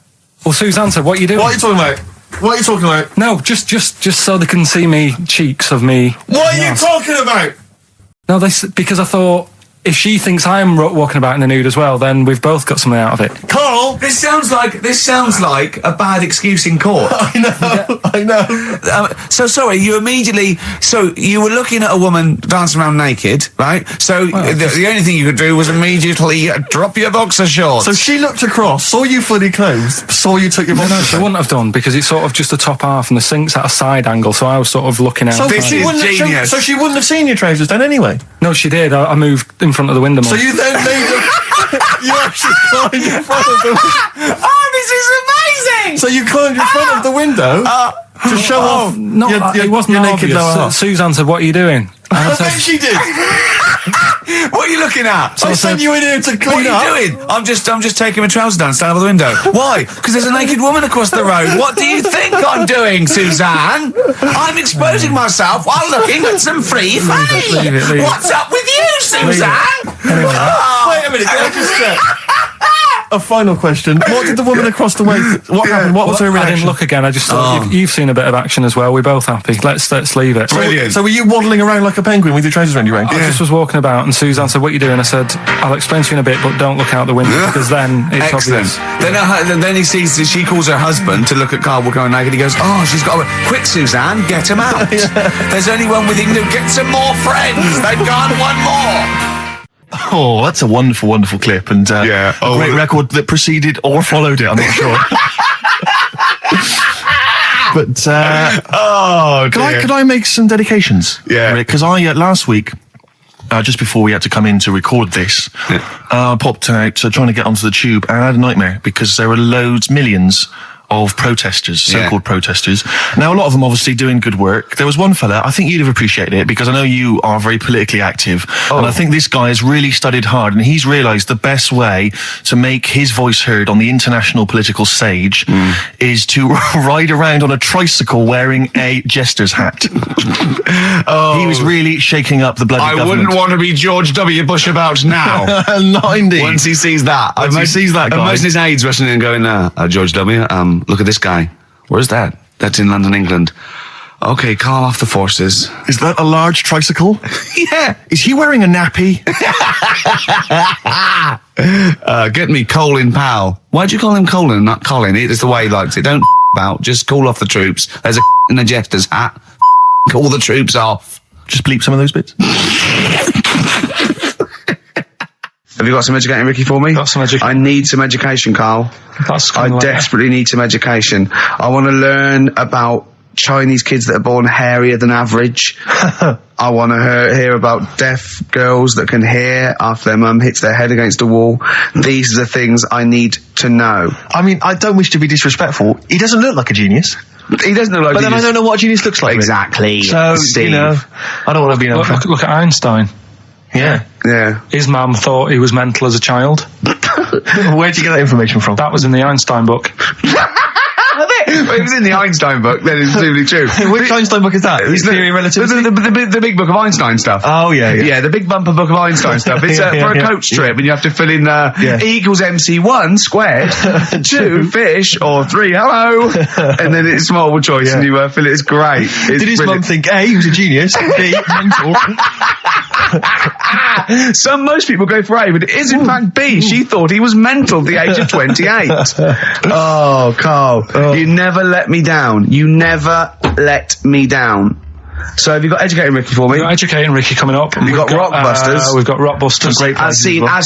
Well, Suzanne said, what are you doing? What are you talking about? What are you talking about? No, just so they can see me cheeks of me. What are you talking about? No, because I thought if she thinks I'm walking about in the nude as well, then we've both got something out of it. Carl! This sounds like a bad excuse in court. I know. So sorry, you were looking at a woman dancing around naked, right? So the only thing you could do was immediately drop your boxer shorts. So she looked across, saw you fully clothed, saw you took your boxer No, she wouldn't have done, because it's sort of just the top half and the sink's at a side angle, so I was sort of looking out. So This is genius. So she wouldn't have seen your trousers then anyway? No, she did. I moved in front of the window more. So you then made you actually climbed in front of the Oh, this is amazing! So you climbed in front of the window to show off No, it wasn't your naked obvious. lower half. Suzanne said, what are you doing? And I I said, bet she did. What are you looking at? I sent you in here to clean What up. are you doing? I'm just taking my trousers down, stand over the window. Why? Because there's a naked woman across the road. What do you think I'm doing, Suzanne? I'm exposing myself while looking at some free fame. leave it. What's up with you, Suzanne? Wait a minute, can I just check? A final question. What did the woman across the way... What happened? What was her I reaction? didn't look again. I just thought, you've seen a bit of action as well. We're both happy. Let's leave it. Brilliant. So were you waddling around like a penguin with your trousers around your ankles? I just was walking about, and Suzanne said, what are you doing? I said, I'll explain to you in a bit, but don't look out the window, because then it's Excellent. obvious. Then he sees, she calls her husband to look at Carl walking around naked. He goes, oh, she's got a... Quick, Suzanne, get him out. There's only one with him to get some more friends. They've gone one more. Oh, that's a wonderful, wonderful clip, and a great record that preceded or followed it. I'm not sure. But could I make some dedications? Yeah. Because I last week, just before we had to come in to record this, I popped out trying to get onto the tube, and I had a nightmare because there were millions of protesters, so-called protesters. Now, a lot of them obviously doing good work. There was one fella, I think you'd have appreciated it, because I know you are very politically active, and I think this guy has really studied hard, and he's realised the best way to make his voice heard on the international political stage is to ride around on a tricycle wearing a jester's hat. He was really shaking up the bloody government. wouldn't want to be George W. Bush about now. Not indeed. Once he sees that. Once he sees that guy. Imagine his aides rushing in and going, George W., look at this guy. Where's that? That's in London, England. Okay, call off the forces. Is that a large tricycle? Yeah. Is he wearing a nappy? Get me Colin Powell. Why'd you call him Colin, not Colin? It's the way he likes it. Don't about. Just call off the troops. There's a in a jester's hat. Call the troops off. Just bleep some of those bits. Have you got some educating, Ricky, for me? Got some education. I need some education, Carl. I desperately need some education. I want to learn about Chinese kids that are born hairier than average. I want to hear about deaf girls that can hear after their mum hits their head against a wall. These are the things I need to know. I mean, I don't wish to be disrespectful. He doesn't look like a genius. He doesn't look like But then I don't know what a genius looks like. Exactly. So, Steve. I don't want to be an Look at Einstein. Yeah. Yeah. His mum thought he was mental as a child. Where'd you get that information from? That was in the Einstein book. Well, it was in the Einstein book, then it's presumably true. Which Einstein book is that? Theory of Relativity? The big book of Einstein stuff. Oh, yeah. Yeah, the big bumper book of Einstein stuff. It's for a coach trip, and you have to fill in E equals MC1 squared, 2 fish, or 3 hello, and then it's multiple choice, and you fill it. It's great. It's Did his mum think A, he was a genius, B, mental? Most people go for A, but it is in fact B. She thought he was mental at the age of 28. Oh, Carl, you never let me down. You never let me down. So have you got Educating Ricky for me? We've got Educating Ricky coming up. We've got Rockbusters. We've got Rockbusters. Great As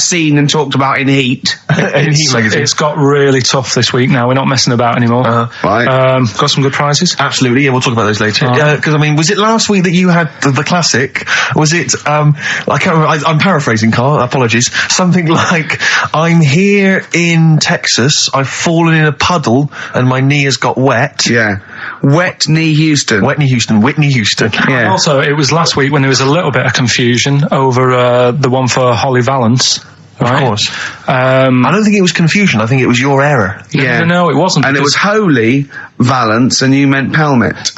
seen and talked about in Heat. In Heat magazine. It's got really tough this week now. We're not messing about anymore. Right. Got some good prizes. Absolutely, yeah, we'll talk about those later. Because, I mean, was it last week that you had the classic? Was it, I can't remember, I'm paraphrasing, Carl, apologies. Something like, I'm here in Texas, I've fallen in a puddle, and my knee has got wet. Yeah. Wet Knee Houston. Whitney Houston. Yeah. Also, it was last week when there was a little bit of confusion over the one for Holly Valance. Right? Of course. I don't think it was confusion, I think it was your error. Yeah. No, it wasn't. And it was Holy Valance, and you meant Pelmet.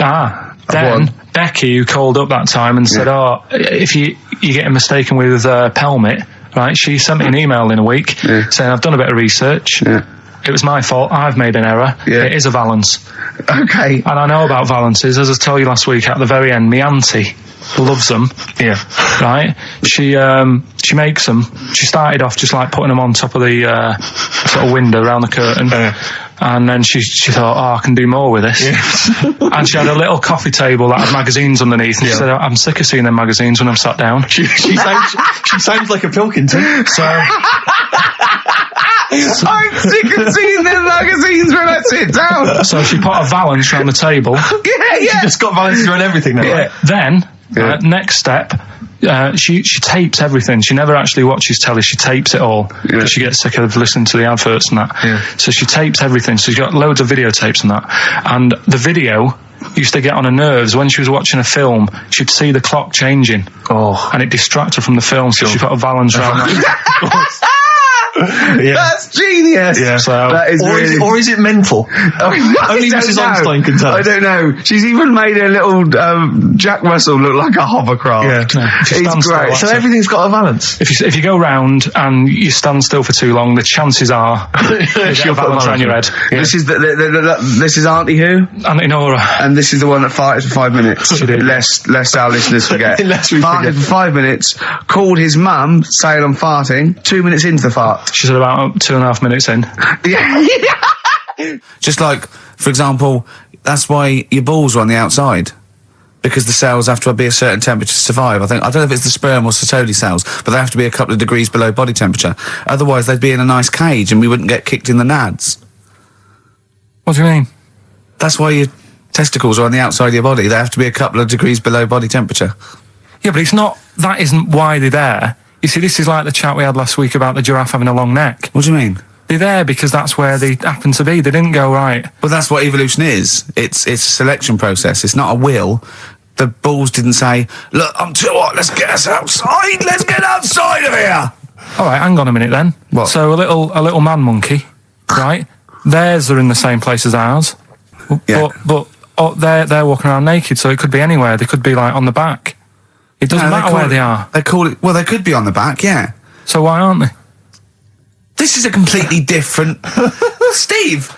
Then Becky, who called up that time and said, if you're getting mistaken with Pelmet, right, she sent me an email in a week saying, I've done a bit of research. Yeah. It was my fault. I've made an error. Yeah. It is a valance. Okay. And I know about valances. As I told you last week, at the very end, my auntie loves them. Yeah. Right? She makes them. She started off just like putting them on top of the sort of window around the curtain. And then she thought, I can do more with this. Yeah. And she had a little coffee table that had magazines underneath. And she said, I'm sick of seeing them magazines when I'm sat down. She sounds like a Pilkington. So... I'm sick of seeing them magazines when I sit down. So she put a valance around the table. Yeah. She just got valances around everything now. Yeah. Then, next step, she tapes everything. She never actually watches telly. She tapes it all because she gets sick of listening to the adverts and that. Yeah. So she tapes everything. So she's got loads of videotapes and that. And the video used to get on her nerves. When she was watching a film, she'd see the clock changing. Oh. And it distract her from the film. So she put a valance around that. Yeah. That's genius. Yeah. So, That is or is it mental? Only Mrs. Einstein can tell. I don't know. She's even made a little Jack Russell look like a hovercraft. Yeah. If you stand He's great. So everything's got a valance. If you go round and you stand still for too long, the chances are she'll balance around your head. Yeah. This is this is Auntie who? Auntie Nora. And this is the one that farted for 5 minutes. She did. Lest our listeners forget. Lest we farted forget. for 5 minutes, called his mum, saying I'm farting, 2 minutes into the fart. She said about 2.5 minutes in. Yeah. Just like, for example, that's why your balls are on the outside. Because the cells have to be a certain temperature to survive. I don't know if it's the sperm or Sertoli cells, but they have to be a couple of degrees below body temperature. Otherwise, they'd be in a nice cage and we wouldn't get kicked in the nads. What do you mean? That's why your testicles are on the outside of your body. They have to be a couple of degrees below body temperature. Yeah, but it's not. That isn't why they're there. You see, this is like the chat we had last week about the giraffe having a long neck. What do you mean? They're there because that's where they happen to be. They didn't go right. Well, that's what evolution is. It's a selection process. It's not a will. The balls didn't say, look, I'm too hot, let's get us outside, let's get outside of here. All right, hang on a minute then. What? So a little man monkey, right? Theirs are in the same place as ours. Yeah. But they're walking around naked, so it could be anywhere. They could be like on the back. It doesn't matter where they are. They call it, well, they could be on the back, yeah. So why aren't they? This is a completely different... Steve!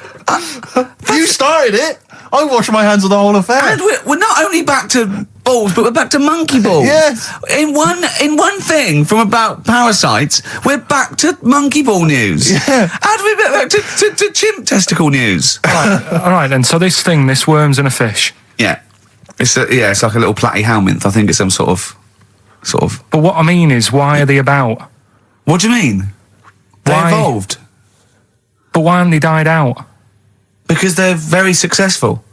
You started it. I wash my hands of the whole affair. And we're not only back to balls, but we're back to monkey balls. Yes. In one thing from about parasites, we're back to monkey ball news. Yeah. How do we get back to chimp testicle news? All right then. So this worms in a fish. Yeah. It's like a little platy helminth. I think it's some sort of. But what I mean is, why are they about? What do you mean? They Why? evolved But why haven't they died out? because they're very successful.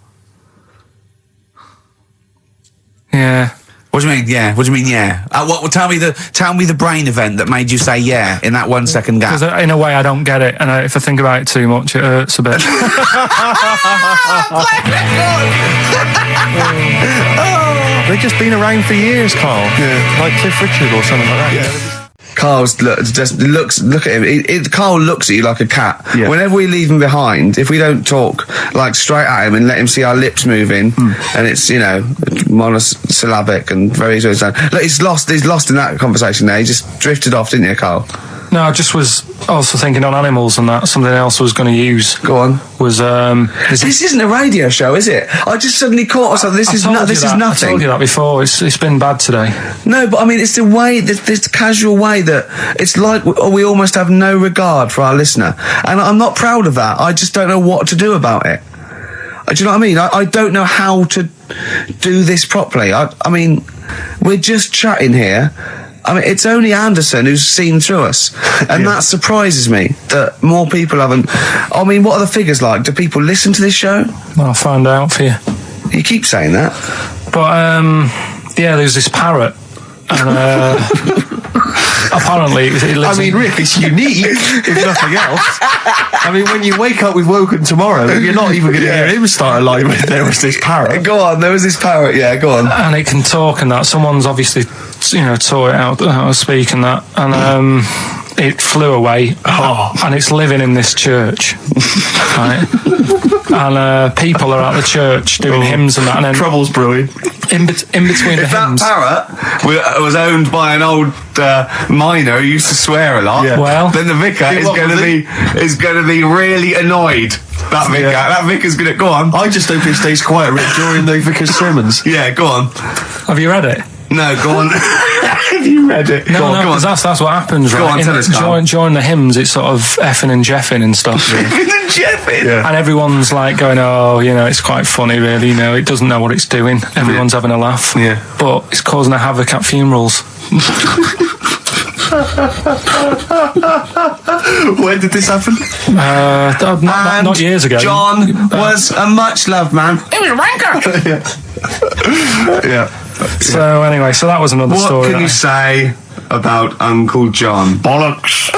Yeah. What do you mean? Yeah. What do you mean? Yeah. Tell me the brain event that made you say yeah in that 1 second gap. Because in a way I don't get it, and if I think about it too much, it hurts a bit. They've just been around for years, Carl. Yeah. Like Cliff Richard or something like that. Yeah. Carl's look at him. Carl looks at you like a cat. Yeah. Whenever we leave him behind, if we don't talk like straight at him and let him see our lips moving, and it's monosyllabic and very look, he's lost in that conversation there. He just drifted off, didn't you, Carl? No, I just was also thinking on animals and that. Something else I was going to use. Go on. Was This isn't a radio show, is it? I just suddenly caught myself. This is nothing. I told you that before. It's been bad today. No, but I mean, it's the way, this casual way that it's like we almost have no regard for our listener. And I'm not proud of that. I just don't know what to do about it. Do you know what I mean? I don't know how to do this properly. I mean, we're just chatting here. I mean, it's only Anderson who's seen through us. And that surprises me that more people haven't. I mean, what are the figures like? Do people listen to this show? Well, I'll find out for you. You keep saying that. But, yeah, there's this parrot. And, apparently it lives Rick, it's unique, if nothing else. I mean, when you wake up with Woken tomorrow, you're not even going to hear him start a line with there was this parrot. Go on, there was this parrot, yeah, go on. and it can talk and that. Someone's obviously, taught it out how to speak and that. And it flew away, and it's living in this church, right? And people are at the church doing hymns and that, and then Trouble's brewing. in between the If that hymns. parrot was owned by an old miner who used to swear a lot, Yeah. Well, then the vicar is what going was to be really annoyed. That vicar, that vicar's going to go on. I just hope it stays quiet during the vicar's sermons. Yeah, go on. have you read it? No, go on. Have you read it? No, go on, no, go on. because that's what happens, Go right? on, tell us, Carl. during the hymns, it's sort of effing and jeffing and stuff. Jeffin. Yeah. And everyone's like going, oh, it's quite funny, really. It doesn't know what it's doing. Everyone's having a laugh. Yeah. But it's causing a havoc at funerals. When did this happen? Not years ago. John was a much loved man. He was a wanker. Yeah. So anyway, so that was another What story. can you say about Uncle John? Bollocks.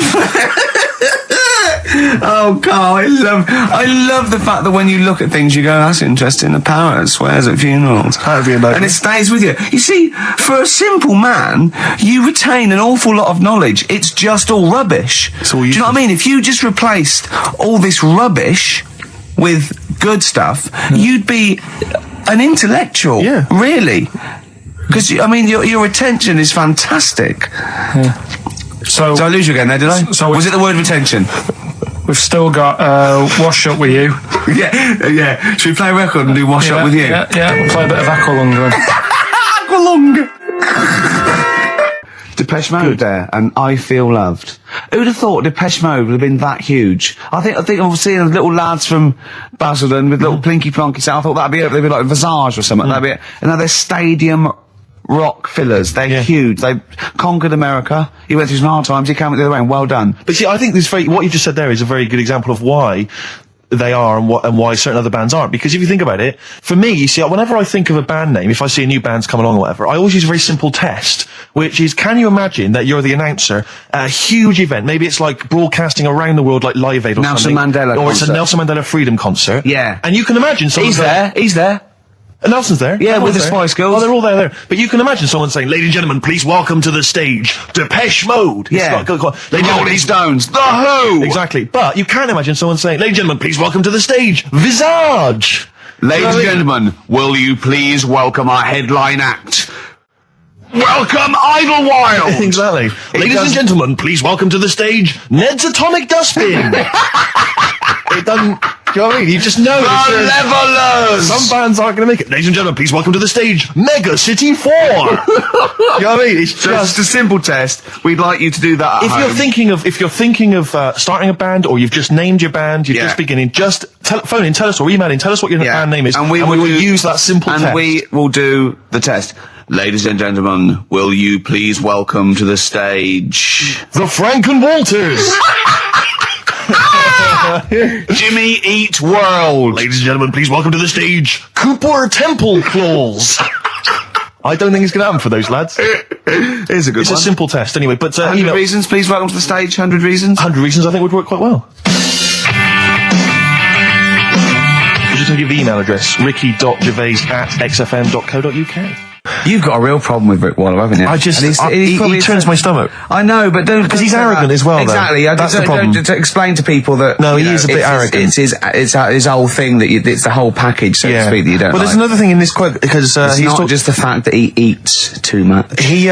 Oh, Carl, I love the fact that when you look at things, you go, that's interesting. The parrot swears at funerals. That'd be amazing. And it stays with you. You see, for a simple man, you retain an awful lot of knowledge. It's just all rubbish. all Do you know what I mean? If you just replaced all this rubbish with good stuff, you'd be an intellectual. Yeah. Really. Because, your retention is fantastic. So Did I lose you again there, did I? So was it the word retention? we've still got Wash Up With You. Yeah. Should we play a record and do Wash Up With You? Yeah. We'll play a bit of Aqualung then. Depeche Mode there, and I Feel Loved. Who'd have thought Depeche Mode would have been that huge? I think I'm seeing little lads from Basildon with little plinky plonky sound. I thought that'd be it. They'd be like Visage or something. That'd be it. And now they're stadium rock fillers. They're huge. They conquered America. He went through some hard times. He came out the other way. And well done. But see, I think what you just said there is a very good example of why they are and why certain other bands aren't. Because if you think about it, for me, you see, whenever I think of a band name, if I see a new band's come along or whatever, I always use a very simple test, which is, can you imagine that you're the announcer at a huge event? Maybe it's like broadcasting around the world like Live Aid or Nelson something. Mandela Or it's a concert. Nelson Mandela Freedom concert. Yeah. And you can imagine someone He's there. And Nelson's there. Yeah, with the Everyone's Spice Girls. Oh, they're all there. But you can imagine someone saying, ladies and gentlemen, please welcome to the stage, Depeche Mode. Yeah. Ladies and gentlemen, Rolling Stones. The Who. Exactly. But you can imagine someone saying, ladies and gentlemen, please welcome to the stage, Visage. Ladies and gentlemen, will you please welcome our headline act? Welcome Idlewild! Exactly. Ladies and gentlemen, please welcome to the stage, Ned's Atomic Dustbin. It doesn't... Do you know what I mean? You just know. The Levelers! Some bands aren't going to make it. Ladies and gentlemen, please welcome to the stage, Mega City 4. You know what I mean? It's Just a simple test. We'd like you to do that at If you're thinking of starting a band, or you've just named your band, you're just beginning, just phone in, tell us, or email in, tell us what your band name is, and we will use that simple test. And we will do the test. Ladies and gentlemen, will you please welcome to the stage the Franken Walters. Jimmy Eat World. Ladies and gentlemen, please welcome to the stage, Cooper Temple Claws. I don't think it's going to happen for those lads. Here's a good It's one. a simple test anyway, but 100 reasons, please welcome to the stage. 100 reasons. 100 reasons I think would work quite well. I'm just going to give the email address, ricky.gervais@xfm.co.uk. You've got a real problem with Rick Wallow, haven't you? He turns my stomach. I know, but don't... Because he's arrogant as well, though. Exactly. That's the problem. Don't explain to people that... No, he you know, is a bit arrogant. It's his whole thing, that it's the whole package, so to speak, that you don't Well, there's another thing in this quote, because it's he's not just the fact that he eats too much. He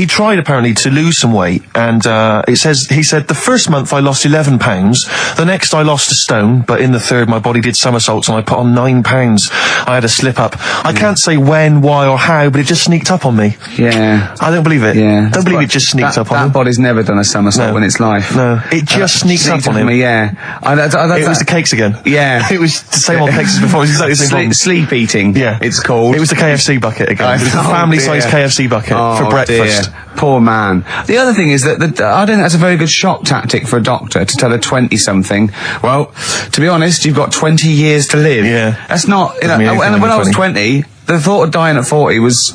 tried apparently to lose some weight, and he said the first month I lost 11 pounds, the next I lost a stone, but in the third my body did somersaults and I put on 9 pounds. I had a slip up. I can't say when, why, or how, but it just sneaked up on me. Yeah. I don't believe it. Yeah. Don't believe it just sneaked up on That him. body's never done a somersault in its life. No, it just sneaked up on him. Me, yeah. It was the cakes again. Yeah. It was the same old cakes as before. It was exactly the same problem. Sleep eating. Yeah. It's called. It was the KFC bucket again. It was the Oh, family-sized dear. KFC bucket Oh, for breakfast. Dear. Poor man. The other thing is that I don't think that's a very good shock tactic for a doctor to tell a 20-something, well, to be honest, you've got 20 years to live. Yeah. That's not, you know, Doesn't mean and anything when I was 20. 20, the thought of dying at 40 was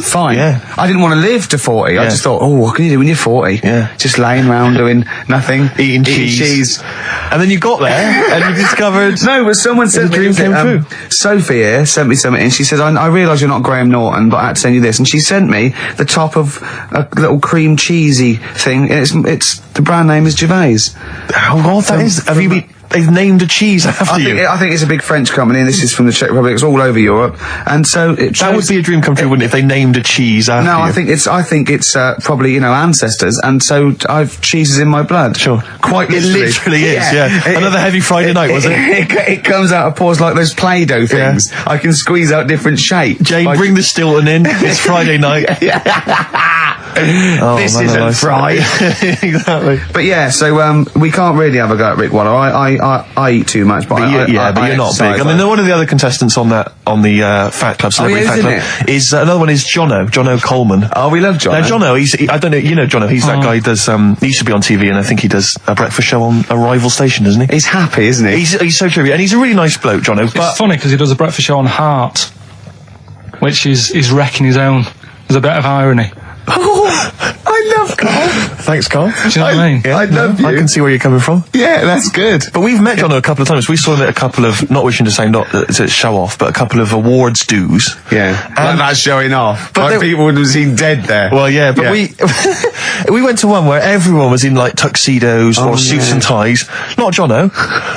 fine. Yeah. I didn't want to live to 40. I Yeah. just thought, oh, what can you do when you're 40? Yeah. Just laying around doing nothing. Eating cheese. And then you got there and you discovered... No, but someone said dream came true. Sophie here sent me something, and she says, I realise you're not Graham Norton, but I had to send you this. And she sent me the top of a little cream cheesy thing, and it's the brand name is Gervais. How odd that is. Have you been... They've named a cheese after you. I think it's a big French company, and this is from the Czech Republic. It's all over Europe, and so That would be a dream come true, wouldn't it, if they named a cheese after you? No, I think it's probably ancestors, and so I've cheeses in my blood. Sure. Quite literally. It literally is, yeah. Another heavy Friday night, was it? It comes out of pores like those Play-Doh things. Yeah. I can squeeze out different shapes. Jane, bring the Stilton in. It's Friday night. This isn't fried. Exactly. But yeah, so we can't really have a go at Rick Waller. I eat too much, but But you're not big. I mean, one of the other contestants on the Fat Club, Celebrity Fat Club, is another one is Jono Coleman. Oh, we love Jono. Now, Jono, I don't know, you know Jono, he's that guy who does, he used to be on TV, and I think he does a breakfast show on a rival station, doesn't he? He's happy, isn't he? He's so trivia, and he's a really nice bloke, Jono. It's funny because he does a breakfast show on Heart, which is wrecking his own. There's a bit of irony. I love Carl. Thanks, Carl. Do you know what I mean? I love you. I can see where you're coming from. Yeah, that's good. But we've met Jono a couple of times. We saw him at a couple of, not wishing to say not to show off, but a couple of awards dues. Yeah, like that's showing off. But like people would have seen dead there. Well, yeah, but we went to one where everyone was in like tuxedos or suits and ties. Not Jono.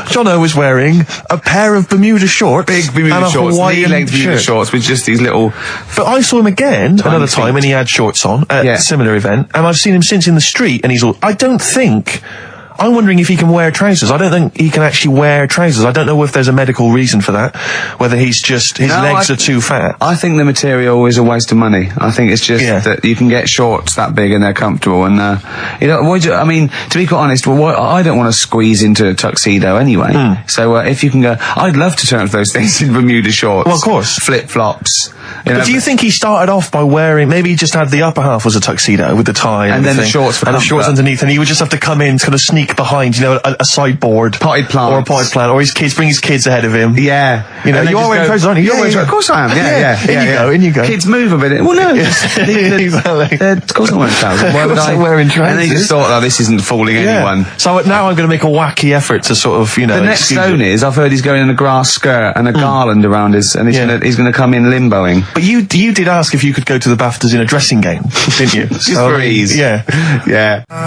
Jono was wearing a pair of Bermuda shorts, Big Bermuda and a shorts, Hawaiian knee-length Bermuda shirt. shorts with just these little. But I saw him again another time, feet. and he had shorts on at a similar event, and I've seen him since in the street, and he's all. I'm wondering if he can wear trousers. I don't think he can actually wear trousers. I don't know if there's a medical reason for that, whether he's just, his legs are too fat. I think the material is a waste of money. I think it's just that you can get shorts that big and they're comfortable, and, I mean, to be quite honest, I don't want to squeeze into a tuxedo anyway. So, if you can go, I'd love to turn up those things in Bermuda shorts. Well, of course. Flip-flops. But do you think he started off by wearing, maybe he just had the upper half was a tuxedo with the tie and then the shorts for and the shorts underneath, and he would just have to come in, kind of sneak behind, a sideboard. Potted plant. Or a potted plant, or bring his kids ahead of him. Yeah. You know, you are wearing trousers, aren't you? Of course I am. Yeah. In you go. Kids move a bit. Well, no. Exactly. Of course I'm wearing trousers. Why would I? Wearing trousers. And they just thought, oh, this isn't fooling anyone. So now I'm going to make a wacky effort to sort of, The next zone is, I've heard he's going in a grass skirt and a garland around his, and he's going to come in limboing. But you did ask if you could go to the BAFTAs in a dressing gown, didn't you? Just for ease. Yeah.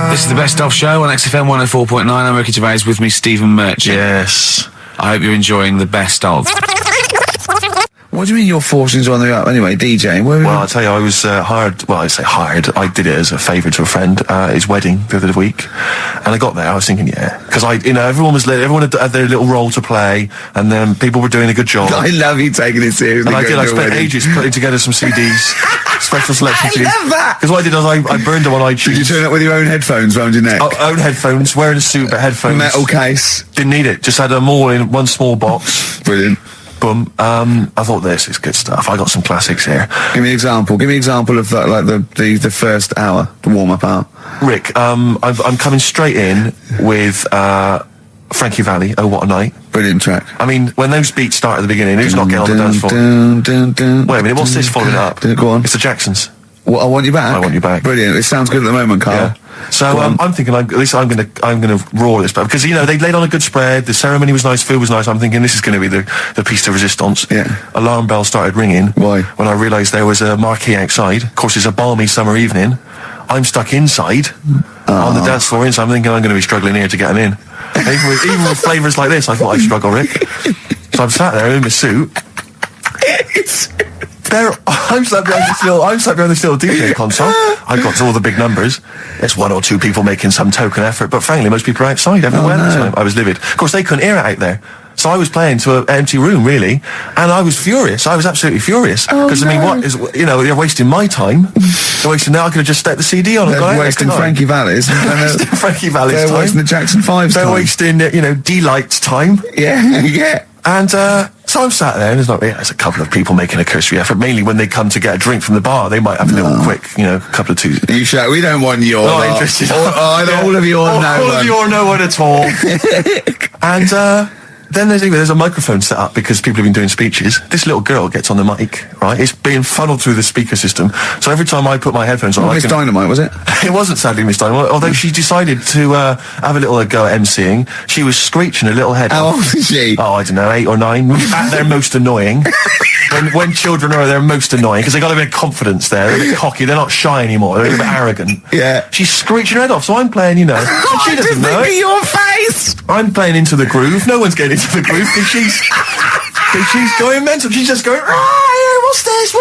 This is the Best Of Show on XFM 104.9. I'm Ricky Gervais, with me Stephen Merchant. Yes. I hope you're enjoying the Best Of. What do you mean your fortunes are on the up? Anyway, DJing. Well, I'll tell you, I was hired. Well, I say hired. I did it as a favour to a friend. His wedding the other week, and I got there. I was thinking, because everyone had their little role to play, and then people were doing a good job. I love you taking it seriously. And I spent ages putting together some CDs, special selection CDs. I love that. Because what I did was I burned them on iTunes. Did you turn up with your own headphones round your neck? Own headphones, wearing a suit, but headphones. Metal case. Didn't need it. Just had them all in one small box. Brilliant. Boom. I thought this is good stuff. I got some classics here. Give me an example. Give me an example of that, like the first hour, the warm up hour. Rick, I'm coming straight in with Frankie Valli. Oh, what a night! Brilliant track. I mean, when those beats start at the beginning, who's not getting on the dance floor? Wait a minute, what's this following up? Go on. It's the Jacksons. What, I Want You Back? I Want You Back. Brilliant. It sounds good at the moment, Carl. Yeah. So I'm thinking, at least I'm gonna roar this back, because they laid on a good spread. The ceremony was nice, food was nice. I'm thinking this is going to be the piece de resistance. Yeah. Alarm bell started ringing. Why? When I realised there was a marquee outside. Of course, it's a balmy summer evening. I'm stuck inside on the dance floor. I'm thinking I'm going to be struggling here to get them in. Even with flavours like this, I thought I'd struggle, Rick. So I'm sat there in my suit. I'm sat behind this little DJ console. I got all the big numbers. There's one or two people making some token effort, but frankly, most people are outside everywhere. I was livid. Of course, they couldn't hear it out there. So I was playing to an empty room, really, and I was furious. I was absolutely furious. Because, I mean, what is, they're wasting my time. They're wasting, now I could have just stuck the CD on and gone out. They're wasting Frankie Valli's. Frankie Valli's time. They're wasting the Jackson 5's time. They're wasting, D-Light's time. Yeah. And, so I'm sat there, and there's a couple of people making a cursory effort. Mainly when they come to get a drink from the bar, they might have a little quick, couple of twos. You shout, we don't want your Not interested. all of your no one. All of your no one at all. And, then there's a microphone set up because people have been doing speeches. This little girl gets on the mic, right? It's being funneled through the speaker system. So every time I put my headphones on, Miss Dynamite, was it? It wasn't sadly Miss Dynamite, although she decided to have a little go at MCing. She was screeching her little head How off. old is she? Oh, I don't know, 8 or 9. At their most annoying. When children are at their most annoying, because they got a bit of confidence there. They're a bit cocky. They're not shy anymore. They're a bit arrogant. Yeah. She's screeching her head off, so I'm playing, and she doesn't know it. Your face! I'm playing Into the Groove. No one's getting into the groove because she's going mental. She's just going, what's this?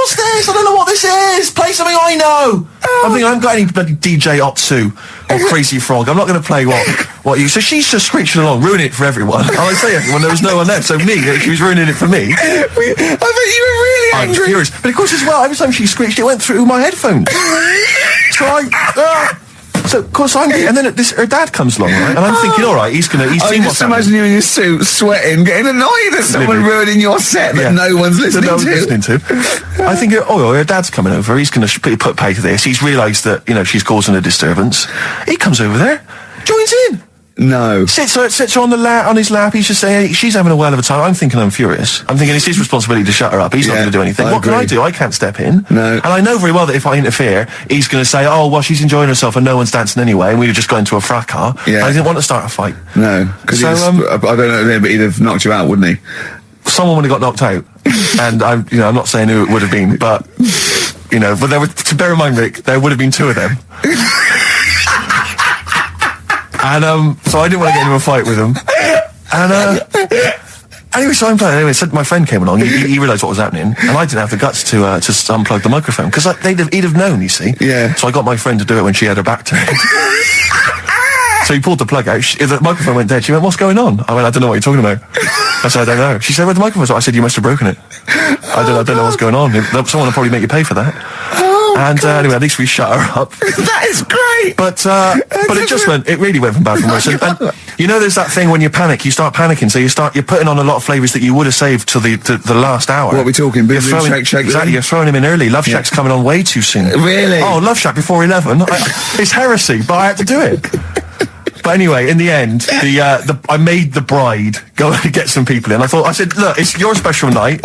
I don't know what this is. Play something I know. I'm thinking, I haven't got any bloody DJ Otsu or Crazy Frog. I'm not going to play what you... So she's just screeching along, ruining it for everyone. And I say everyone, there was no one left. So she was ruining it for me. I bet you were really I'm angry. furious. But of course as well, every time she screeched, it went through my headphones. So of course and then her dad comes along, right? And I'm thinking, all right, he's seen just what's happening. imagine you in your suit, sweating, getting annoyed at someone ruining your set that no one's listening to. I think, her dad's coming over. He's going to put pay to this. He's realised that she's causing a disturbance. He comes over there, joins in. No. Sits her on his lap. He's just saying, hey, she's having a whale of a time. I'm thinking I'm furious. I'm thinking it's his responsibility to shut her up. He's not going to do anything. What can I do? I can't step in. No. And I know very well that if I interfere, he's going to say, oh, well, she's enjoying herself and no one's dancing anyway, and we'd have just got into a fracas. Yeah. And I didn't want to start a fight. No. Because I don't know, but he'd have knocked you out, wouldn't he? Someone would have got knocked out. And I'm not saying who it would have been, but, but there were, to bear in mind, Rick, there would have been 2 of them. And so I didn't want to get into a fight with them. And anyway, so I'm playing. Anyway, so my friend came along. He realised what was happening, and I didn't have the guts to unplug the microphone because he'd have known. You see. Yeah. So I got my friend to do it when she had her back turned. So he pulled the plug out. The microphone went dead. She went, "What's going on?" I went, "I don't know what you're talking about." I said, "I don't know." She said, "Where the microphone?" I said, "You must have broken it." I don't know what's going on. Someone will probably make you pay for that. Anyway, at least we shut her up. That is great. But it really went from bad to worse. And there's that thing when you panic, you start panicking. So you're putting on a lot of flavours that you would have saved till the last hour. What are we talking? Boom, Boom, Shake. Exactly, you're throwing him in early. Love Shack's coming on way too soon. Really? Oh, Love Shack before 11. It's heresy, but I had to do it. But anyway, in the end, I made the bride go and get some people in. I said, look, it's your special night,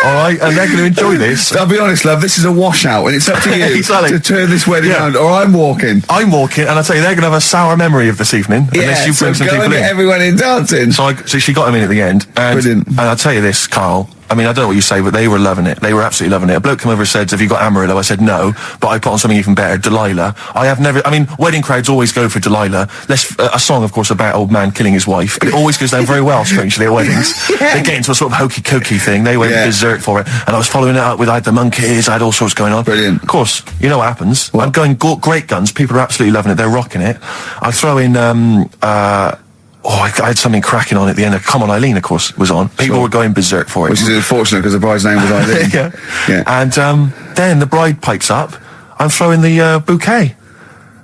all right, and they're going to enjoy this. I'll be honest, love, this is a washout, and it's up to you to turn this wedding around, or I'm walking. And I tell you, they're going to have a sour memory of this evening unless you bring some people in. Get everyone in dancing. So she got them in at the end. Brilliant. And I'll tell you this, Carl. I mean, I don't know what you say, but they were loving it. They were absolutely loving it. A bloke came over and said, "Have you got Amarillo?" I said, "No," but I put on something even better, Delilah. Wedding crowds always go for Delilah. A song, of course, about old man killing his wife, but it always goes down very well, strangely, at weddings. They get into a sort of hokey-cokey thing. They went berserk for it. And I was following it up with, I had the monkeys, I had all sorts going on. Brilliant. Of course, you know what happens. I'm going great guns. People are absolutely loving it. They're rocking it. I throw in, I had something cracking on at the end. Come On Eileen, of course, was on. People were going berserk for it. Which is unfortunate because the bride's name was Eileen. Yeah. And then the bride pipes up. I'm throwing the bouquet.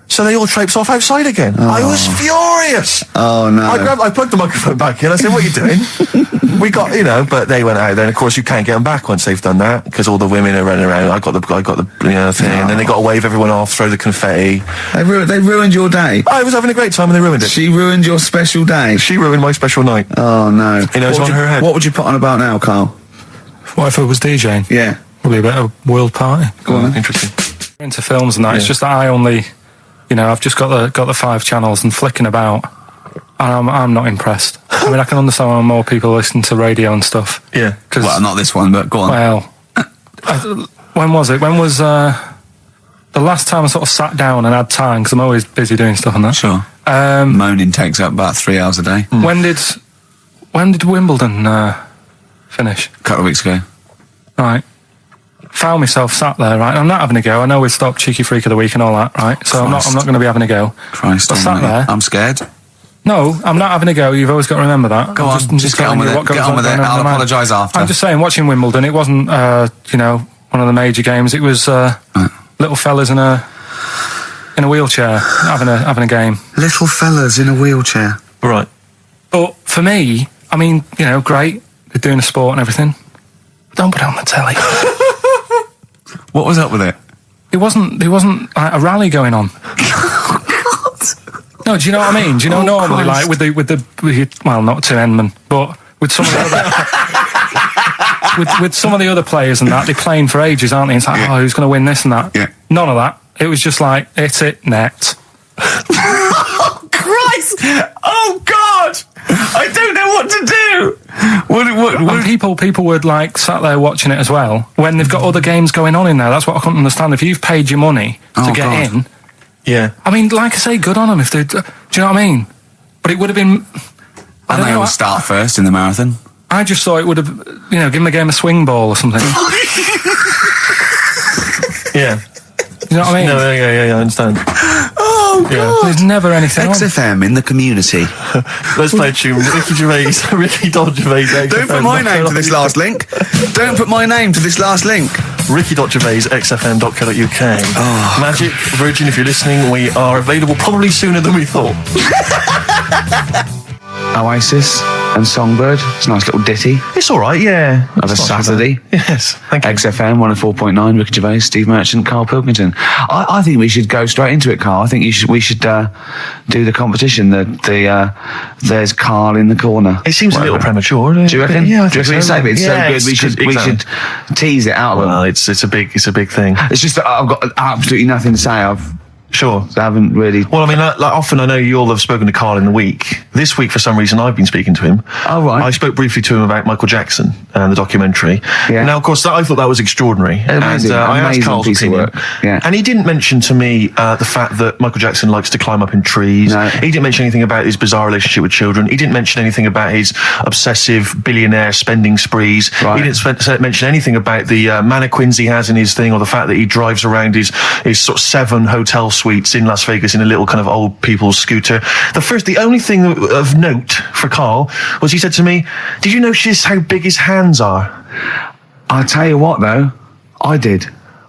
So they all traipse off outside again. I was furious. Oh, no. I plugged the microphone back in. I said, "What are you doing?" We got, but they went out there. And of course, you can't get them back once they've done that because all the women are running around. I got the thing. And then they got to wave everyone off, throw the confetti. They ruined your day. I was having a great time and they ruined it. She ruined your special day. She ruined my special night. Oh, no. It's on her head. What would you put on about now, Carl? What if I was DJing? Yeah. Probably a bit of a world party. Go on. Interesting. Into films and that. It's just that I only... I've just got the 5 channels and flicking about, and I'm not impressed. I mean, I can understand why more people listen to radio and stuff. Yeah. Well, not this one, but go on. Well, when was it? When was the last time I sort of sat down and had time? Because I'm always busy doing stuff and that. Sure. Moaning takes up about 3 hours a day. When did Wimbledon finish? A couple of weeks ago. Right. Found myself sat there, right? I'm not having a go. I know we've stopped Cheeky Freak of the Week and all that, right? So I'm not going to be having a go. Christ, I sat there. I'm scared. No, I'm not having a go. You've always got to remember that. Go on, just get on with it. Get on with it. I'll apologise after. I'm just saying, watching Wimbledon, it wasn't, one of the major games. It was little fellas in a wheelchair having a game. Little fellas in a wheelchair. Right. But for me, I mean, great. They're doing a sport and everything. Don't put it on the telly. What was up with it? There wasn't like, a rally going on. No, do you know what I mean? Do you know normally, like with the well, not to Enman, but with some of the other with some of the other players and that, they're playing for ages, aren't they? It's like, oh, who's going to win this and that? Yeah. None of that. It was just like, hit it, net. Oh, Christ! Oh, God! I don't know what to do! And people were like sat there watching it as well when they've got other games going on in there. That's what I couldn't understand. If you've paid your money to get in, Yeah. I mean, like I say, good on them if they. Do you know what I mean? But it would have been. I And don't they know. all start first in the marathon. I just thought it would have, give them a game of swing ball or something. Yeah. You know what I mean? No, yeah, I understand. Oh, Yeah. There's never anything on. XFM in the community. Let's play a tune. Ricky Gervais, Ricky Gervais. Don't put my name to this last link. Don't put my name to this last link. Ricky.Gervais, xfm.co.uk. Oh. Magic, Virgin, if you're listening, we are available probably sooner than we thought. Oasis and Songbird. It's a nice little ditty It's all right, yeah. of a It's not too Saturday. bad. Yes, thank you. XFM 104.9, Ricky Gervais, Steve Merchant, Karl Pilkington. I think we should go straight into it, Karl. I think we should do the competition. There's Karl in the corner. It seems a little premature. Do you reckon? Yeah, I Do you think reckon so. it's so Yeah, good? We should tease it out of them. Well, it's a big thing. It's just that I've got absolutely nothing to say. Sure. I haven't really. Well, I mean, like often I know you all have spoken to Karl in the week. This week, for some reason, I've been speaking to him. Oh, right. I spoke briefly to him about Michael Jackson and the documentary. Yeah. Now, of course, I thought that was extraordinary. Amazing, and I asked amazing Karl's piece of opinion. work. Yeah. And he didn't mention to me the fact that Michael Jackson likes to climb up in trees. No. He didn't mention anything about his bizarre relationship with children. He didn't mention anything about his obsessive billionaire spending sprees. Right. He didn't mention anything about the mannequins he has in his thing, or the fact that he drives around his sort of 7 hotel suites in Las Vegas in a little kind of old people's scooter. The only thing of note for Karl was he said to me, "Did you notice how big his hands are?" I'll tell you what, though, I did.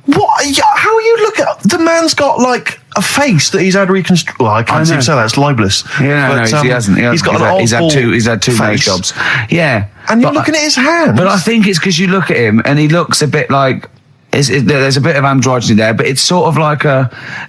What? How you look at the man's got like a face that he's had reconstructed. Well, I can't seem to say that. It's libelous. Yeah, But, he hasn't. He's got an he's had two nose face. jobs. Yeah, And you're but looking at his hands. But I think it's because you look at him and he looks a bit like there's a bit of androgyny there, but it's sort of like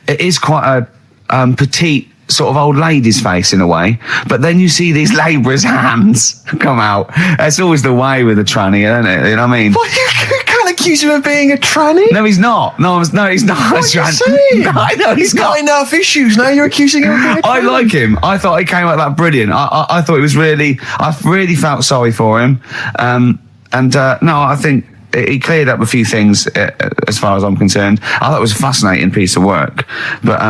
it is quite a petite sort of old lady's face in a way. But then you see these labourers' hands come out. That's always the way with a tranny, isn't it? You know what I mean? Well, you can't accuse him of being a tranny. No, he's not. No, he's not. What are you saying? No, I know He's got not. enough issues. Now you're accusing him of being a tranny. I like him. I thought he came out that brilliant. I thought it was really. I really felt sorry for him. No, I think he cleared up a few things as far as I'm concerned. I thought it was a fascinating piece of work, but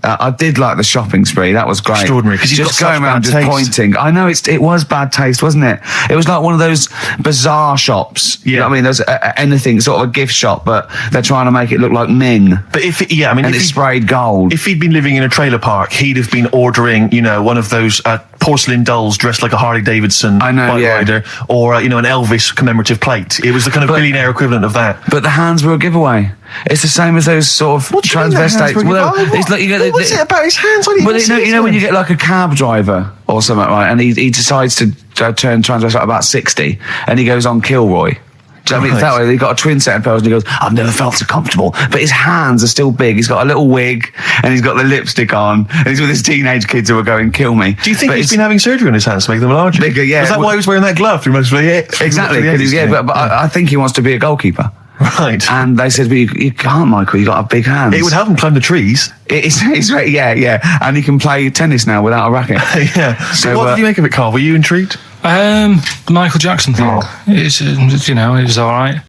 I did like the shopping spree. That was great. Extraordinary, because he's just got going such around bad just taste. pointing. I know it was bad taste, wasn't it? It was like one of those bazaar shops. You know what I mean? There's anything sort of a gift shop, but they're trying to make it look like Ming. But and it's he sprayed gold. If he'd been living in a trailer park, he'd have been ordering, one of those porcelain dolls dressed like a Harley Davidson bike rider, or an Elvis commemorative plate. It was the kind of billionaire equivalent of that. But the hands were a giveaway. It's the same as those sort of transvestites. It's like you get. What's it about his hands? I didn't Well, even see you know his when you hands. get like a cab driver or something, right? And he decides to turn transvestite about 60, and he goes on Kilroy. Do you know what I mean? It's that way. He got a twin set of pearls, and he goes, "I've never felt so comfortable." But his hands are still big. He's got a little wig, and he's got the lipstick on, and he's with his teenage kids who are going, "Kill me." Do you think he's been having surgery on his hands to make them larger? Bigger, yeah. Is that why he was wearing that glove through most of the Exactly. But I think he wants to be a goalkeeper. Right. And they said, well, you can't, Michael. You got a big hands. It would help him climb the trees. Yeah. And he can play tennis now without a racket. Yeah. So what did you make of it, Karl? Were you intrigued? The Michael Jackson thing. It's, it was all right.